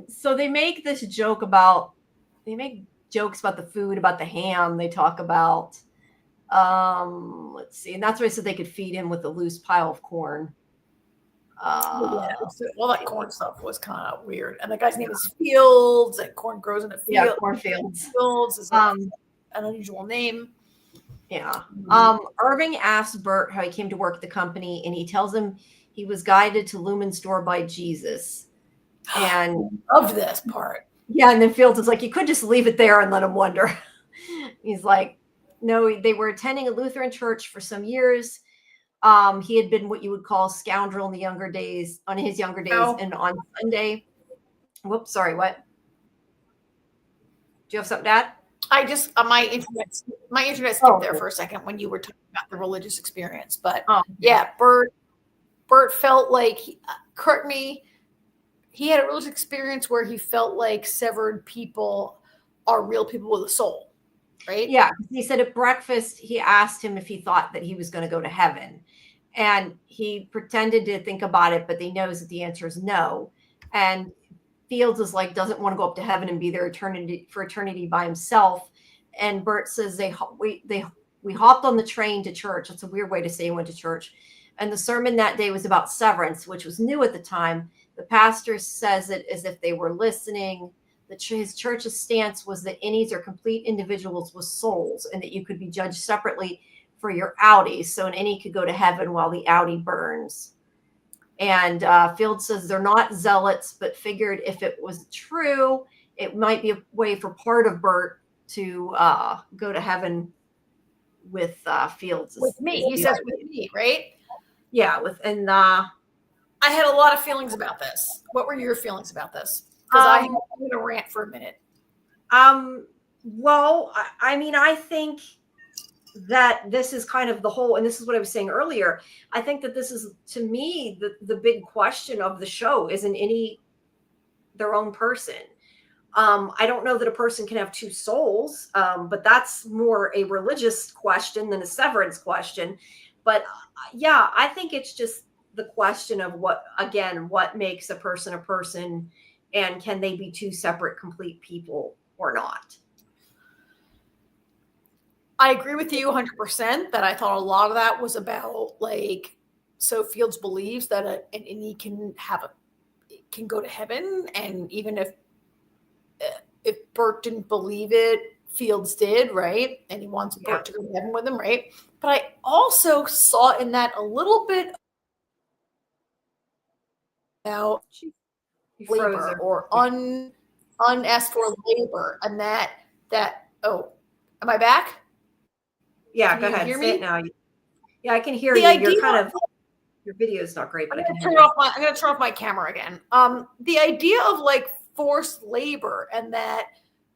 So they make this joke about. They make jokes about the food, about the ham. They talk about. Let's see, and that's why I said they could feed him with a loose pile of corn. Yeah, all that corn stuff was kind of weird. And the guy's name is Fields, and corn grows in a field. Yeah, cornfields. Fields is an unusual name. Yeah. Irving asks Bert how he came to work at the company, and he tells him he was guided to Lumen's store by Jesus. And of this part. Yeah, and then Fields is like, you could just leave it there and let him wonder. He's like, no, they were attending a Lutheran church for some years. He had been what you would call a scoundrel in his younger days, and on Sunday. Whoops, sorry, what? Do you have something to add? I just my internet skipped there for a second when you were talking about the religious experience. But yeah, Bert felt like correct me. He had a religious experience where he felt like severed people are real people with a soul, right? Yeah, he said at breakfast he asked him if he thought that he was going to go to heaven, and he pretended to think about it, but he knows that the answer is no. And Fields is like, doesn't want to go up to heaven and be there for eternity by himself. And Bert says we hopped on the train to church. That's a weird way to say he went to church. And the sermon that day was about severance, which was new at the time. The pastor says it as if they were listening. His church's stance was that innies are complete individuals with souls, and that you could be judged separately for your outies. So an innie could go to heaven while the outie burns. And Fields says they're not zealots, but figured if it was true, it might be a way for part of Bert to go to heaven with Fields. With me. He says with me, right? Yeah. I had a lot of feelings about this. What were your feelings about this? Because I'm going to rant for a minute. Well, I mean, I think that this is kind of the whole, and this is what I was saying earlier. I think that this is, to me, the big question of the show. Isn't any their own person? I don't know that a person can have two souls, but that's more a religious question than a severance question. But yeah, I think it's just the question of what makes a person, and can they be two separate, complete people or not? I agree with you 100% that I thought a lot of that was about so Fields believes that an innie can go to heaven, and even if Bert didn't believe it, Fields did, right? And he wants Bert to go to heaven with him, right? But I also saw in that a little bit about labor or unasked for labor, and that am I back? Yeah, go ahead. Say it now. Yeah, I can hear you. Your video is not great, but I'm going to turn off my camera again. The idea of forced labor, and that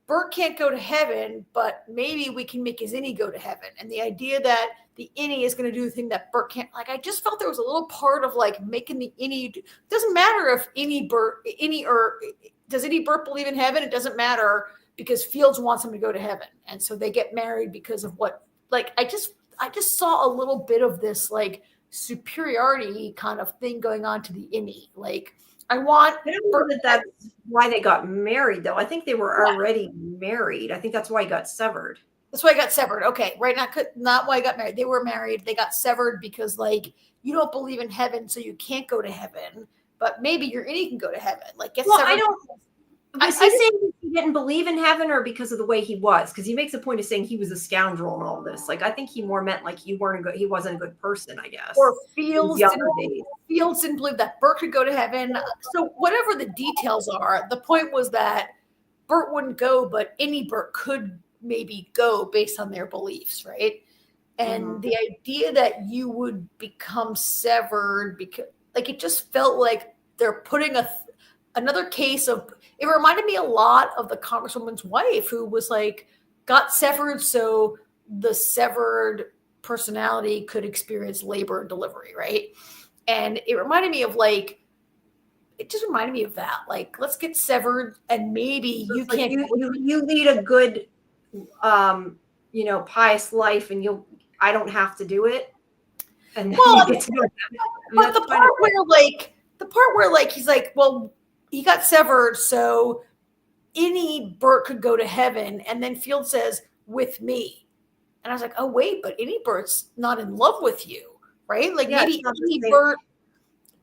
Bert can't go to heaven, but maybe we can make his innie go to heaven. And the idea that the innie is going to do the thing that Bert can't. I just felt there was a little part of making the innie. It doesn't matter if does innie Bert believe in heaven? It doesn't matter, because Fields wants him to go to heaven, and so they get married because of what. I just saw a little bit of this superiority kind of thing going on to the innie. I don't know that that's why they got married, though. I think they were already married. I think that's why he got severed. That's why I got severed. Okay, right. Not why I got married. They were married. They got severed because you don't believe in heaven, so you can't go to heaven. But maybe your innie can go to heaven. Severed. I don't. Was he saying he didn't believe in heaven, or because of the way he was? Because he makes a point of saying he was a scoundrel and all this. I think he more meant he wasn't a good person, I guess. Or Fields didn't believe that Bert could go to heaven. So whatever the details are, the point was that Bert wouldn't go, but any Bert could maybe go based on their beliefs, right? And the idea that you would become severed because it just felt like they're putting another case of. It reminded me a lot of the Congresswoman's wife, who was got severed so the severed personality could experience labor and delivery, right? And it reminded me of it just reminded me of that. Let's get severed, and maybe you can't. You lead a good, pious life, and I don't have to do it. And well, but the part where he's well. He got severed, so any Bert could go to heaven. And then Field says, with me. And I was like, oh, wait, but any Bert's not in love with you, right? Maybe any Bert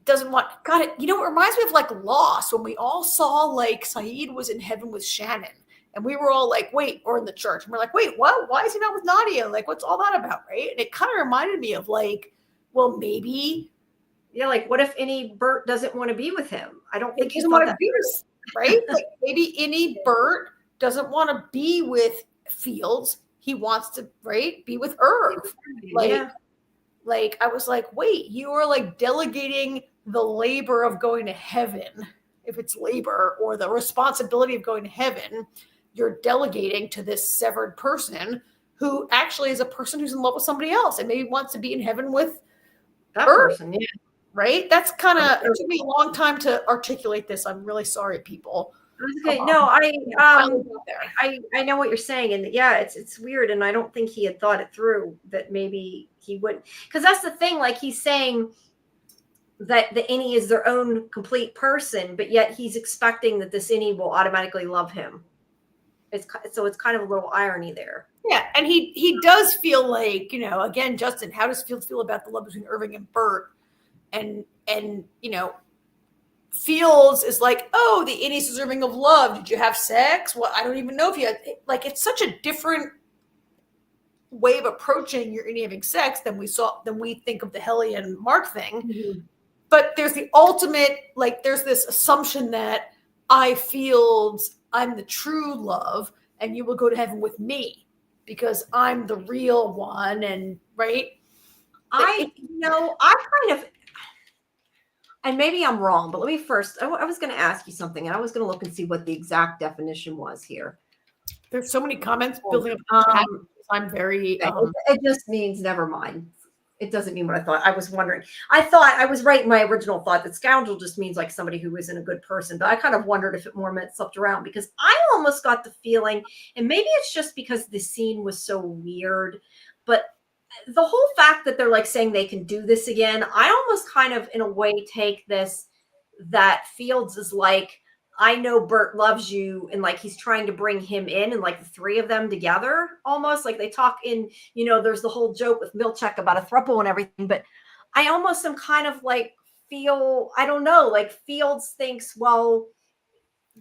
doesn't want, God, it reminds me of like Lost, when we all saw like Saeed was in heaven with Shannon. And we were all like, wait, or in the church. And we're like, wait, what? Why is he not with Nadia? Like, what's all that about, right? And it kind of reminded me of like, well, maybe. Yeah, like what if any Bert doesn't want to be with him? I don't think he doesn't want to be with, right? Like maybe any Bert doesn't want to be with Fields. He wants to, right, be with Irv. Like I was like, wait, you are like delegating the labor of going to heaven, if it's labor, or the responsibility of going to heaven, you're delegating to this severed person who actually is a person who's in love with somebody else and maybe wants to be in heaven with that person. Yeah. Right? That's kind of, it took me a long time to articulate this. I'm really sorry, people. Okay. No, I know what you're saying. And yeah, it's weird. And I don't think he had thought it through, that maybe he wouldn't, because that's the thing. Like he's saying that the innie is their own complete person, but yet he's expecting that this innie will automatically love him. So it's kind of a little irony there. Yeah, and he does feel like, again, Justin, how does Fields feel about the love between Irving and Bert? And Fields is like, oh, the innie's deserving of love. Did you have sex? Well, I don't even know if you had. Like, it's such a different way of approaching your innie having sex than we think of the Helly and Mark thing. Mm-hmm. But there's the ultimate, like, there's this assumption that I'm the true love, and you will go to heaven with me because I'm the real one, and right. I kind of, and maybe I'm wrong, but let me first, I was going to ask you something, and I was going to look and see what the exact definition was here. There's so many comments building up. I'm very, it just means never mind. It doesn't mean what I thought. I was wondering. I thought I was right in my original thought that scoundrel just means like somebody who isn't a good person. But I kind of wondered if it more meant slept around, because I almost got the feeling, and maybe it's just because the scene was so weird, but the whole fact that they're like saying they can do this again, I almost kind of in a way take this that Fields is like, I know Bert loves you, and like he's trying to bring him in, and like the three of them together, almost like they talk in, there's the whole joke with Milchek about a throuple and everything, but I almost am kind of like I don't know, like Fields thinks, well,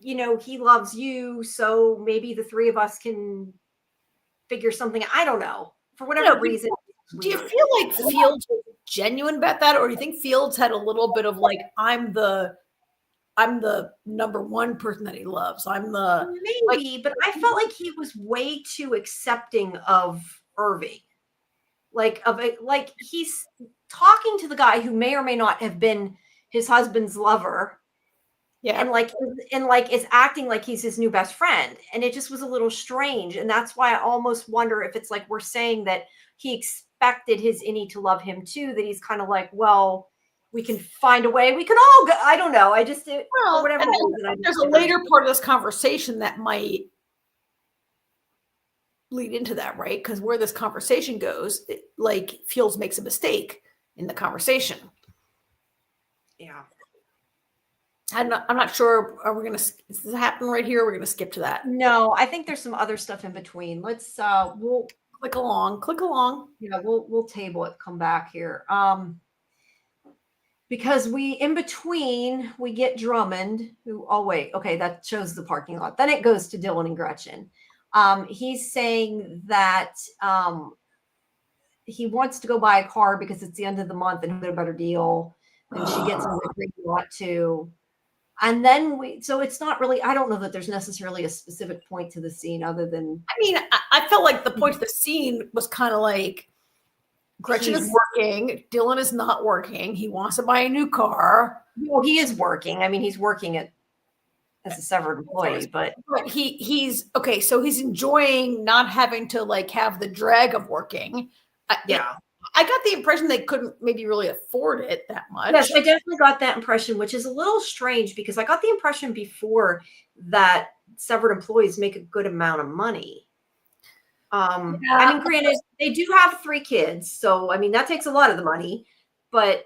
he loves you, so maybe the three of us can figure something. I don't know, for whatever reason. Do you feel like Fields was genuine about that, or do you think Fields had a little bit of like, I'm the number one person that he loves. Maybe, but I felt like he was way too accepting of Irving. Like he's talking to the guy who may or may not have been his husband's lover. Yeah. And is acting like he's his new best friend. And it just was a little strange. And that's why I almost wonder if it's like we're saying that he expected his innie to love him too, that he's kind of like, well, we can find a way. We can all go. I don't know. I just, for whatever reason. There's a later part of this conversation that might lead into that, right? Because where this conversation goes, like Fields makes a mistake in the conversation. Yeah. I'm not sure. Are we going to, is this happening right here? Or we're going to skip to that? No, I think there's some other stuff in between. Let's, we'll click along. Yeah, we'll table it, come back here. Because in between, we get Drummond, okay, that shows the parking lot. Then it goes to Dylan and Gretchen. He's saying that he wants to go buy a car because it's the end of the month and he'll get a better deal. And she gets a great lot too. And then so it's not really, I don't know that there's necessarily a specific point to the scene other than. I mean, I felt like the point of the scene was kind of like, Gretchen is working. Dylan is not working. He wants to buy a new car. Well, he is working. I mean, he's working as a severed employee, but he's okay. So he's enjoying not having to like have the drag of working. Yeah. I got the impression they couldn't maybe really afford it that much. Yes, I definitely got that impression, which is a little strange because I got the impression before that severed employees make a good amount of money. I mean, granted, they do have 3 kids, so I mean that takes a lot of the money, but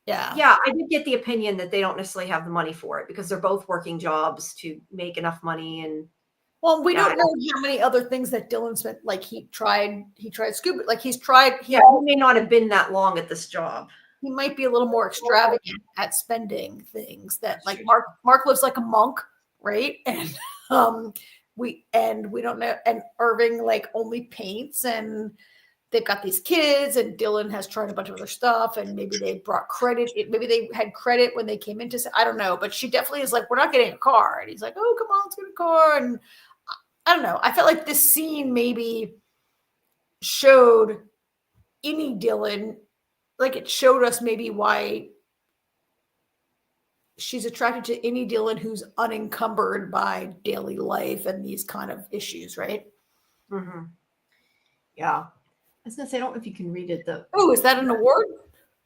yeah, I did get the opinion that they don't necessarily have the money for it because they're both working jobs to make enough money. And well, we don't know how many other things that Dylan spent. Like he tried scuba, like he may not have been that long at this job. he might be a little more extravagant at spending things. That like Mark lives like a monk, right? And we don't know. And Irving like only paints, and they've got these kids, and Dylan has tried a bunch of other stuff, and maybe they brought credit. Maybe they had credit when they came into. I don't know, but she definitely is like, we're not getting a car, and he's like, oh, come on, let's get a car. And I don't know. I felt like this scene maybe showed any Dylan, like it showed us maybe why she's attracted to any Dylan who's unencumbered by daily life and these kind of issues, right? Mm-hmm. Yeah. I was gonna say, I don't know if you can read it though. Oh, is that an award?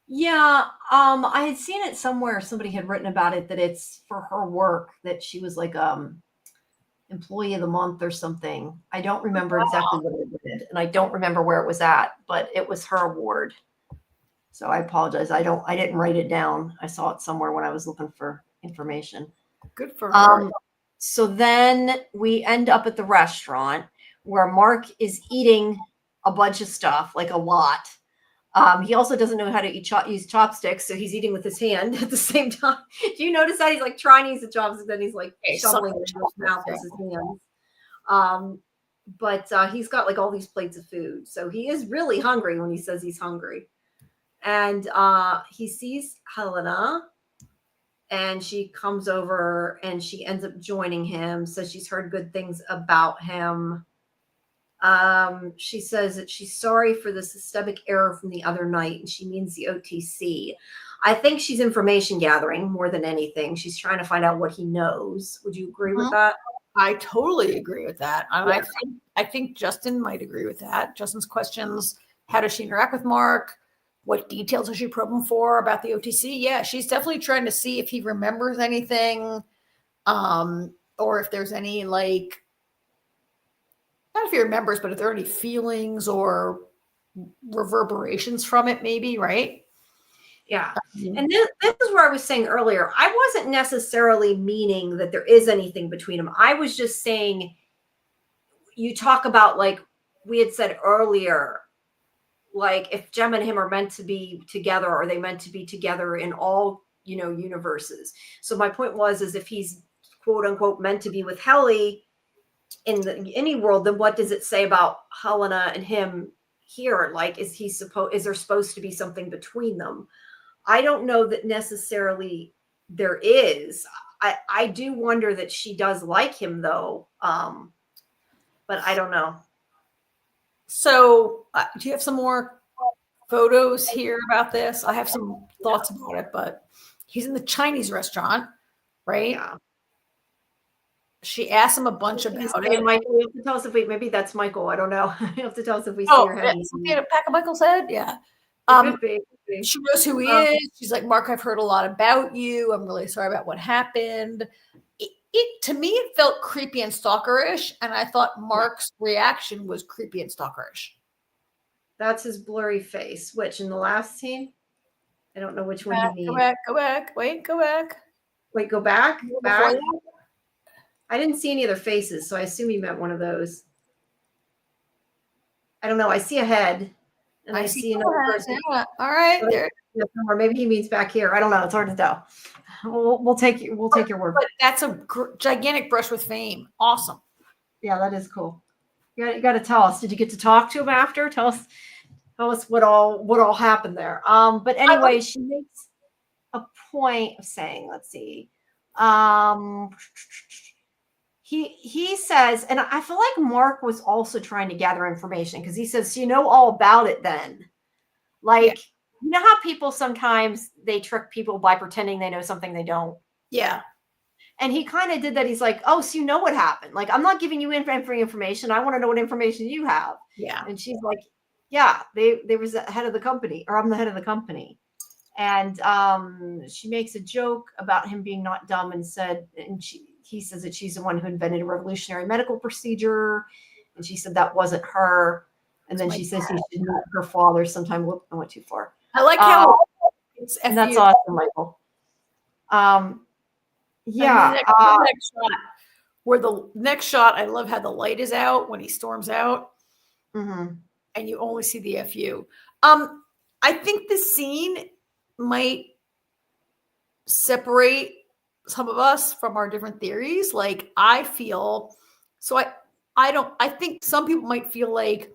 Yeah. I had seen it somewhere. Somebody had written about it that it's for her work, that she was like employee of the month or something. I don't remember exactly what it did, and I don't remember where it was at, but it was her award. So I apologize. I didn't write it down. I saw it somewhere when I was looking for information. Good for her. So then we end up at the restaurant where Mark is eating a bunch of stuff, like a lot. He also doesn't know how to use chopsticks, so he's eating with his hand at the same time. Do you notice that he's like trying to use the chopsticks, then he's like shoveling in his mouth with his hands? But he's got like all these plates of food, so he is really hungry when he says he's hungry. And he sees Helena, and she comes over, and she ends up joining him. So she's heard good things about him. She says that she's sorry for the systemic error from the other night, and she means the OTC. I think she's information gathering more than anything. She's trying to find out what he knows. Would you agree with that? I totally agree with that. Yeah. I think Justin might agree with that. Justin's questions: how does she interact with Mark? What details does she probe him for about the OTC? Yeah, she's definitely trying to see if he remembers anything, or if there's any like. Not if he remembers, but if there are any feelings or reverberations from it, maybe, right? Yeah. And this is where I was saying earlier, I wasn't necessarily meaning that there is anything between them. I was just saying, you talk about, like we had said earlier, like if Jem and him are meant to be together, are they meant to be together in all, universes? So my point is if he's quote unquote meant to be with Helly in any world, then what does it say about Helena and him here? Like, is there supposed to be something between them? I don't know that necessarily there is. I do wonder that she does like him though. But I don't know. So do you have some more photos here about this? I have some thoughts about it, but he's in the Chinese restaurant, right? Yeah. She asks him a bunch about it. Michael, you have to tell us if maybe that's Michael. I don't know. You have to tell us if we see her head. Yeah, a pack of Michael's head? Yeah. Could be. She knows who he is. She's like, Mark, I've heard a lot about you. I'm really sorry about what happened. To me, it felt creepy and stalkerish, and I thought Mark's reaction was creepy and stalkerish. That's his blurry face. Which in the last scene? I don't know which one he means. Go back. Wait, go back. Wait, go back? Back? I didn't see any other faces, so I assume he meant one of those. I don't know. I see a head, and I see another person. Yeah. All right, there. Or maybe he means back here. I don't know. It's hard to tell. We'll take your word. But that's a gigantic brush with fame. Awesome. Yeah, that is cool. You got to tell us. Did you get to talk to him after? Tell us what all happened there. But anyway, she makes a point of saying, let's see. He says, and I feel like Mark was also trying to gather information because he says, you know all about it then. Like, you know how people sometimes they trick people by pretending they know something they don't? Yeah. And he kind of did that. He's like, oh, so you know what happened. Like, I'm not giving you information. I want to know what information you have. Yeah. And she's like, yeah, they was the head of the company, or I'm the head of the company. And she makes a joke about him being not dumb and he says that she's the one who invented a revolutionary medical procedure. And she said that wasn't her. And then she says she should meet her father sometime. Whoop, I went too far. I like how and that's awesome, Michael. Yeah. The next shot, where the next shot, I love how the light is out when he storms out. Mm-hmm. And you only see the FU. I think the scene might separate some of us from our different theories. Like I feel, so I think some people might feel like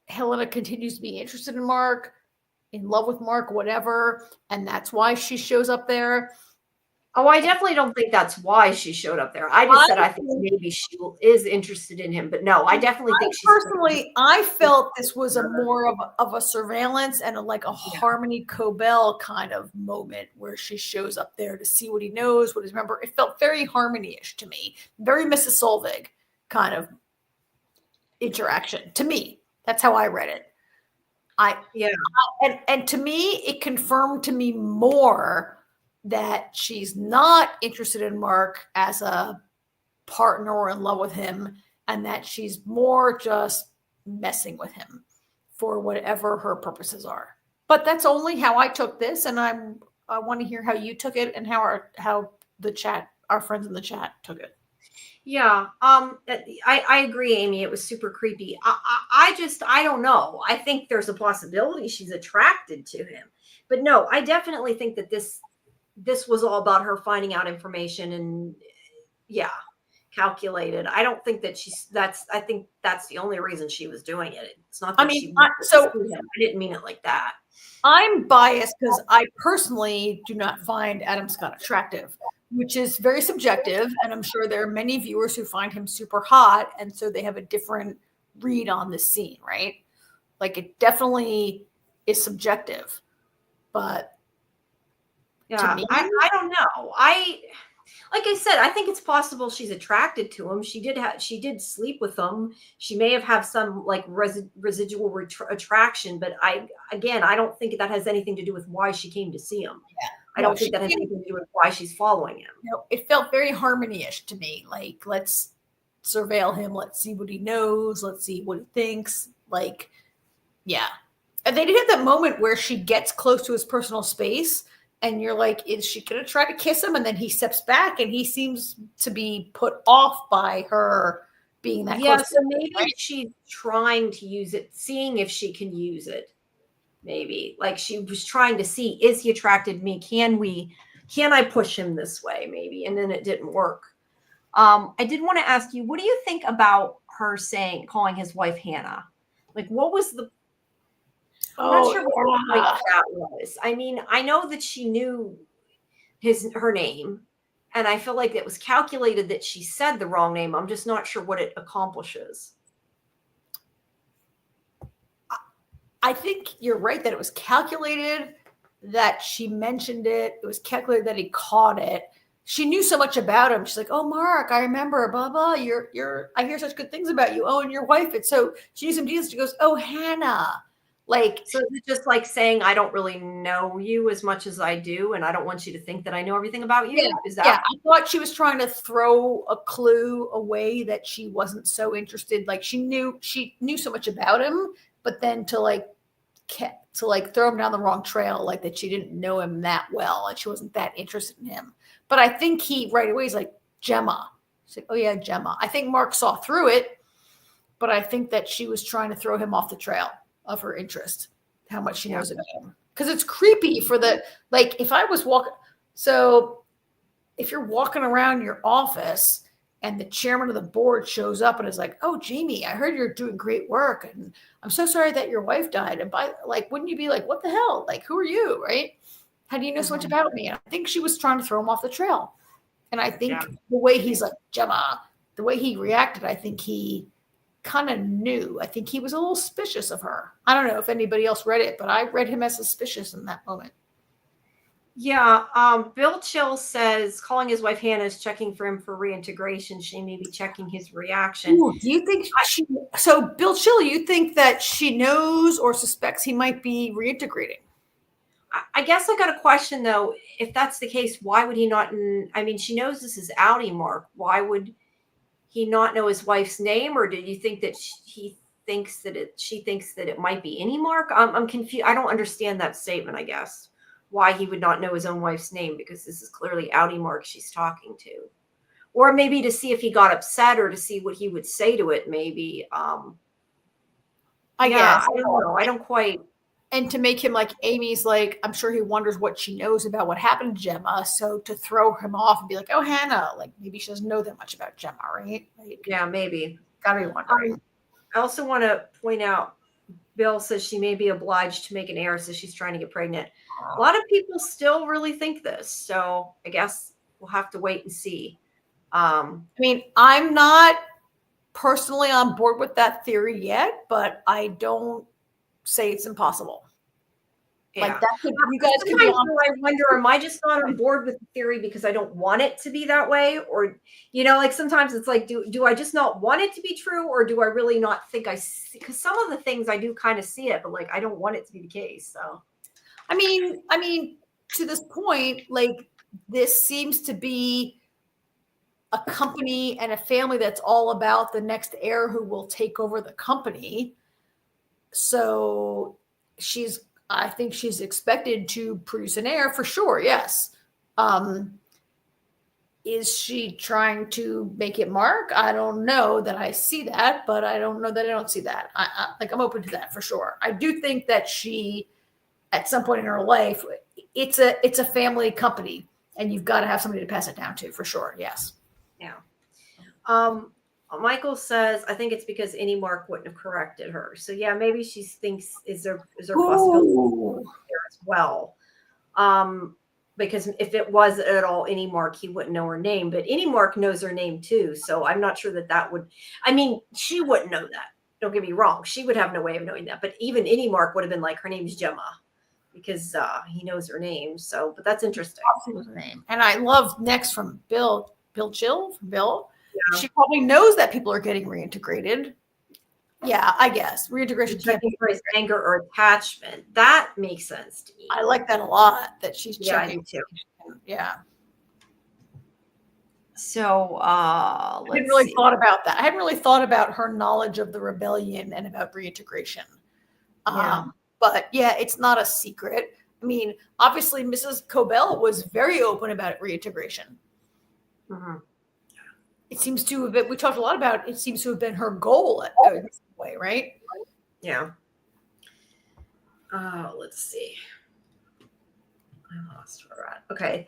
Helena continues to be interested in Mark, in love with Mark, whatever, and that's why she shows up there. Oh, I definitely don't think that's why she showed up there. I just said I think maybe she is interested in him, but no, I definitely think she's personally. I felt this was a more of a surveillance and like a Harmony Cobell kind of moment where she shows up there to see what he knows, what he's remember. It felt very Harmony-ish to me, very Mrs. Solvig kind of interaction to me. That's how I read it. And to me, it confirmed to me more that she's not interested in Mark as a partner or in love with him, and that she's more just messing with him for whatever her purposes are. But that's only how I took this, and I want to hear how you took it and how the chat, our friends in the chat, took it. Yeah, I agree, Amy. It was super creepy. I don't know. I think there's a possibility she's attracted to him, but no, I definitely think that this was all about her finding out information and calculated. I don't think that I think that's the only reason she was doing it. It's not that she him. I didn't mean it like that. I'm biased because I personally do not find Adam Scott attractive, which is very subjective. And I'm sure there are many viewers who find him super hot. And so they have a different read on this scene, right? Like it definitely is subjective. But yeah, me, I don't know. Like I said, I think it's possible she's attracted to him. She did sleep with him. She may have some like residual attraction, but I don't think that has anything to do with why she came to see him. Yeah. I don't think that has anything to do with why she's following him. No, it felt very Harmony-ish to me. Like, let's surveil him. Let's see what he knows. Let's see what he thinks. Like, yeah. And they did have that moment where she gets close to his personal space. And you're like, is she going to try to kiss him? And then he steps back and he seems to be put off by her being that close. So maybe she's trying to use it, seeing if she can use it. Maybe like she was trying to see, is he attracted to me? Can I push him this way? Maybe. And then it didn't work. I did want to ask you, what do you think about her calling his wife Hannah? Like, what was the, I'm not sure what that was. I mean, I know that she knew her name, and I feel like it was calculated that she said the wrong name. I'm just not sure what it accomplishes. I think you're right that it was calculated, that she mentioned it. It was calculated that he caught it. She knew so much about him. She's like, oh, Mark, I remember, blah, blah. I hear such good things about you. Oh, and your wife. And so she knew some deals. She goes, oh, Hannah. Like, so is it just like saying, I don't really know you as much as I do, and I don't want you to think that I know everything about you? Is that? Yeah, I thought she was trying to throw a clue away that she wasn't so interested. Like she knew so much about him, but then to throw him down the wrong trail, like that she didn't know him that well and she wasn't that interested in him. But I think he right away is like, Gemma. She's like, oh yeah, Gemma. I think Mark saw through it, but I think that she was trying to throw him off the trail of her interest, how much she knows about him. Because it's creepy if I was walking. So if you're walking around your office and the chairman of the board shows up and is like, oh, Jamie, I heard you're doing great work. And I'm so sorry that your wife died. And wouldn't you be like, what the hell? Like, who are you? Right? How do you know so much about me? And I think she was trying to throw him off the trail. And I think the way he's like, Gemma, the way he reacted, I think he kind of knew. I think he was a little suspicious of her. I don't know if anybody else read it, but I read him as suspicious in that moment. Yeah. Bill Chill says calling his wife Hannah is checking for him for reintegration. She may be checking his reaction. Ooh, do you think so Bill Chill, you think that she knows or suspects he might be reintegrating? I guess I got a question though. If that's the case, why would he not? I mean, she knows this is outie Mark. Why would he not know his wife's name? Or did you think that she thinks that it might be any Mark? I'm confused. I don't understand that statement, I guess. Why he would not know his own wife's name, because this is clearly outie Mark she's talking to. Or maybe to see if he got upset or to see what he would say to it, maybe. I guess. I don't know. I don't quite. And to make him like Amy's like, I'm sure he wonders what she knows about what happened to Gemma. So to throw him off and be like, oh, Hannah, like maybe she doesn't know that much about Gemma, right? Like, Yeah, maybe. Gotta be wondering. I also want to point out, Bill says she may be obliged to make an heir, so she's trying to get pregnant. A lot of people still really think this, so I guess we'll have to wait and see. I mean, I'm not personally on board with that theory yet, but I don't say it's impossible. Yeah. Like that could, you guys could be on. I wonder, am I just not on board with the theory because I don't want it to be that way? Or, like sometimes it's like, do I just not want it to be true? Or do I really not think I see? Because some of the things I do kind of see it, but like, I don't want it to be the case. So, I mean, to this point, like this seems to be a company and a family that's all about the next heir who will take over the company. So I think she's expected to produce an heir for sure. Yes. Is she trying to make it Mark? I don't know that I see that, but I don't know that I don't see that. I'm open to that for sure. I do think that she, at some point in her life, it's a family company, and you've got to have somebody to pass it down to for sure. Yes. Yeah. Michael says, I think it's because any Mark wouldn't have corrected her. So yeah, maybe she thinks is there possibility there as well. Because if it was at all any Mark, he wouldn't know her name, but any Mark knows her name too. So I'm not sure that would, she wouldn't know that. Don't get me wrong. She would have no way of knowing that, but even any Mark would have been like, her name's Gemma because he knows her name. So, but that's interesting. Name. And I love next from Bill Chill from Bill. Yeah. She probably knows that people are getting reintegrated. Yeah, I guess reintegration can't be for his anger or attachment. That makes sense to me. I like that a lot. That she's checking too. Yeah. So I hadn't really thought about that. I hadn't really thought about her knowledge of the rebellion and about reintegration. But yeah, it's not a secret. I mean, obviously, Mrs. Cobell was very open about reintegration. Mm-hmm. It seems to have been, we talked a lot about, it seems to have been her goal in this way, right? Yeah. Let's see. I lost where we're at. Okay.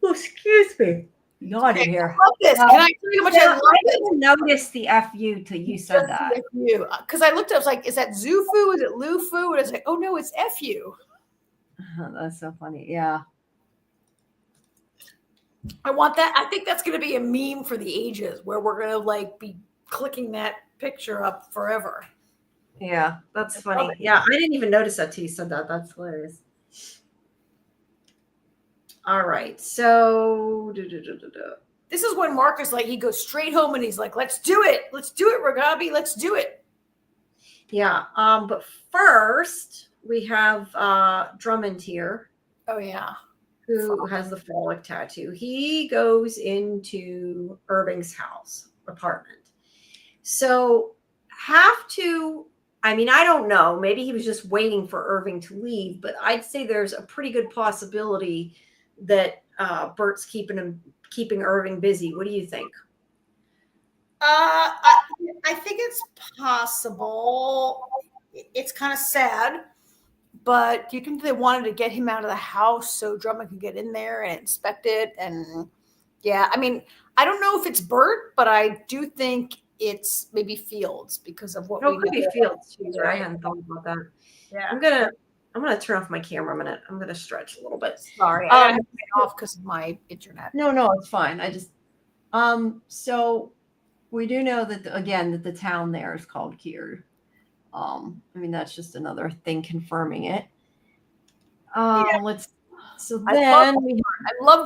Oh, excuse me. Yawn in here. I love this. Can I tell you how much I love this? I didn't notice the FU till you said that. FU. Because I looked up, I was like, is that Zufu? Is it Lufu? And I was like, oh no, it's FU. That's so funny. Yeah. I want that. I think that's going to be a meme for the ages where we're going to like be clicking that picture up forever. Yeah, that's funny. Yeah, I didn't even notice that till you said that. That's hilarious. All right. So this is when Mark is like, he goes straight home and he's like, let's do it. Let's do it, Ragabi. Let's do it. Yeah. But first we have Drummond here. Oh, yeah. Who has the frolic tattoo. He goes into Irving's apartment. So I don't know. Maybe he was just waiting for Irving to leave, but I'd say there's a pretty good possibility that Bert's keeping Irving busy. What do you think? I think it's possible. It's kind of sad. But do you think they wanted to get him out of the house so Drummond could get in there and inspect it? And yeah, I don't know if it's Bert, but I do think it's maybe Fields because of what we know. It could be Fields too. I hadn't thought about that. Yeah. I'm gonna turn off my camera a minute. I'm gonna stretch a little bit. Sorry, I have to turn it off because of my internet. No, it's fine. I just so we do know that that the town there is called Kier. That's just another thing confirming it. I love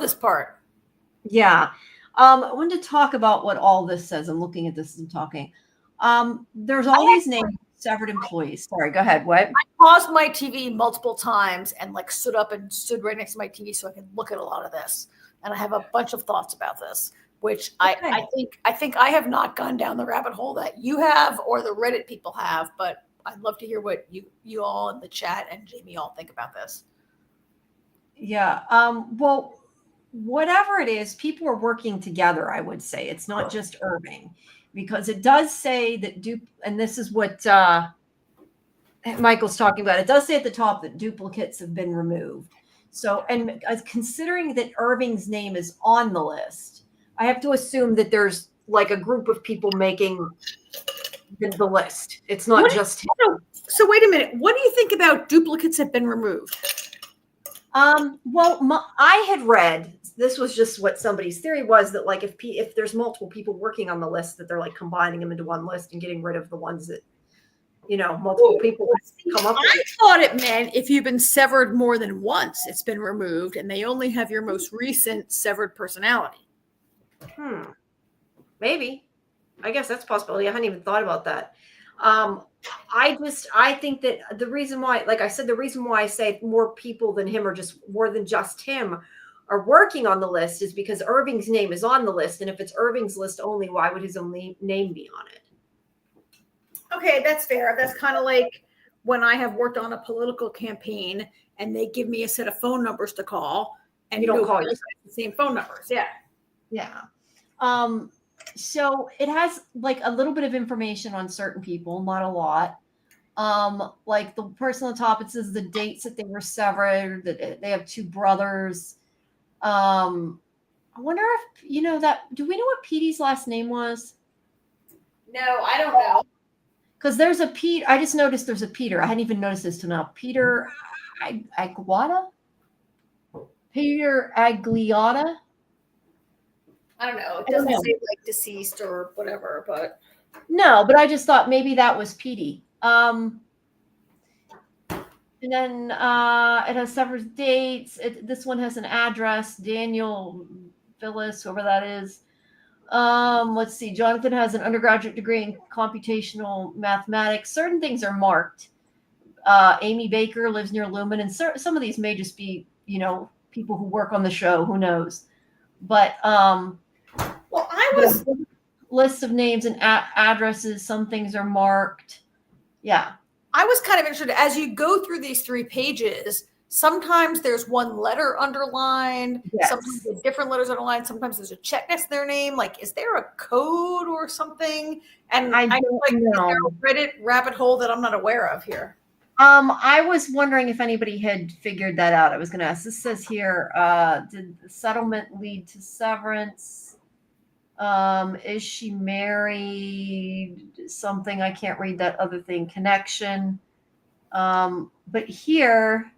this part. Yeah. I wanted to talk about what all this says. I'm looking at this and talking. There's all these names of severed employees. Sorry, go ahead. What? I paused my TV multiple times and stood up and stood right next to my TV so I could look at a lot of this. And I have a bunch of thoughts about this, which I think I have not gone down the rabbit hole that you have or the Reddit people have, but I'd love to hear what you all in the chat and Jamie all think about this. Yeah. Well, whatever it is, people are working together, I would say. It's not just Irving, because it does say that and this is what Michael's talking about, it does say at the top that duplicates have been removed. So, and considering that Irving's name is on the list, I have to assume that there's like a group of people making the list. It's not just him. So wait a minute. What do you think about duplicates have been removed? Well, I had read, this was just what somebody's theory was, that like if there's multiple people working on the list, that they're like combining them into one list and getting rid of the ones that, multiple people come up with. I thought it meant if you've been severed more than once, it's been removed, and they only have your most recent severed personality. Maybe. I guess that's a possibility. I hadn't even thought about that. I think that the reason why, like I said, the reason why I say more people than him, or just more than just him, are working on the list is because Irving's name is on the list. And if it's Irving's list only, why would his own name be on it? Okay, that's fair. That's kind of like when I have worked on a political campaign and they give me a set of phone numbers to call, and you don't call yourself the same phone numbers. Yeah. Yeah. So it has like a little bit of information on certain people, not a lot. Like the person on the top, it says the dates that they were severed, that they have 2 brothers. I wonder if, do we know what Petey's last name was? No, I don't know. Because there's a Pete. I just noticed there's a Peter. I hadn't even noticed this till now. Peter Aguada? Peter Agliata? I don't know. It doesn't say like deceased or whatever, but no, but I just thought maybe that was Petey. And then it has several dates. This one has an address. Daniel Phyllis, whoever that is. Let's see. Jonathan has an undergraduate degree in computational mathematics. Certain things are marked. Amy Baker lives near Lumen, and some of these may just be, people who work on the show. Who knows? But well, I was list of names and addresses. Some things are marked. Yeah. I was kind of interested as you go through these 3 pages. Sometimes there's one letter underlined. Yes. Sometimes there's different letters underlined. Sometimes there's a check next to their name. Like, is there a code or something? And I don't know. Is there a Reddit rabbit hole that I'm not aware of here? I was wondering if anybody had figured that out. I was going to ask. This says here, did the settlement lead to severance? Is she married? Something, I can't read that other thing. Connection. But here,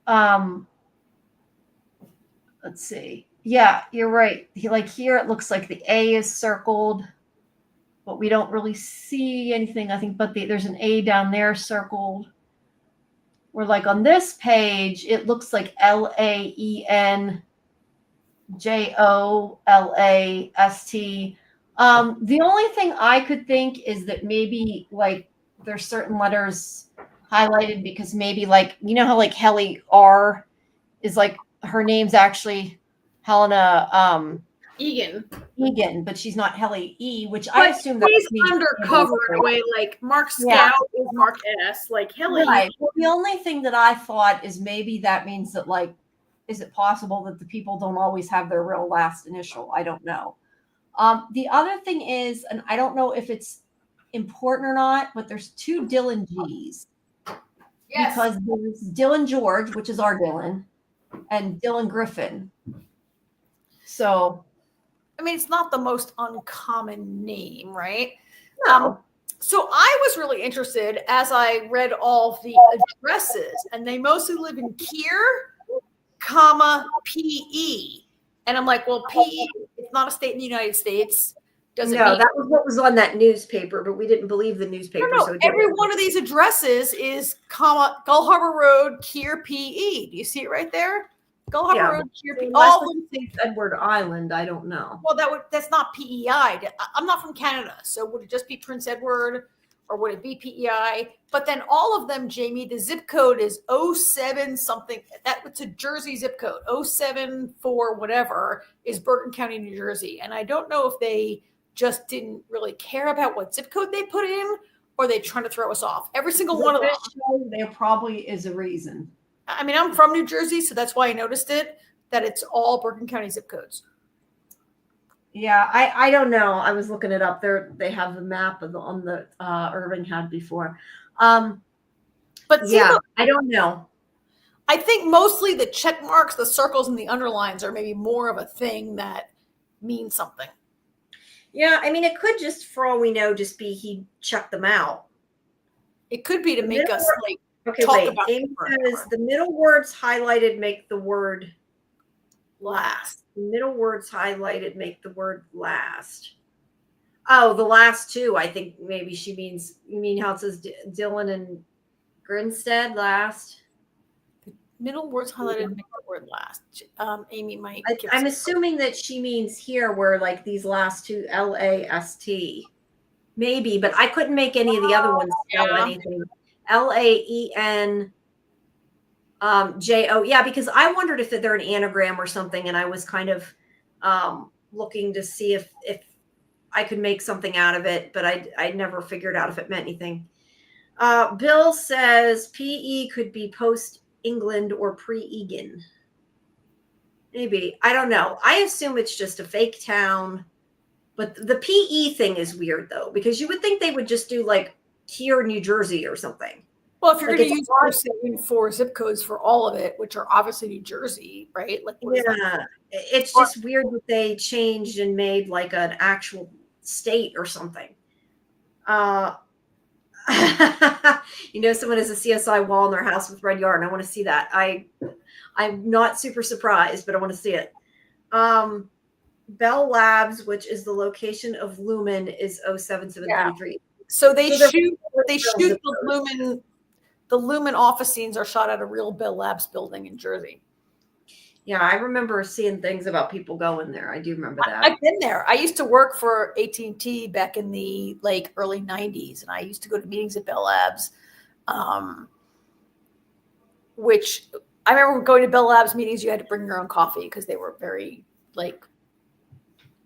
let's see. Yeah, you're right. Here it looks like the A is circled, but we don't really see anything, I think, but there's an A down there circled. Where like on this page, it looks like LAENJOLAST. The only thing I could think is that maybe like there's certain letters highlighted because maybe like, how like Helly R is like, her name's actually Helena Egan, but she's not Helly E, which I assume that he's undercover in a way. Like Mark Scout is Mark S. Like Helly. Right. Well, the only thing that I thought is maybe that means that like, is it possible that the people don't always have their real last initial? I don't know. The other thing is, and I don't know if it's important or not, but there's 2 Dylan G's. Yes. Because there's Dylan George, which is our Dylan, and Dylan Griffin. So, I mean, it's not the most uncommon name, right? No. So I was really interested as I read all the addresses, and they mostly live in Kier, PE. And I'm like, well, PE, it's not a state in the United States. Does it mean that was what was on that newspaper, but we didn't believe the newspaper. No, so every one of these addresses is Gull Harbor Road, Kier, PE. Do you see it right there? Gull Harbor Road, Kier, PE. All of St. Edward Island, I don't know. Well, that's not PEI. I'm not from Canada, so would it just be Prince Edward, or would it be PEI? But then all of them, Jamie, the zip code is 07 something. That's a Jersey zip code. 074 whatever is Bergen County, New Jersey. And I don't know if they just didn't really care about what zip code they put in, or they trying to throw us off. Every single one of them. There probably is a reason. I mean, I'm from New Jersey, so that's why I noticed it, that it's all Bergen County zip codes. Yeah, I don't know. I was looking it up. They have the map on the Irving had before. But see, Yeah, look, I don't know. I think mostly the check marks, the circles, and the underlines are maybe more of a thing that means something. Yeah, I mean, it could just, for all we know, just be he checked them out. It could be to The make middle us word, like okay, talk wait. about Amy says the middle words highlighted make the word last. The middle words highlighted make the word last. Oh, the last two. I think maybe she means, you mean how it says Dylan and Grinstead last? Middle words highlighted make the word last. Amy might give I'm assuming that she means here where like these last two LAST. Maybe, but I couldn't make any of the other ones spell anything. LAEN JO. Yeah, because I wondered if they're an anagram or something, and I was kind of looking to see if I could make something out of it, but I never figured out if it meant anything. Bill says PE could be post England or pre Egan. Maybe. I don't know. I assume it's just a fake town. But the PE thing is weird though, because you would think they would just do like here in New Jersey or something. Well, if you're Like going to use 4 zip codes for all of it, which are obviously New Jersey, right? Like, yeah, it's just weird that they changed and made like an actual state or something. Someone has a CSI wall in their house with red yarn. I want to see that. I'm not super surprised, but I want to see it. Bell Labs, which is the location of Lumen, is 07733. Yeah. So they shoot the Lumen office scenes are shot at a real Bell Labs building in Jersey. Yeah, I remember seeing things about people going there. I do remember that. I've been there. I used to work for AT&T back in the like early 90s, and I used to go to meetings at Bell Labs, which I remember going to Bell Labs meetings. You had to bring your own coffee because they were very like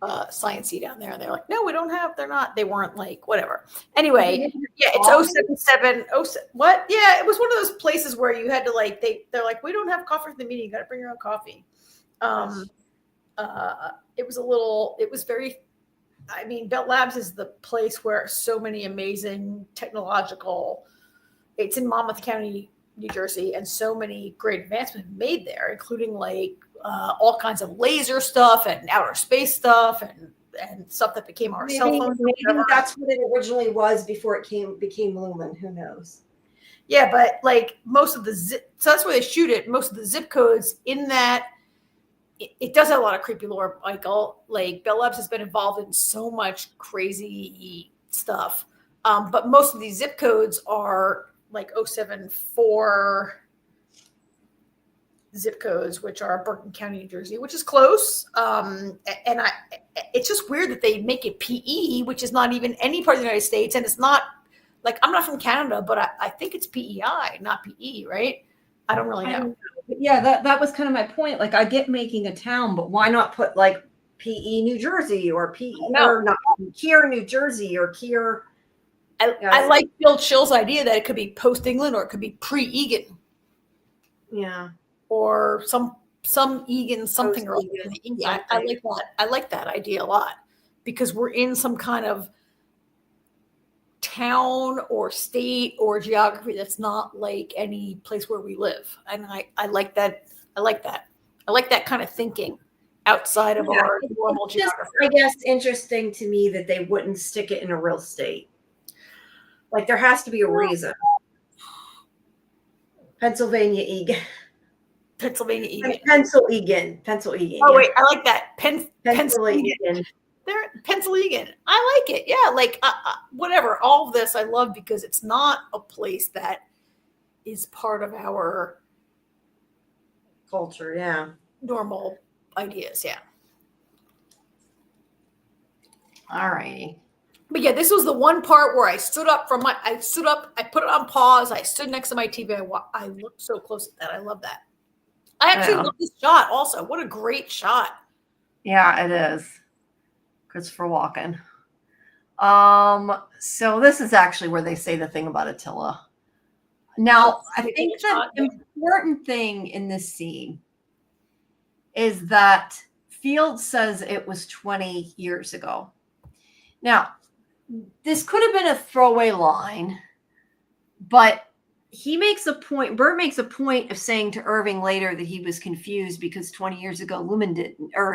sciencey down there. And they're like, no, we don't have. They weren't like whatever. Anyway, yeah, it's 077. What? Yeah, it was one of those places where you had to like they're like, we don't have coffee for the meeting. You got to bring your own coffee. It was very. I mean, Bell Labs is the place where so many amazing technological. It's in Monmouth County, New Jersey, and so many great advancements made there, including like all kinds of laser stuff and outer space stuff and stuff that became our cell phones. Maybe that's what it originally was before it became Lumen. Who knows? Yeah, but like most of the so that's where they shoot it. Most of the zip codes in that. It does have a lot of creepy lore, Michael. Like Bell Labs has been involved in so much crazy stuff. But most of these zip codes are like 074 zip codes, which are Bergen County, New Jersey, which is close. It's just weird that they make it PE, which is not even any part of the United States. And it's not like, I'm not from Canada, but I think it's PEI, not PE, right? I don't really know. Yeah, that was kind of my point. Like, I get making a town, but why not put like PE New Jersey or PE or not Kier New Jersey or Kier? I like Bill Chill's idea that it could be post England or it could be pre Egan. Yeah, or some Egan something or other. Yeah, I like that. I like that idea a lot because we're in some kind of town or state or geography that's not like any place where we live, and I like that. I like that kind of thinking outside of our normal geography. I guess interesting to me that they wouldn't stick it in a real state. Like there has to be a reason. Pennsylvania Egan. Pennsylvania Egan. Pennsylvania. Oh wait, I like that. Pennsylvania. They're Pennsylvania. I like it. Yeah, like whatever. All of this I love because it's not a place that is part of our culture. Yeah. Normal ideas. Yeah. All righty. But yeah, this was the one part where I stood up, I put it on pause. I stood next to my TV. I looked so close at that. I love that. I actually love this shot also. What a great shot. Yeah, it is. Christopher Walken. So this is actually where they say the thing about Attila. Now, I think the important thing in this scene is that Fields says it was 20 years ago. Now, this could have been a throwaway line, but Bert makes a point of saying to Irving later that he was confused because 20 years ago,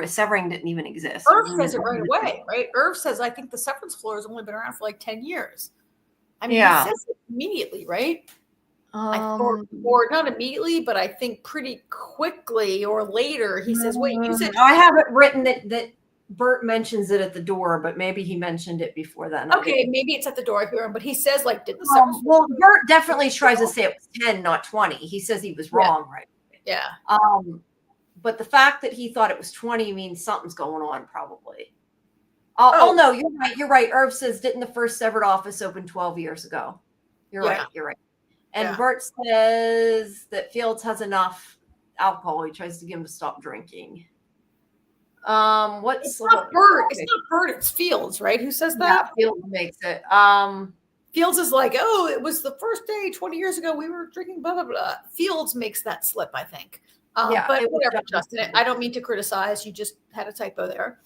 Severing didn't even exist. Irv says it right away, right? Irv says, I think the severance floor has only been around for like 10 years. I mean, he says it immediately, right? Or not immediately, but I think pretty quickly or later, he says, wait, you said. I have it written that Bert mentions it at the door, but maybe he mentioned it before then. Okay, maybe it's at the door, I hear him, but he says, like, did the severance well, Bert definitely tries to say it was 10, not 20. He says he was wrong, right? Yeah. But the fact that he thought it was 20 means something's going on, probably. Oh no, you're right. You're right. Irv says, didn't the first severed office open 12 years ago? You're right. You're right. And Bert says that Fields has enough alcohol. He tries to get him to stop drinking. It's not Bert. It's not Bert. It's Fields, right? Who says that? Yeah, Fields makes it. Fields is like, oh, it was the first day 20 years ago. We were drinking blah blah blah. Fields makes that slip, I think. But whatever, Justin. I don't mean to criticize. You just had a typo there.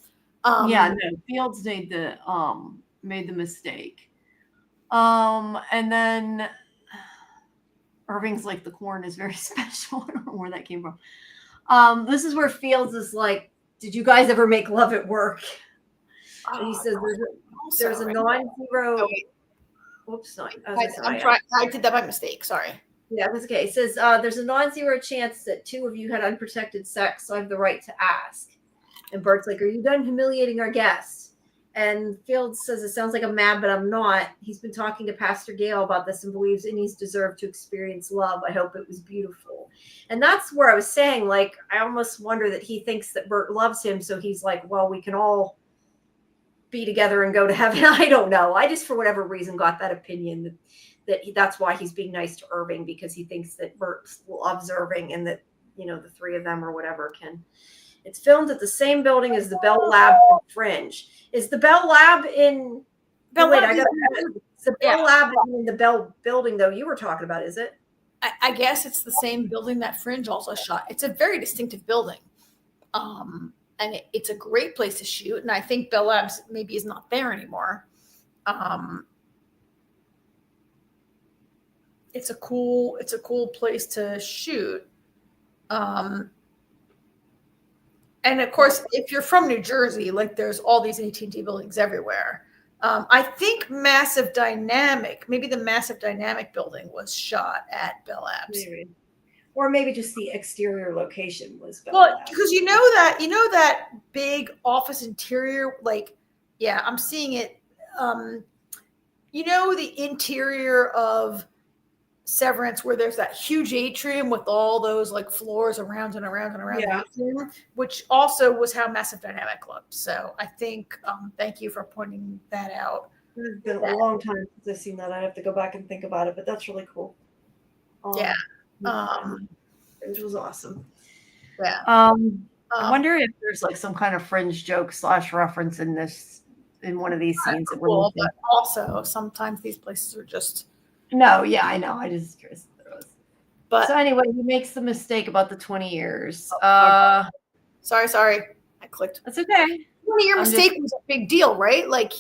Fields made the mistake. And then Irving's like, the corn is very special. I don't know where that came from. This is where Fields is like, did you guys ever make love at work? And he says there's a non-zero. Whoops, sorry. I did that by mistake. Sorry. Yeah, it was okay. It says there's a non-zero chance that two of you had unprotected sex, so I have the right to ask. And Bert's like, are you done humiliating our guests? And Fields says, it sounds like I'm mad, but I'm not. He's been talking to Pastor Gale about this and believes Innie's deserved to experience love. I hope it was beautiful. And that's where I was saying, like, I almost wonder that he thinks that Bert loves him. So he's like, well, we can all be together and go to heaven. I don't know. I just, for whatever reason, got that opinion that's why he's being nice to Irving, because he thinks that Bert loves Irving and that, the three of them or whatever can. It's filmed at the same building as the Bell Lab from Fringe. Is the Bell Lab in Bell Lab in the Bell building though you were talking about, is it? I guess it's the same building that Fringe also shot. It's a very distinctive building. And it's a great place to shoot. And I think Bell Labs maybe is not there anymore. It's a cool place to shoot. And of course, if you're from New Jersey, like there's all these AT&T buildings everywhere. I think maybe the Massive Dynamic building was shot at Bell Labs. Maybe. Or maybe just the exterior location was Bell Labs. Because you know that big office interior, I'm seeing it. The interior of Severance, where there's that huge atrium with all those like floors around and around and around the atrium, which also was how Massive Dynamic looked. So I think thank you for pointing that out. It's been a long time since I've seen that. I have to go back and think about it, but that's really cool. It was awesome. Yeah. I wonder if there's like some kind of Fringe joke / reference in one of these scenes. Cool, but also sometimes these places are just. No, yeah, I know. I just curious if there was. But so anyway, he makes the mistake about the 20 years. Sorry. I clicked. That's okay. 20-year mistake was a big deal, right? Like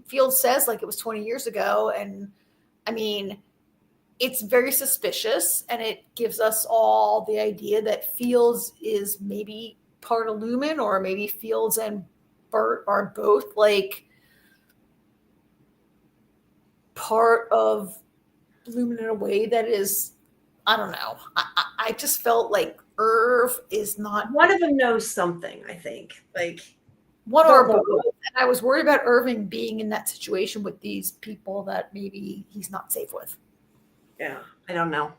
Fields says, like it was 20 years ago. And I mean, it's very suspicious, and it gives us all the idea that Fields is maybe part of Lumen, or maybe Fields and Bert are both like part of Lumen in a way that is, I don't know. I just felt like Irv is not. One of them knows something, I think. Like one or both. And I was worried about Irving being in that situation with these people that maybe he's not safe with. Yeah, I don't know.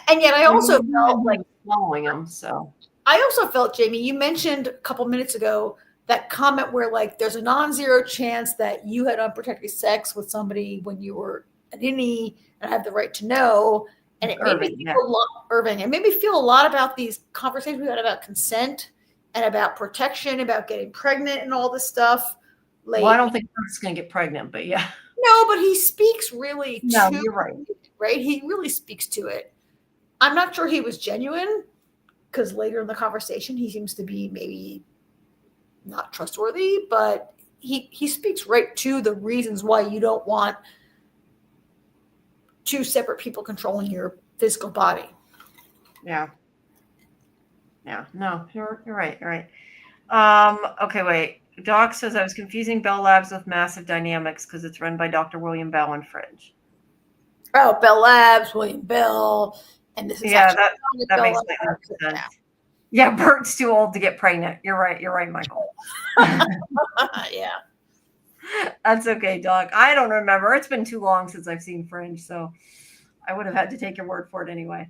And yet I also felt like following him. So I also felt, Jamie, you mentioned a couple minutes ago that comment where like there's a non-zero chance that you had unprotected sex with somebody when you were an innie, and I have the right to know. And it made me feel a lot, Irving. It made me feel a lot about these conversations we had about consent and about protection, about getting pregnant and all this stuff. Like, well, I don't think Bert's going to get pregnant, but yeah. No, but he speaks really you're right. Right? He really speaks to it. I'm not sure he was genuine, because later in the conversation, he seems to be maybe not trustworthy, but he speaks right to the reasons why you don't want two separate people controlling your physical body. Yeah. No, you're right. You're right. Okay, wait. Doc says I was confusing Bell Labs with Massive Dynamics because it's run by Dr. William Bell and Fringe. Oh, Bell Labs, William Bell, and this is that Bell makes sense. Yeah. Yeah, Bert's too old to get pregnant. You're right, Michael. Yeah. That's okay, Doc. I don't remember. It's been too long since I've seen Fringe, so I would have had to take your word for it anyway.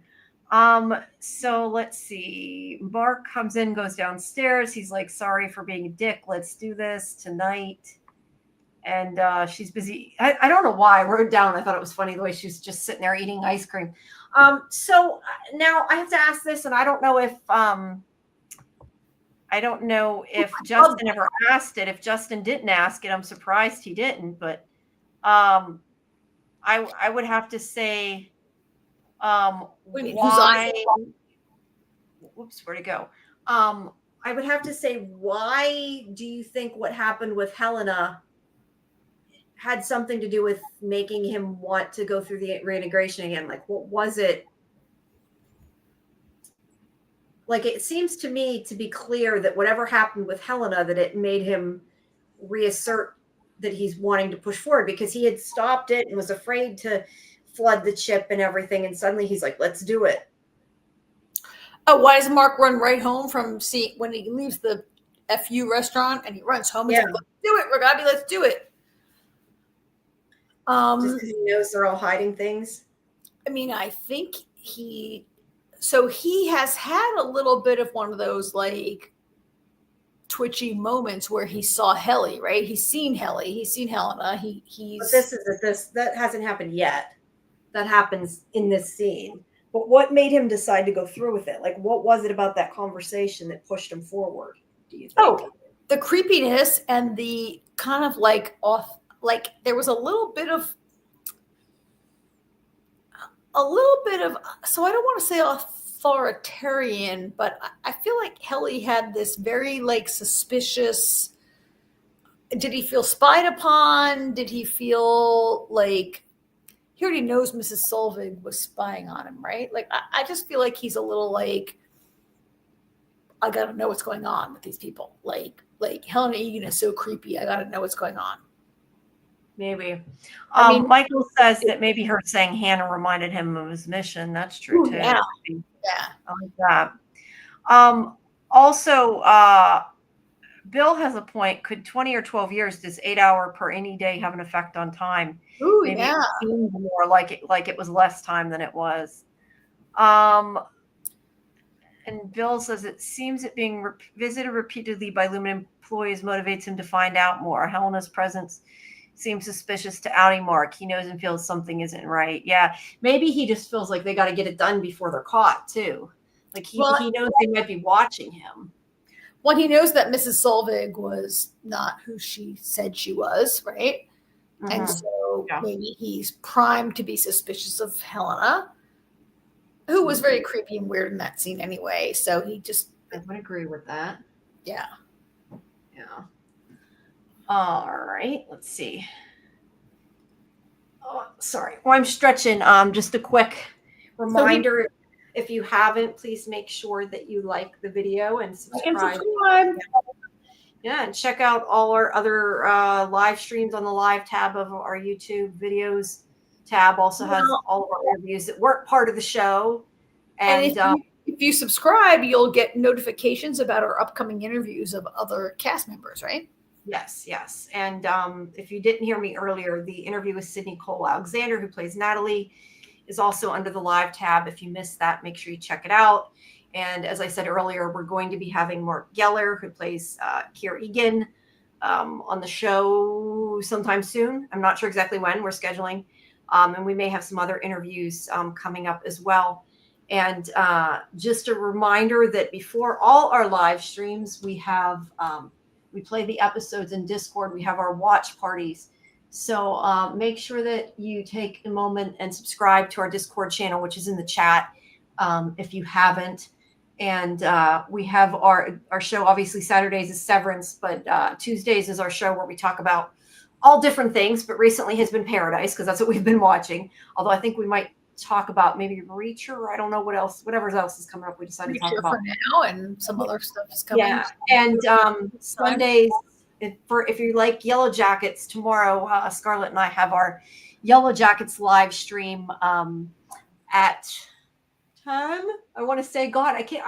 So let's see. Mark comes in, goes downstairs. He's like, sorry for being a dick. Let's do this tonight. And she's busy. I don't know why I wrote it down. I thought it was funny the way she's just sitting there eating ice cream. So now I have to ask this, and I don't know if Justin ever asked it. If Justin didn't ask it, I'm surprised he didn't. But I would have to say, why? Whoops, where'd it go? I would have to say, why do you think what happened with Helena had something to do with making him want to go through the reintegration again? Like, what was it? Like, it seems to me to be clear that whatever happened with Helena, that it made him reassert that he's wanting to push forward, because he had stopped it and was afraid to flood the chip and everything. And suddenly he's like, let's do it. Oh, why does Mark run right home from when he leaves the FU restaurant and he runs home? He's like, let's do it, Ragabi, let's do it. Just because he knows they're all hiding things. I mean, I think he has had a little bit of one of those like twitchy moments where he saw Helly, right? He's seen Helly, he's seen Helena. But that hasn't happened yet. That happens in this scene. But what made him decide to go through with it? Like, what was it about that conversation that pushed him forward, do you think? Oh, the creepiness and the kind of like there was a little bit of, so I don't want to say authoritarian, but I feel like Helly had this very like suspicious. Did he feel spied upon? Did he feel like he already knows Mrs. Solvig was spying on him, right? Like, I just feel like he's a little like, I gotta know what's going on with these people. Like Helena Egan is so creepy. I gotta know what's going on. Maybe. Michael says that maybe her saying Hannah reminded him of his mission. That's true too. Yeah. I like that. Also, Bill has a point. Could 20 or 12 years, does 8 hour per any day have an effect on time? Ooh, maybe yeah. It seemed more like it was less time than it was. And Bill says it seems that being visited repeatedly by Lumen employees motivates him to find out more. Helena's presence seems suspicious to outing Mark. He knows and feels something isn't right. Yeah, maybe he just feels like they got to get it done before they're caught too. Like he knows they might be watching him. Well, he knows that Mrs. Solvig was not who she said she was, right? Mm-hmm. And so maybe he's primed to be suspicious of Helena, who was very creepy and weird in that scene anyway. So he just... I would agree with that. Yeah. Yeah. All right. Let's see. Oh, sorry. Well, I'm stretching. Just a quick reminder. If you haven't, please make sure that you like the video and subscribe. Yeah, and check out all our other live streams on the live tab of our YouTube videos tab. Also has all of our interviews that weren't part of the show. And if you subscribe, you'll get notifications about our upcoming interviews of other cast members, right? Yes. And if you didn't hear me earlier, the interview with Sydney Cole Alexander, who plays Natalie, is also under the live tab. If you missed that, make sure you check it out. And as I said earlier, we're going to be having Mark Geller, who plays Kier Egan, on the show sometime soon. I'm not sure exactly when. We're scheduling. And we may have some other interviews coming up as well. And just a reminder that before all our live streams, we have we play the episodes in Discord. We have our watch parties. So make sure that you take a moment and subscribe to our Discord channel, which is in the chat if you haven't. And we have our show. Obviously, Saturdays is Severance, but Tuesdays is our show where we talk about all different things. But recently has been Paradise because that's what we've been watching. Although I think we might talk about maybe Reacher. I don't know what else. Whatever else is coming up, we decided to talk about for now, and some other stuff is coming. Yeah, and Sundays. If you like Yellow Jackets, tomorrow Scarlett and I have our Yellow Jackets live stream at time. I want to say, God, I can't.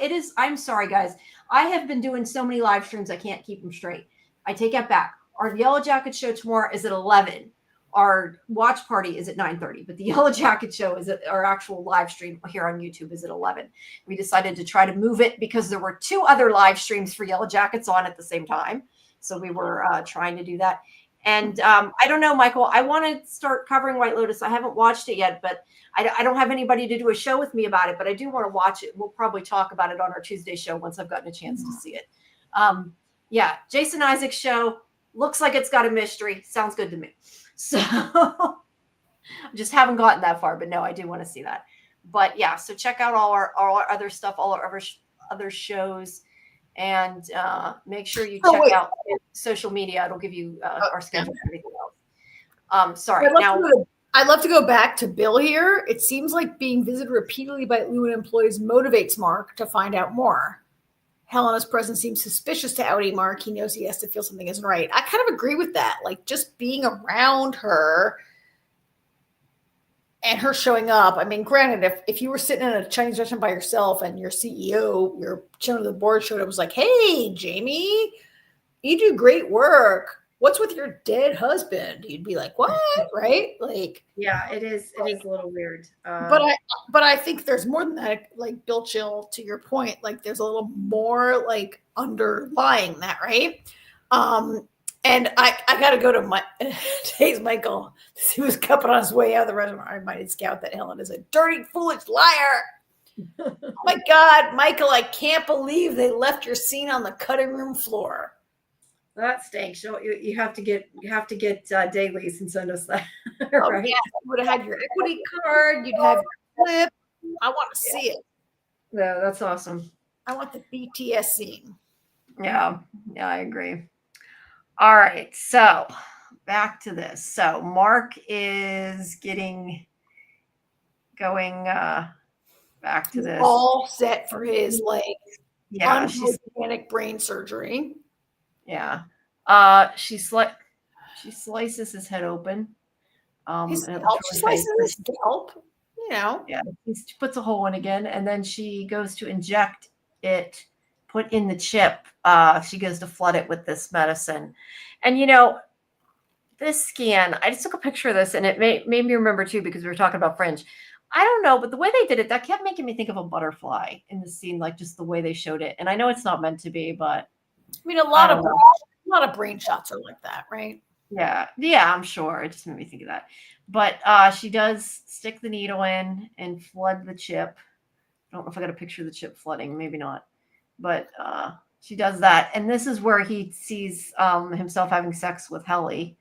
It is. I'm sorry, guys. I have been doing so many live streams, I can't keep them straight. I take that back. Our Yellow Jacket show tomorrow is at 11. Our watch party is at 9:30, but the Yellow Jacket show is at our actual live stream here on YouTube is at 11. We decided to try to move it because there were 2 other live streams for Yellow Jackets on at the same time. So we were trying to do that. And I don't know, Michael, I want to start covering White Lotus. I haven't watched it yet, but I don't have anybody to do a show with me about it, but I do want to watch it. We'll probably talk about it on our Tuesday show once I've gotten a chance to see it. Yeah, Jason Isaac's show looks like it's got a mystery. Sounds good to me. So just haven't gotten that far, but no, I do want to see that. But yeah, so check out all our other stuff, all our other shows, and make sure you check out social media. It'll give you our schedule and everything else. Sorry. I'd love to go back to Bill here. It seems like being visited repeatedly by Lewin employees motivates Mark to find out more. Helena's presence seems suspicious to Audi Mark. He knows he has to feel something isn't right. I kind of agree with that. Like just being around her and her showing up. I mean, granted, if you were sitting in a Chinese restaurant by yourself and your CEO, your chairman of the board showed up, was like, "Hey, Jamie, you do great work. What's with your dead husband?" You'd be like, "What?" Right? Like, yeah, it is a little weird. But I think there's more than that. Like Bill Chill, to your point, like there's a little more like underlying that, right? And I got to go to today's Michael. He was cupping on his way out of the restaurant. I reminded Scout that Helen is a dirty, foolish liar. Oh my God, Michael, I can't believe they left your scene on the cutting room floor. That stinks. You have to get dailies and send us that. Right? Oh, yeah. You would have had your equity card. You'd have your clip. I want to see it. Yeah, that's awesome. I want the BTS scene. Yeah, I agree. All right, so back to this. So Mark is going back to this. All set for his unhygienic brain surgery. Yeah. She slices his head open. She slices his scalp, you know. Yeah. She puts a hole in again, and then she goes to inject it, put in the chip. She goes to flood it with this medicine. And this scan, I just took a picture of this, and it made me remember too, because we were talking about Fringe. I don't know, but the way they did it, that kept making me think of a butterfly in the scene, like just the way they showed it. And I know it's not meant to be, but I mean, a lot of brain shots are like that, right? Yeah, I'm sure. It just made me think of that. But she does stick the needle in and flood the chip. I don't know if I got a picture of the chip flooding, maybe not. But she does that. And this is where he sees himself having sex with Helly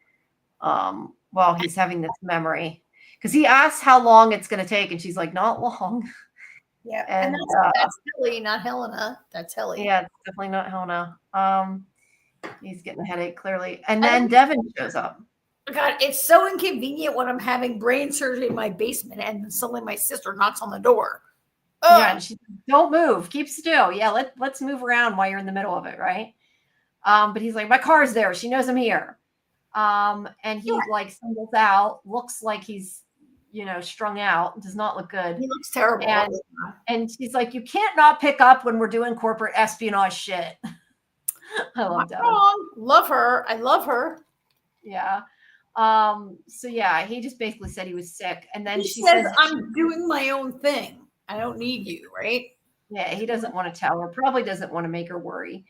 while he's having this memory. Because he asks how long it's going to take, and she's like, not long. Yeah, and that's Helly, not Helena. That's Helly. Yeah, it's definitely not Helena. He's getting a headache, clearly. And then Devin shows up. God, it's so inconvenient when I'm having brain surgery in my basement and then suddenly my sister knocks on the door. Oh. Yeah, she don't move. Keep still. Yeah, let's move around while you're in the middle of it, right? But he's like, my car's there. She knows I'm here. And he like singles out, looks like he's strung out. Does not look good. He looks terrible. And she's like, you can't not pick up when we're doing corporate espionage shit. I love that. Love her. I love her. Yeah. So yeah, he just basically said he was sick. And then she says, I'm doing my own thing. I don't need you, right? Yeah, he doesn't want to tell her, probably doesn't want to make her worry.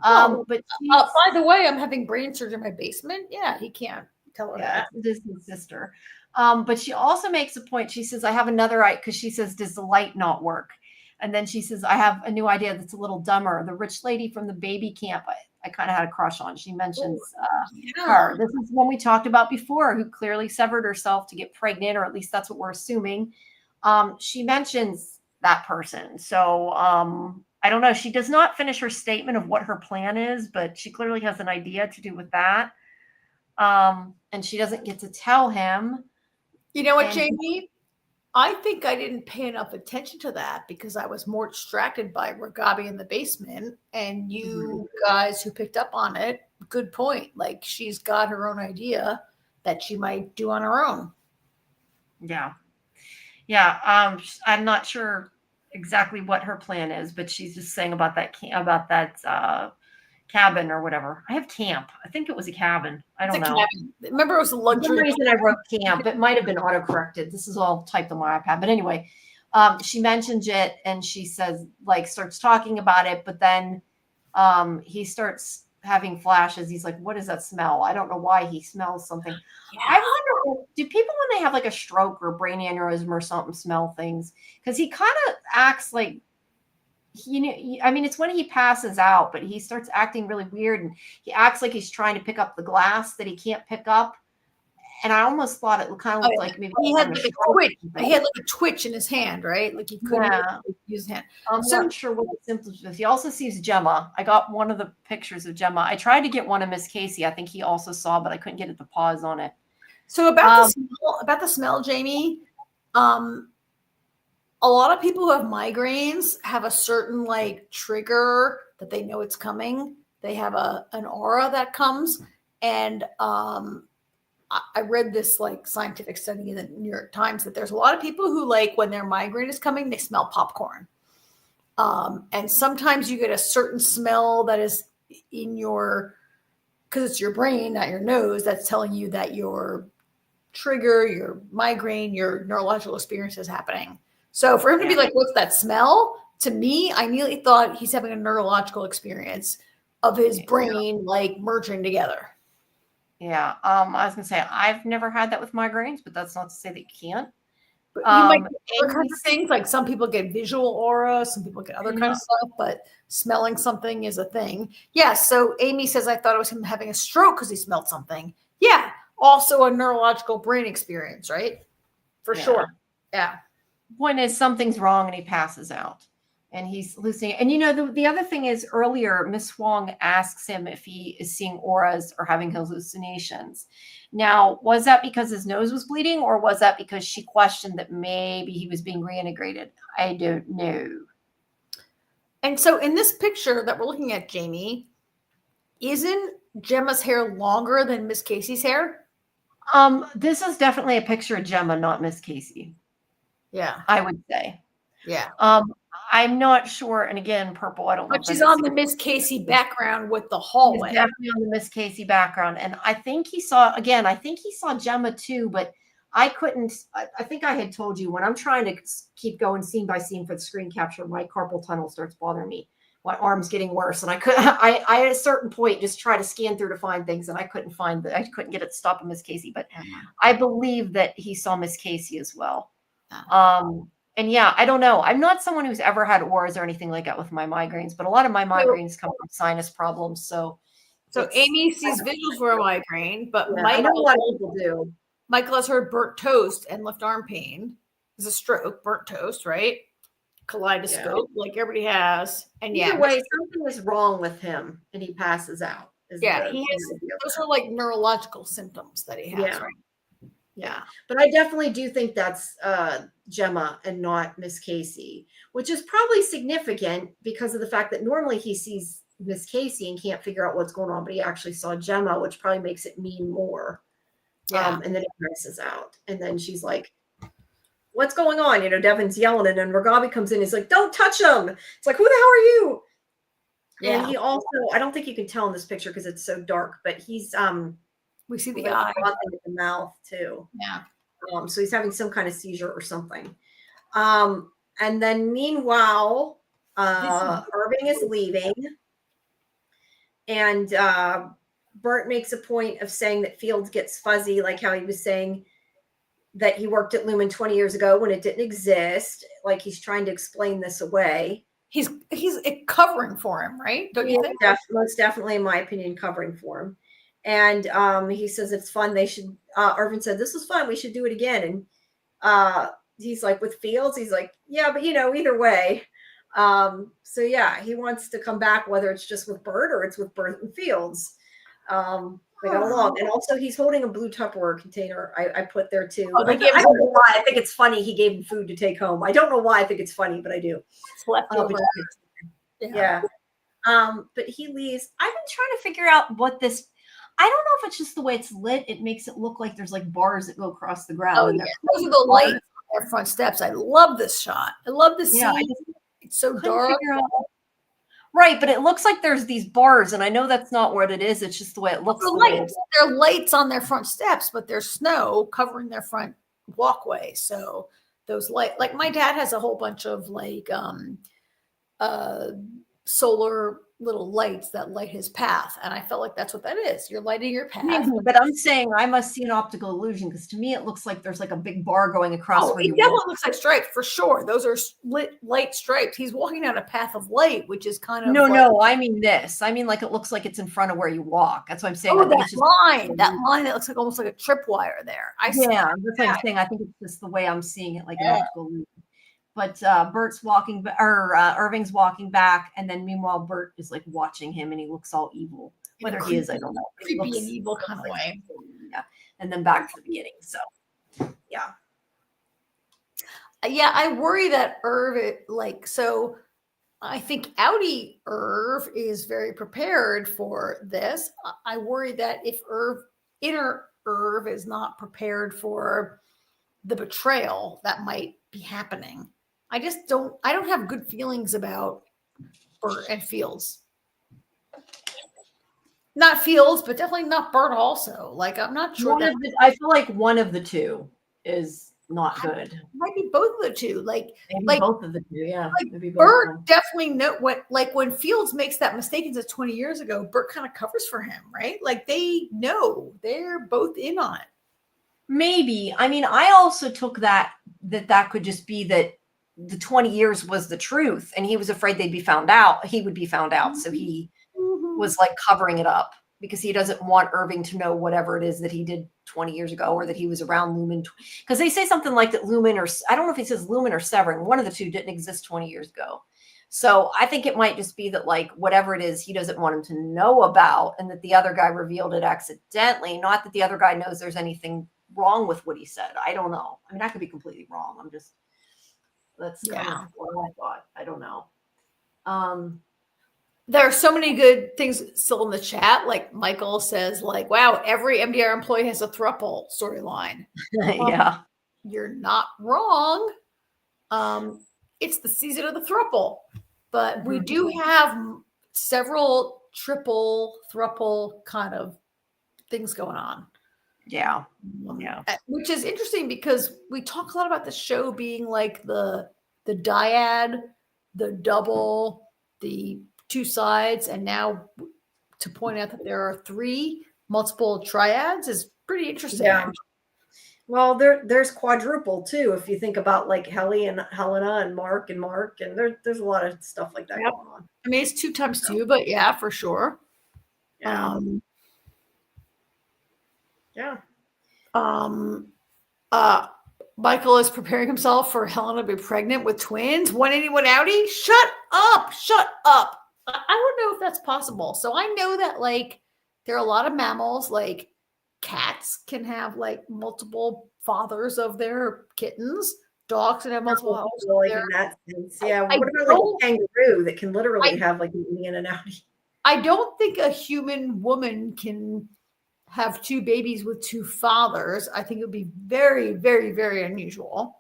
But by the way, I'm having brain surgery in my basement. Yeah, he can't tell her that. This is his sister. But she also makes a point. She says, I have another idea, because she says, does the light not work? And then she says, I have a new idea that's a little dumber. The rich lady from the baby camp, I kind of had a crush on. She mentions her. This is one we talked about before, who clearly severed herself to get pregnant, or at least that's what we're assuming. She mentions that person. So I don't know. She does not finish her statement of what her plan is, but she clearly has an idea to do with that. And she doesn't get to tell him. You know what, Jamie? I think I didn't pay enough attention to that because I was more distracted by Ragabi in the basement. And you guys who picked up on it, good point. Like, she's got her own idea that she might do on her own. Yeah. I'm not sure exactly what her plan is, but she's just saying about that cabin or whatever. I have camp. I think it was a cabin. I don't know. Cabin. Remember, it was a luxury. For some reason I wrote camp. It might have been autocorrected. This is all typed on my iPad. But anyway, she mentions it and she says, like, starts talking about it, but then he starts having flashes. He's like, what is that smell? I don't know why he smells something. Yeah. I wonder, do people when they have like a stroke or brain aneurysm or something smell things? Because he kind of acts like, I mean, it's when he passes out, but he starts acting really weird and he acts like he's trying to pick up the glass that he can't pick up. And I almost thought it kind of looked like maybe he had like a twitch. He had like a twitch in his hand, right? Like he couldn't use his hand. I'm not sure what the symptoms is. He also sees Gemma. I got one of the pictures of Gemma. I tried to get one of Miss Casey. I think he also saw, but I couldn't get it to pause on it. So about the smell, Jamie, a lot of people who have migraines have a certain like trigger that they know it's coming. They have an aura that comes, and I read this like scientific study in the New York Times that there's a lot of people who like when their migraine is coming, they smell popcorn. And sometimes you get a certain smell that is in your, because it's your brain, not your nose, that's telling you that your trigger, your migraine, your neurological experience is happening. So for him to be like, what's that smell? To me, I immediately thought he's having a neurological experience of his brain like merging together. Yeah. I was going to say, I've never had that with migraines, but that's not to say that you can't. But you might get other kinds of things. Like some people get visual aura, some people get other kinds of stuff, but smelling something is a thing. Yeah. So Amy says, I thought it was him having a stroke because he smelled something. Yeah. Also a neurological brain experience, right? For sure. Yeah. Point is something's wrong and he passes out. And he's hallucinating. And, you know, the other thing is earlier, Miss Wong asks him if he is seeing auras or having hallucinations. Now, was that because his nose was bleeding or was that because she questioned that maybe he was being reintegrated? I don't know. And so in this picture that we're looking at, Jamie, isn't Gemma's hair longer than Miss Casey's hair? This is definitely a picture of Gemma, not Miss Casey. Yeah. I would say. Yeah. I'm not sure. And again, purple, I don't know. But she's on the Miss Casey background with the hallway. She's definitely on the Miss Casey background. And I think he saw Gemma too, but I couldn't. I think I had told you when I'm trying to keep going scene by scene for the screen capture, my carpal tunnel starts bothering me. My arm's getting worse. And I at a certain point just try to scan through to find things and I couldn't get it to stop at Miss Casey. But I believe that he saw Miss Casey as well. And yeah, I don't know. I'm not someone who's ever had auras or anything like that with my migraines, but a lot of my migraines come from sinus problems. So Amy sees visuals for a migraine, but I know a lot of people do. Michael has heard burnt toast and left arm pain. Is a stroke, burnt toast, right? Kaleidoscope, like everybody has. And either way, something is wrong with him, and he passes out. He has. Those are like neurological symptoms that he has, right? Yeah, but I definitely do think that's Gemma and not Miss Casey, which is probably significant because of the fact that normally he sees Miss Casey and can't figure out what's going on, but he actually saw Gemma, which probably makes it mean more. And then he passes out, and then she's like, "What's going on?" You know, Devin's yelling, and then Ragabi comes in. He's like, "Don't touch him!" It's like, "Who the hell are you?" Yeah. And he also, I don't think you can tell in this picture because it's so dark, but he's we see the eye in the mouth too. Yeah. So he's having some kind of seizure or something. And then meanwhile, Irving is leaving. And Bert makes a point of saying that Fields gets fuzzy, like how he was saying that he worked at Lumen 20 years ago when it didn't exist. Like he's trying to explain this away. He's covering for him, right? Don't you think? Most definitely, in my opinion, covering for him. And he says it's fun. They should. Irvin said this was fun. We should do it again. And he's like, with Fields, he's like, yeah, but either way. So yeah, he wants to come back, whether it's just with Bert or it's with Bert and Fields. They got along, and also he's holding a blue Tupperware container. I put there too. Oh, I don't know why. I think it's funny. He gave him food to take home. I don't know why I think it's funny, but I do. It's leftover. Yeah. But he leaves. I've been trying to figure out what this. I don't know if it's just the way it's lit. It makes it look like there's like bars that go across the ground. Oh, yeah. Those are the lights on their front steps. I love this shot. I love this scene. It's so dark. Right, but it looks like there's these bars, and I know that's not what it is. It's just the way it looks. There are lights on their front steps, but there's snow covering their front walkway. So those light, like my dad has a whole bunch of like solar little lights that light his path, and I felt like that's what that is. You're lighting your path. Maybe, but I'm saying I must see an optical illusion, because to me it looks like there's like a big bar going across. It definitely looks like stripes for sure. Those are lit light stripes. He's walking down a path of light, which is kind of no. I mean this. I mean like it looks like it's in front of where you walk. That's what I'm saying. Oh, that line that looks like almost like a tripwire there. That's what I'm saying. I think it's just the way I'm seeing it, like an optical illusion. But Bert's walking, or Irving's walking back, and then meanwhile Bert is like watching him, and he looks all evil. Whether he is, I don't know. Creepy and evil kind of way. Yeah, and then back to the beginning. So, yeah, I worry that Irv, so I think outie Irv is very prepared for this. I worry that if inner Irv is not prepared for the betrayal that might be happening. I don't have good feelings about Bert and Fields. Not Fields, but definitely not Bert also. Like, I'm not sure. I feel like one of the two is not good. Might be both of the two. Maybe both of the two, yeah. Like Bert definitely when Fields makes that mistake and says 20 years ago, Bert kind of covers for him, right? Like they know they're both in on it. Maybe. I mean, I also took that could just be that the 20 years was the truth, and he was afraid they'd be found out. He would be found out. So he was like covering it up because he doesn't want Irving to know whatever it is that he did 20 years ago, or that he was around Lumen. Because they say something like that Lumen, or I don't know if he says Lumen or Severance, one of the two didn't exist 20 years ago. So I think it might just be that like whatever it is, he doesn't want him to know about, and that the other guy revealed it accidentally. Not that the other guy knows there's anything wrong with what he said. I don't know. I mean, I could be completely wrong. That's kind of what I thought. I don't know. There are so many good things still in the chat. Like Michael says, like, wow, every MDR employee has a throuple storyline. Yeah. You're not wrong. It's the season of the throuple. But we do have several triple, throuple kind of things going on. Yeah. Which is interesting because we talk a lot about the show being like the dyad, the double, the two sides, and now to point out that there are three multiple triads is pretty interesting. Yeah. Well, there's quadruple too. If you think about like Helly and Helena and Mark, and there's a lot of stuff like that going on. I mean, it's 2 times 2, but yeah, for sure. Yeah. Michael is preparing himself for Helena to be pregnant with twins. 181 outie? Shut up. I don't know if that's possible. So I know that like there are a lot of mammals, like cats can have like multiple fathers of their kittens. Dogs can have multiple fathers. Like in that sense. Yeah. What about like a kangaroo that can literally have like an Indian and outie? I don't think a human woman can have 2 babies with 2 fathers. I think it would be very, very, very unusual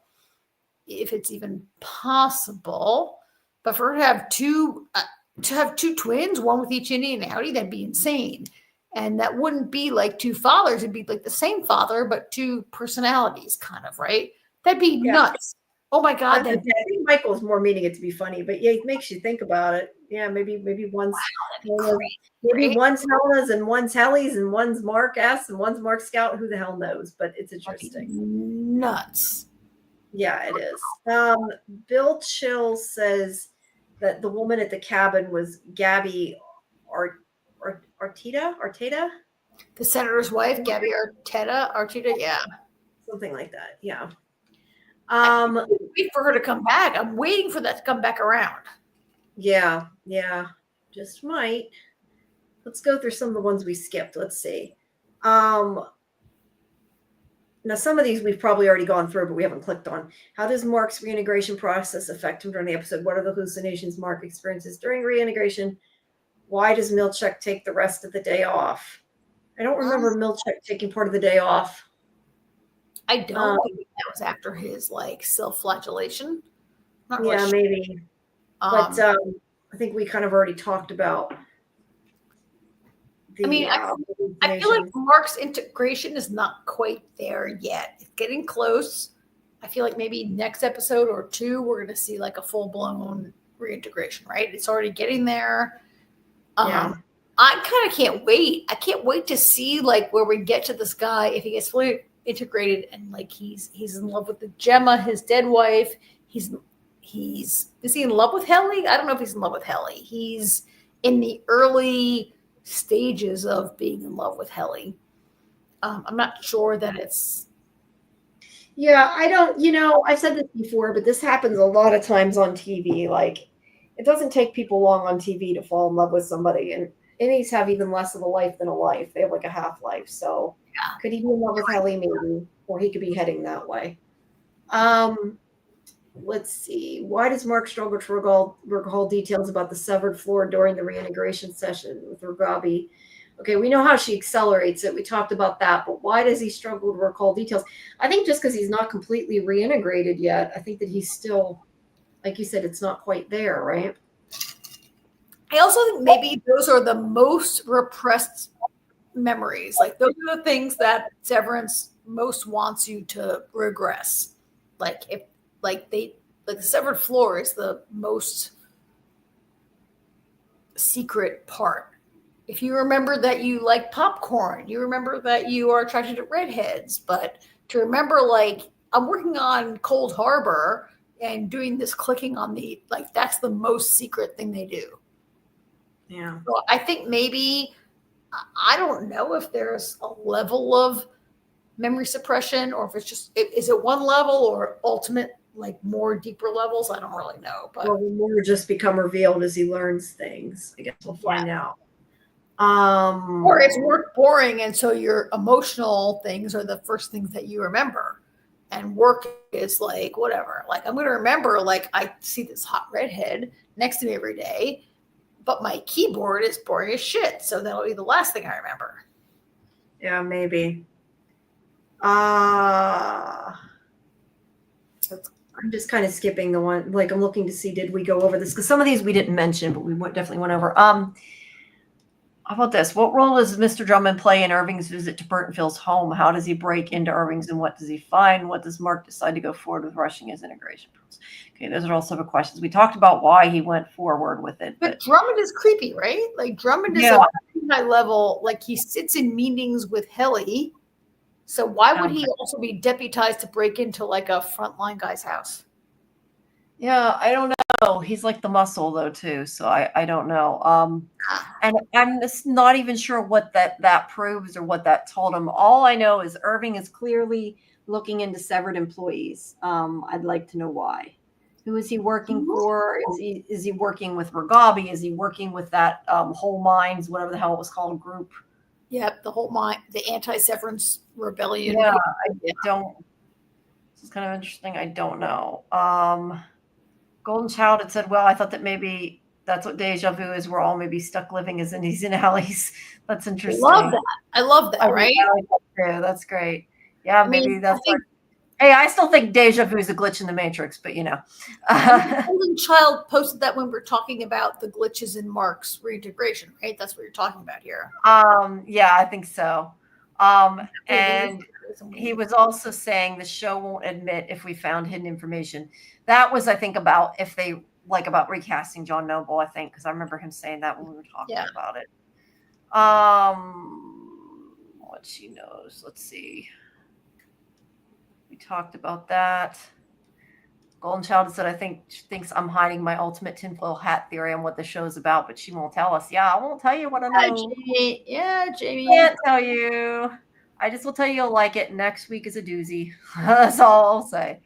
if it's even possible. But for her to have two twins, one with each Indian outie, that'd be insane. And that wouldn't be like 2 fathers. It'd be like the same father, but 2 personalities, kind of, right? That'd be nuts. Oh my God. I think Michael's more meaning it to be funny, but yeah, it makes you think about it. Yeah, maybe one's one's Helena's and one's Helly's and one's Mark S and one's Mark Scout. Who the hell knows? But it's interesting. Nuts. Yeah, it is. Bill Chill says that the woman at the cabin was Gabby Arteta? The senator's wife, Gabby Arteta, yeah. Something like that, yeah. I wait for her to come back. I'm waiting for that to come back around. Yeah, just might. Let's go through some of the ones we skipped. Let's see. Now, some of these we've probably already gone through, but we haven't clicked on. How does Mark's reintegration process affect him during the episode? What are the hallucinations Mark experiences during reintegration? Why does Milchek take the rest of the day off? I don't remember Milchek taking part of the day off. I don't think that was after his like self-flagellation. Not Yeah, really maybe. But I think we kind of already talked about the. I feel like Mark's integration is not quite there yet. It's getting close. I feel like maybe next episode or two, we're going to see like a full-blown reintegration, right? It's already getting there. Yeah. I kind of can't wait. I can't wait to see like where we get to this guy if he gets fully integrated and like he's in love with the Gemma, his dead wife. Is he in love with Helly? I don't know if he's in love with Helly. He's in the early stages of being in love with Helly. I'm not sure that it's. Yeah, I don't, I've said this before, but this happens a lot of times on TV. Like, it doesn't take people long on TV to fall in love with somebody. And innies have even less of a life than a life. They have like a half-life. So could he be in love with Helly maybe? Or he could be heading that way. Let's see. Why does Mark struggle to recall details about the severed floor during the reintegration session with Rugabi? Okay, we know how she accelerates it. We talked about that, but why does he struggle to recall details? I think just because he's not completely reintegrated yet. I think that he's still, like you said, it's not quite there, right? I also think maybe those are the most repressed memories. Like those are the things that Severance most wants you to regress. Like if the severed floor is the most secret part. If you remember that you like popcorn, you remember that you are attracted to redheads, but to remember like I'm working on Cold Harbor and doing this clicking on the like that's the most secret thing they do. Yeah. So I think maybe I don't know if there's a level of memory suppression or if it's just is it one level or ultimate like more deeper levels? I don't really know. But more just become revealed as he learns things. I guess we'll find out. Or it's work boring, and so your emotional things are the first things that you remember, and work is like whatever. Like I'm going to remember, like I see this hot redhead next to me every day, but my keyboard is boring as shit, so that'll be the last thing I remember. Yeah, maybe. I'm just kind of skipping the one. Like I'm looking to see did we go over this because some of these we didn't mention, but we definitely went over. How about this? What role does Mr. Drummond play in Irving's visit to Burtonville's home? How does he break into Irving's and what does he find? What does Mark decide to go forward with rushing his integration? Okay, those are all several questions. We talked about why he went forward with it. But Drummond is creepy, right? Like Drummond is a high level, like he sits in meetings with Helly. So why would he also be deputized to break into like a frontline guy's house? Yeah, I don't know. He's like the muscle though too, so I don't know. And I'm just not even sure what that proves or what that told him. All I know is Irving is clearly looking into severed employees. I'd like to know why. Who is he working for? Is he working with Rugabi? Is he working with that Whole Minds, whatever the hell it was called, group? Yep, the Whole Mind, the anti-Severance rebellion. Yeah, I don't. This is kind of interesting. I don't know. Golden Child had said, well, I thought that maybe that's what deja vu is. We're all maybe stuck living as indies in alleys. That's interesting. I love that, right? That's great. Yeah, maybe that's hey, I still think deja vu is a glitch in the Matrix, but Golden Child posted that when we're talking about the glitches in Mark's reintegration, right? That's what you're talking about here. Yeah, I think so. And he was also saying the show won't admit if we found hidden information. That was, I think, about if they about recasting John Noble, I think, because I remember him saying that when we were talking about it. What she knows. Let's see. We talked about that. Golden Child said, I think she thinks I'm hiding my ultimate tinfoil hat theory on what the show's about, but she won't tell us. Yeah, I won't tell you what I know. Jamie. Can't tell you. I just will tell you you'll like it. Next week is a doozy. That's all I'll say.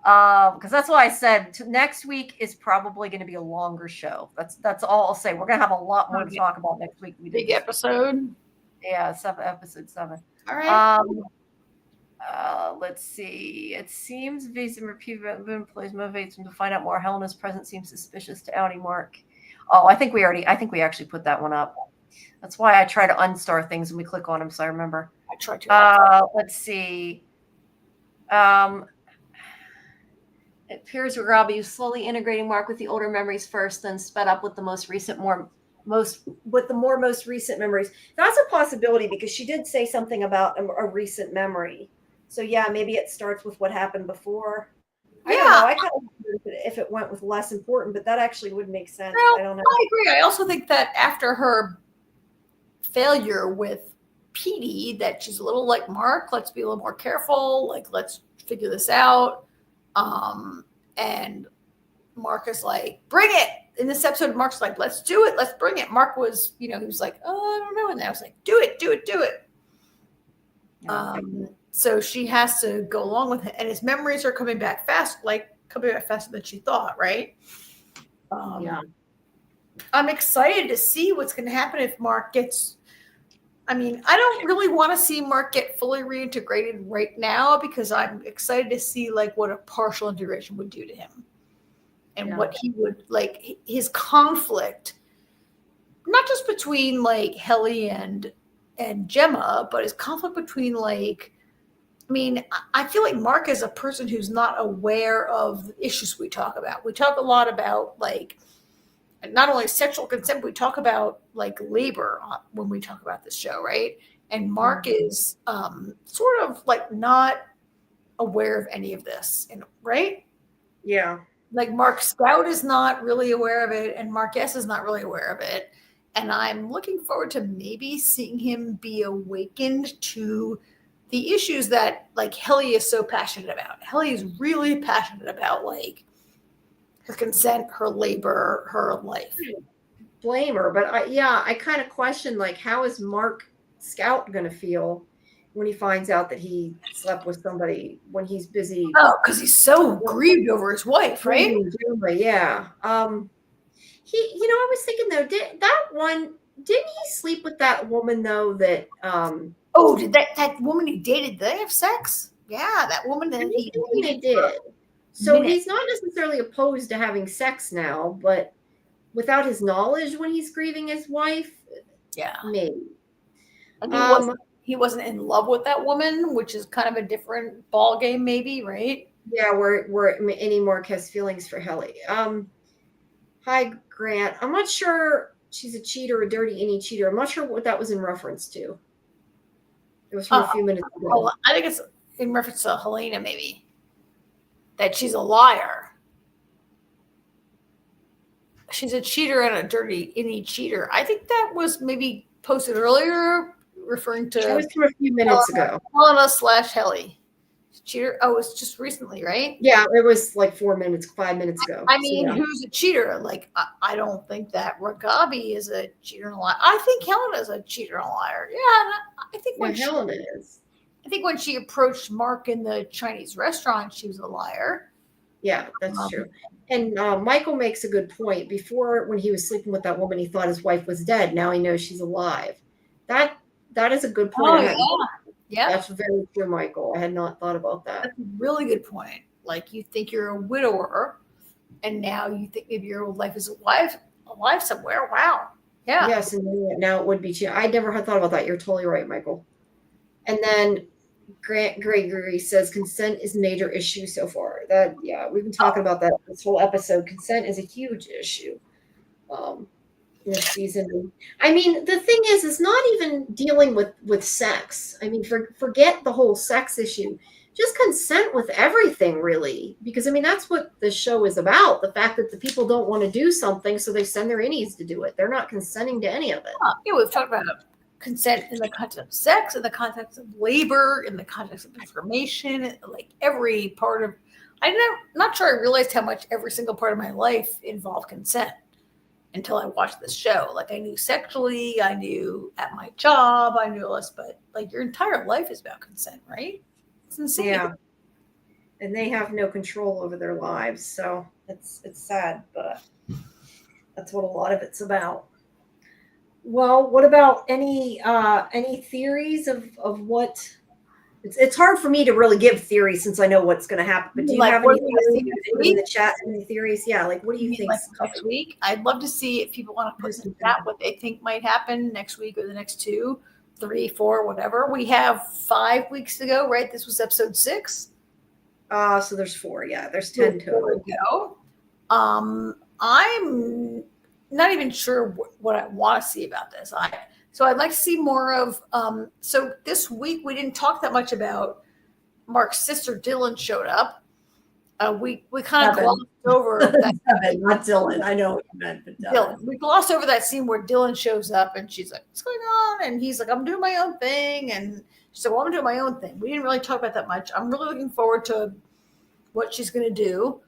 Because that's why I said next week is probably going to be a longer show. That's all I'll say. We're going to have a lot more to talk about next week. Big episode. Yeah, episode 7. All right. Let's see. It seems Visa repeated employees motivates him to find out more. Helena's presence seems suspicious to Audi Mark. Oh, I think we actually put that one up. That's why I try to unstar things when we click on them, so I remember. I try to. Let's see. It appears Robbie is slowly integrating Mark with the older memories first, then sped up with the most recent memories. That's a possibility because she did say something about a recent memory. So yeah, maybe it starts with what happened before. I don't know. I kind of wonder if it went with less important, but that actually would make sense. Well, I don't know. I agree. I also think that after her failure with Petey, that she's a little like Mark. Let's be a little more careful. Like, let's figure this out. And Mark is like, bring it. In this episode, Mark's like, let's do it. Let's bring it. Mark was, he was like, oh, I don't know. And I was like, do it. So she has to go along with it. And his memories are coming back faster than she thought, right? I'm excited to see what's going to happen if Mark gets. I don't really want to see Mark get fully reintegrated right now because I'm excited to see like what a partial integration would do to him and what he would like his conflict, not just between like Helly and Gemma, but his conflict between like, I feel like Mark is a person who's not aware of the issues we talk about. We talk a lot about like not only sexual consent, but we talk about like labor when we talk about this show, right? And Mark is sort of like not aware of any of this, right? Yeah. Like Mark Scout is not really aware of it, and Mark S is not really aware of it. And I'm looking forward to maybe seeing him be awakened to the issues that like Helly is so passionate about. Helly is really passionate about like her consent, her labor, her life. Blame her, but I kind of question like how is Mark Scout going to feel when he finds out that he slept with somebody when he's busy? Oh, because he's so grieved over his wife, right? Yeah. I was thinking though, didn't he sleep with that woman though that did that woman he dated, did they have sex? Yeah, that woman that he did. So he's not necessarily opposed to having sex now, but without his knowledge when he's grieving his wife, maybe. And he wasn't in love with that woman, which is kind of a different ball game, maybe, right? Yeah, where any Mark has feelings for Helly. Hi, Grant. I'm not sure she's a cheater, a dirty any cheater. I'm not sure what that was in reference to. It was from a few minutes ago. I think it's in reference to Helena, maybe. That she's a liar. She's a cheater and a dirty any cheater. I think that was maybe posted earlier, referring to. It was from a few minutes ago. Helena / Helly. Cheater. Oh, it's just recently, right? Yeah, it was like 5 minutes ago. Who's a cheater? Like, I don't think that Ragabi is a cheater and a liar. I think Helena is a cheater and a liar. Yeah, I think Helena is. I think when she approached Mark in the Chinese restaurant, she was a liar. Yeah, that's true. And Michael makes a good point. Before, when he was sleeping with that woman, he thought his wife was dead. Now he knows she's alive. That is a good point. Yeah, that's very true, Michael. I had not thought about that. That's a really good point. Like, you think you're a widower, and now you think maybe your life is alive somewhere. Wow. Yeah. Yes, and now it would be. I never had thought about that. You're totally right, Michael. And then Grant Gregory says consent is a major issue so far. We've been talking about that this whole episode. Consent is a huge issue in this season. The thing is, it's not even dealing with sex. Forget the whole sex issue. Just consent with everything, really, because that's what the show is about. The fact that the people don't want to do something, so they send their innies to do it. They're not consenting to any of it. We've talked about consent in the context of sex, in the context of labor, in the context of information, like every part of. I'm not sure I realized how much every single part of my life involved consent until I watched this show. Like, I knew sexually, I knew at my job, I knew less, but like your entire life is about consent, right? It's insane. Yeah. and they have no control over their lives. So it's sad, but that's what a lot of it's about. Well, what about any theories of what? It's hard for me to really give theories since I know what's going to happen. But do you Like, have what any do you theories think put in the chat? Any theories? Yeah, like what do you think? Like next week? I'd love to see if people want to put in the chat what they think might happen next week or the next 2, 3, 4, whatever. We have 5 weeks to go, right? This was episode 6. So there's 4. Yeah, there's 10 total. Go. I'm not even sure what I want to see about this. So I'd like to see more of. So this week we didn't talk that much about Mark's sister Dylan showed up. We kind of glossed over that. Seven, not Dylan. I know what you meant, but Dylan. We glossed over that scene where Dylan shows up and she's like, "What's going on?" And he's like, "I'm doing my own thing." And she's like, "Well, I'm doing my own thing." We didn't really talk about that much. I'm really looking forward to what she's going to do.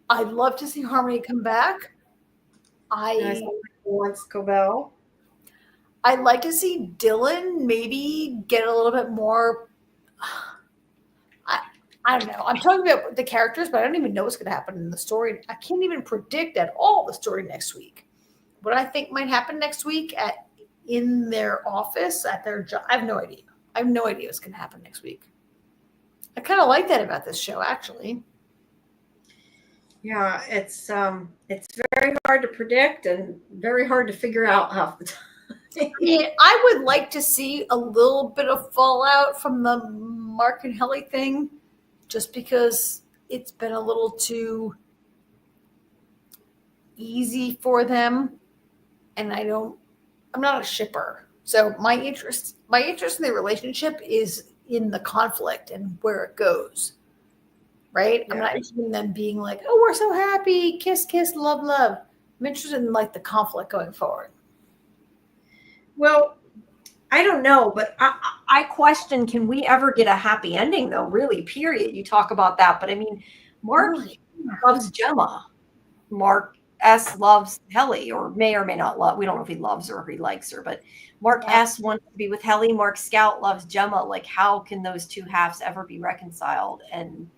I'd love to see Harmony come back. I wants Cobell. I'd like to see Dylan maybe get a little bit more. I don't know. I'm talking about the characters, but I don't even know what's going to happen in the story. I can't even predict at all the story next week. What I think might happen next week in their office, at their job, I have no idea. I have no idea what's going to happen next week. I kind of like that about this show, actually. Yeah, it's very hard to predict and very hard to figure out half the time. Yeah, I would like to see a little bit of fallout from the Mark and Helly thing, just because it's been a little too easy for them, and I'm not a shipper. So my interest in the relationship is in the conflict and where it goes. Right? Yeah. I'm not interested in them being like, "Oh, we're so happy, kiss, kiss, love, love." I'm interested in like the conflict going forward. Well, I don't know, but I question, can we ever get a happy ending though? Really, period. You talk about that, but I mean, Mark loves Gemma. Mark S loves Helly, or may not love. We don't know if he loves her or if he likes her, but Mark S wants to be with Helly. Mark Scout loves Gemma. Like, how can those two halves ever be reconciled? And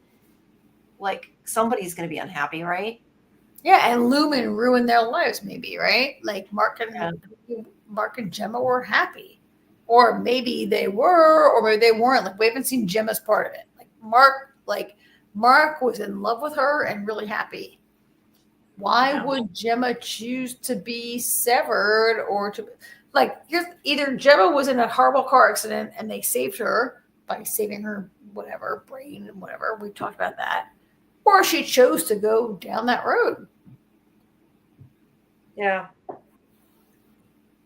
like, somebody's going to be unhappy, right? Yeah, and Lumen ruined their lives, maybe, right? Like Mark and Gemma were happy, or maybe they were, or maybe they weren't. Like, we haven't seen Gemma's part of it. Mark was in love with her and really happy. Why would Gemma choose to be severed, or to either Gemma was in a horrible car accident and they saved her by saving her whatever brain and whatever, we've talked about that, or she chose to go down that road. Yeah.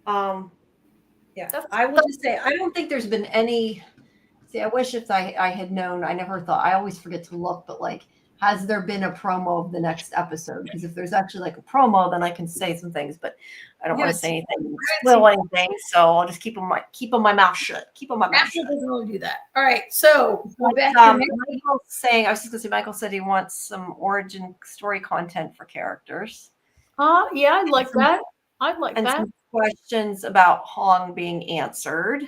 Yeah. I will just say, I don't think there's been any. See, I wish if I had known. I never thought. I always forget to look, but like, has there been a promo of the next episode? Because if there's actually like a promo, then I can say some things, but I don't want to say anything, spoil anything. So I'll just keep on my mouth shut. Keep on my mouth shut. Doesn't really do that. All right. So Michael's saying, I was just going to say, Michael said he wants some origin story content for characters. Yeah, I'd like that. And some questions about Hong being answered.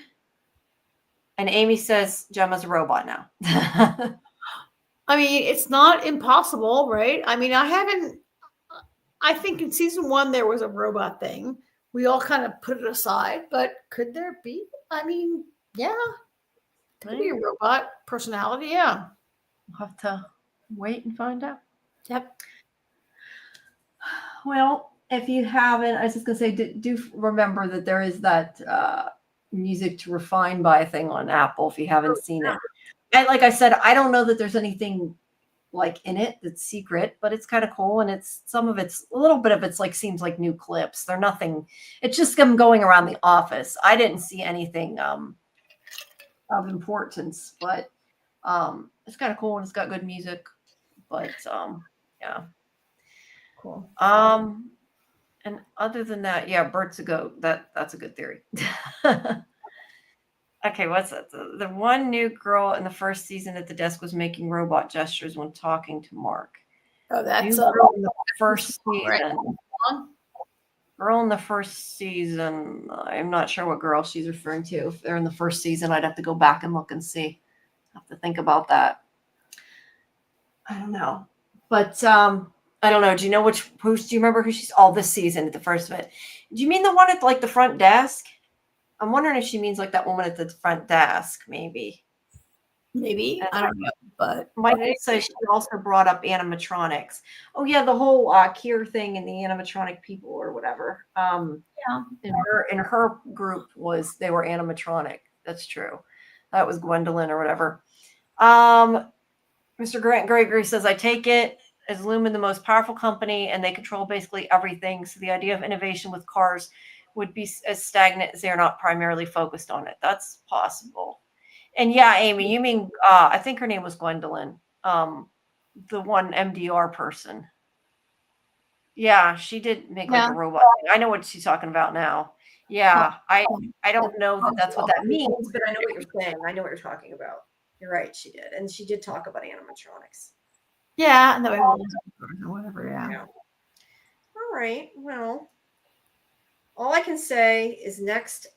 And Amy says Gemma's a robot now. I mean, it's not impossible, right? I mean, I think in season 1 there was a robot thing. We all kind of put it aside, but could there be? I mean, yeah. Could be a robot personality, yeah. We'll have to wait and find out. Yep. Well, if you haven't, I was just going to say, do remember that there is that music to refine by thing on Apple if you haven't seen it. And like I said, I don't know that there's anything like in it that's secret, but it's kind of cool. And a little bit of it's like, seems like new clips. They're nothing. It's just them going around the office. I didn't see anything of importance, but it's kind of cool and it's got good music. But yeah. Cool. And other than that, yeah, Bert's a goat. That's a good theory. Okay, what's that? The one new girl in the first season at the desk was making robot gestures when talking to Mark. Oh, that's new girl in the first season. Right? Girl in the first season. I'm not sure what girl she's referring to. If they're in the first season, I'd have to go back and look and see. I have to think about that. I don't know. But I don't know. Do you know do you remember who she's all this season at the first of it? Do you mean the one at like the front desk? I'm wondering if she means like that woman at the front desk, maybe. Maybe. I don't know. But Michael says she also brought up animatronics. Oh yeah, the whole Kier thing and the animatronic people or whatever. yeah. In her group they were animatronic. That's true. That was Gwendolyn or whatever. Mr. Grant Gregory says, I take it as Lumen the most powerful company and they control basically everything. So the idea of innovation with cars would be as stagnant as they're not primarily focused on it. That's possible. And yeah, Amy, you mean, I think her name was Gwendolyn, the one MDR person. Yeah, she did make like a robot thing. I know what she's talking about now. Yeah, I don't know that that's what that means, but I know what you're saying. I know what you're talking about. You're right, she did. And she did talk about animatronics. Yeah, and that way or whatever, yeah. All right, well, all I can say is next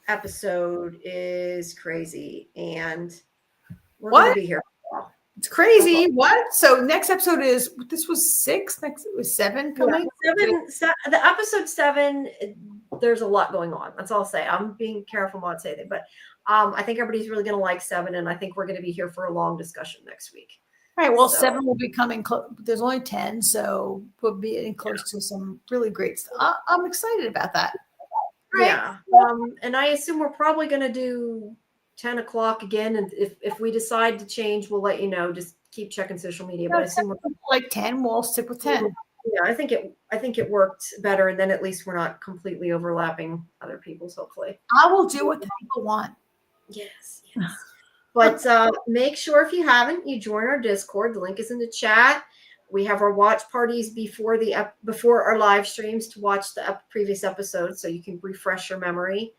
episode is crazy, and we're going to be here for a while. It's crazy. What? So next episode this was 6. Next it was 7 coming. Yeah, the episode 7. There's a lot going on. That's all I'll say. I'm being careful not to say that, but I think everybody's really going to like 7, and I think we're going to be here for a long discussion next week. All right. Well, 7 will be coming close. There's only 10, so we'll be getting close to some really great stuff. I'm excited about that. Right? Yeah. And I assume we're probably going to do 10 o'clock again. And if we decide to change, we'll let you know. Just keep checking social media. But I assume we're like 10. We'll stick with 10. Yeah, I think it worked better, and then at least we're not completely overlapping other people's. Hopefully, I will do what the people want. Yes. But make sure if you haven't, you join our Discord. The link is in the chat. We have our watch parties before our live streams to watch the previous episodes, so you can refresh your memory.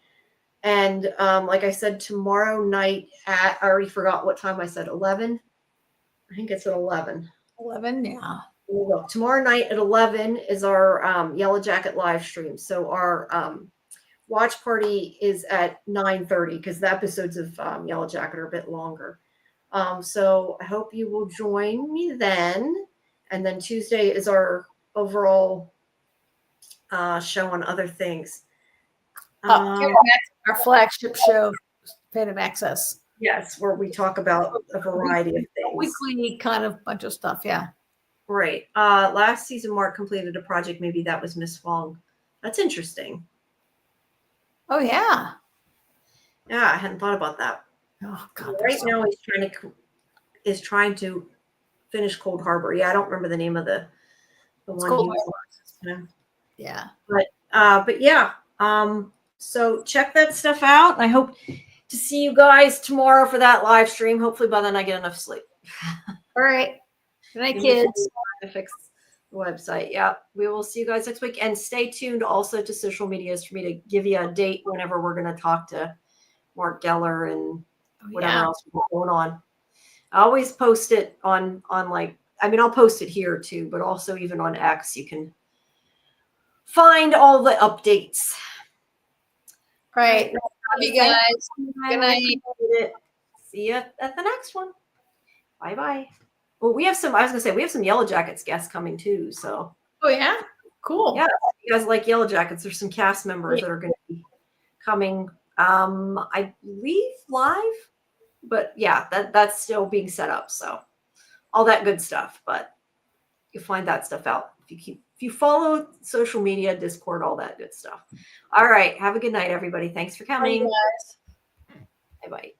And like I said, tomorrow night I already forgot what time I said. 11. I think it's at 11. 11, yeah. Tomorrow night at 11 is our Yellow Jacket live stream. So our watch party is at 9:30 because the episodes of Yellow Jacket are a bit longer. So I hope you will join me then. And then Tuesday is our overall show on other things. Our flagship show, Phantom Access. Yes, where we talk about a variety of things. Weekly kind of bunch of stuff, yeah. Right. Last season, Mark completed a project. Maybe that was Miss Wong. That's interesting. Oh, yeah. Yeah, I hadn't thought about that. Oh, God. Right now, he's trying to finish Cold Harbor. Yeah, I don't remember the name of the one. Cold Harbor. Yeah. But yeah. So check that stuff out. I hope to see you guys tomorrow for that live stream. Hopefully by then I get enough sleep. All right. Good night, kids. To fix the website. Yeah. We will see you guys next week. And stay tuned also to social medias for me to give you a date whenever we're going to talk to Mark Geller and whatever else is going on. I always post it on I'll post it here too, but also even on X, you can find all the updates. Right. Love you guys. Good night. See you at the next one. Bye-bye. Well, we have some Yellow Jackets guests coming too. So. Oh yeah. Cool. Yeah. If you guys like Yellow Jackets, there's some cast members that are going to be coming. I believe live, but yeah, that's still being set up. So all that good stuff, but you'll find that stuff out if you follow social media, Discord, all that good stuff. All right. Have a good night, everybody. Thanks for coming. Bye, guys. Bye-bye.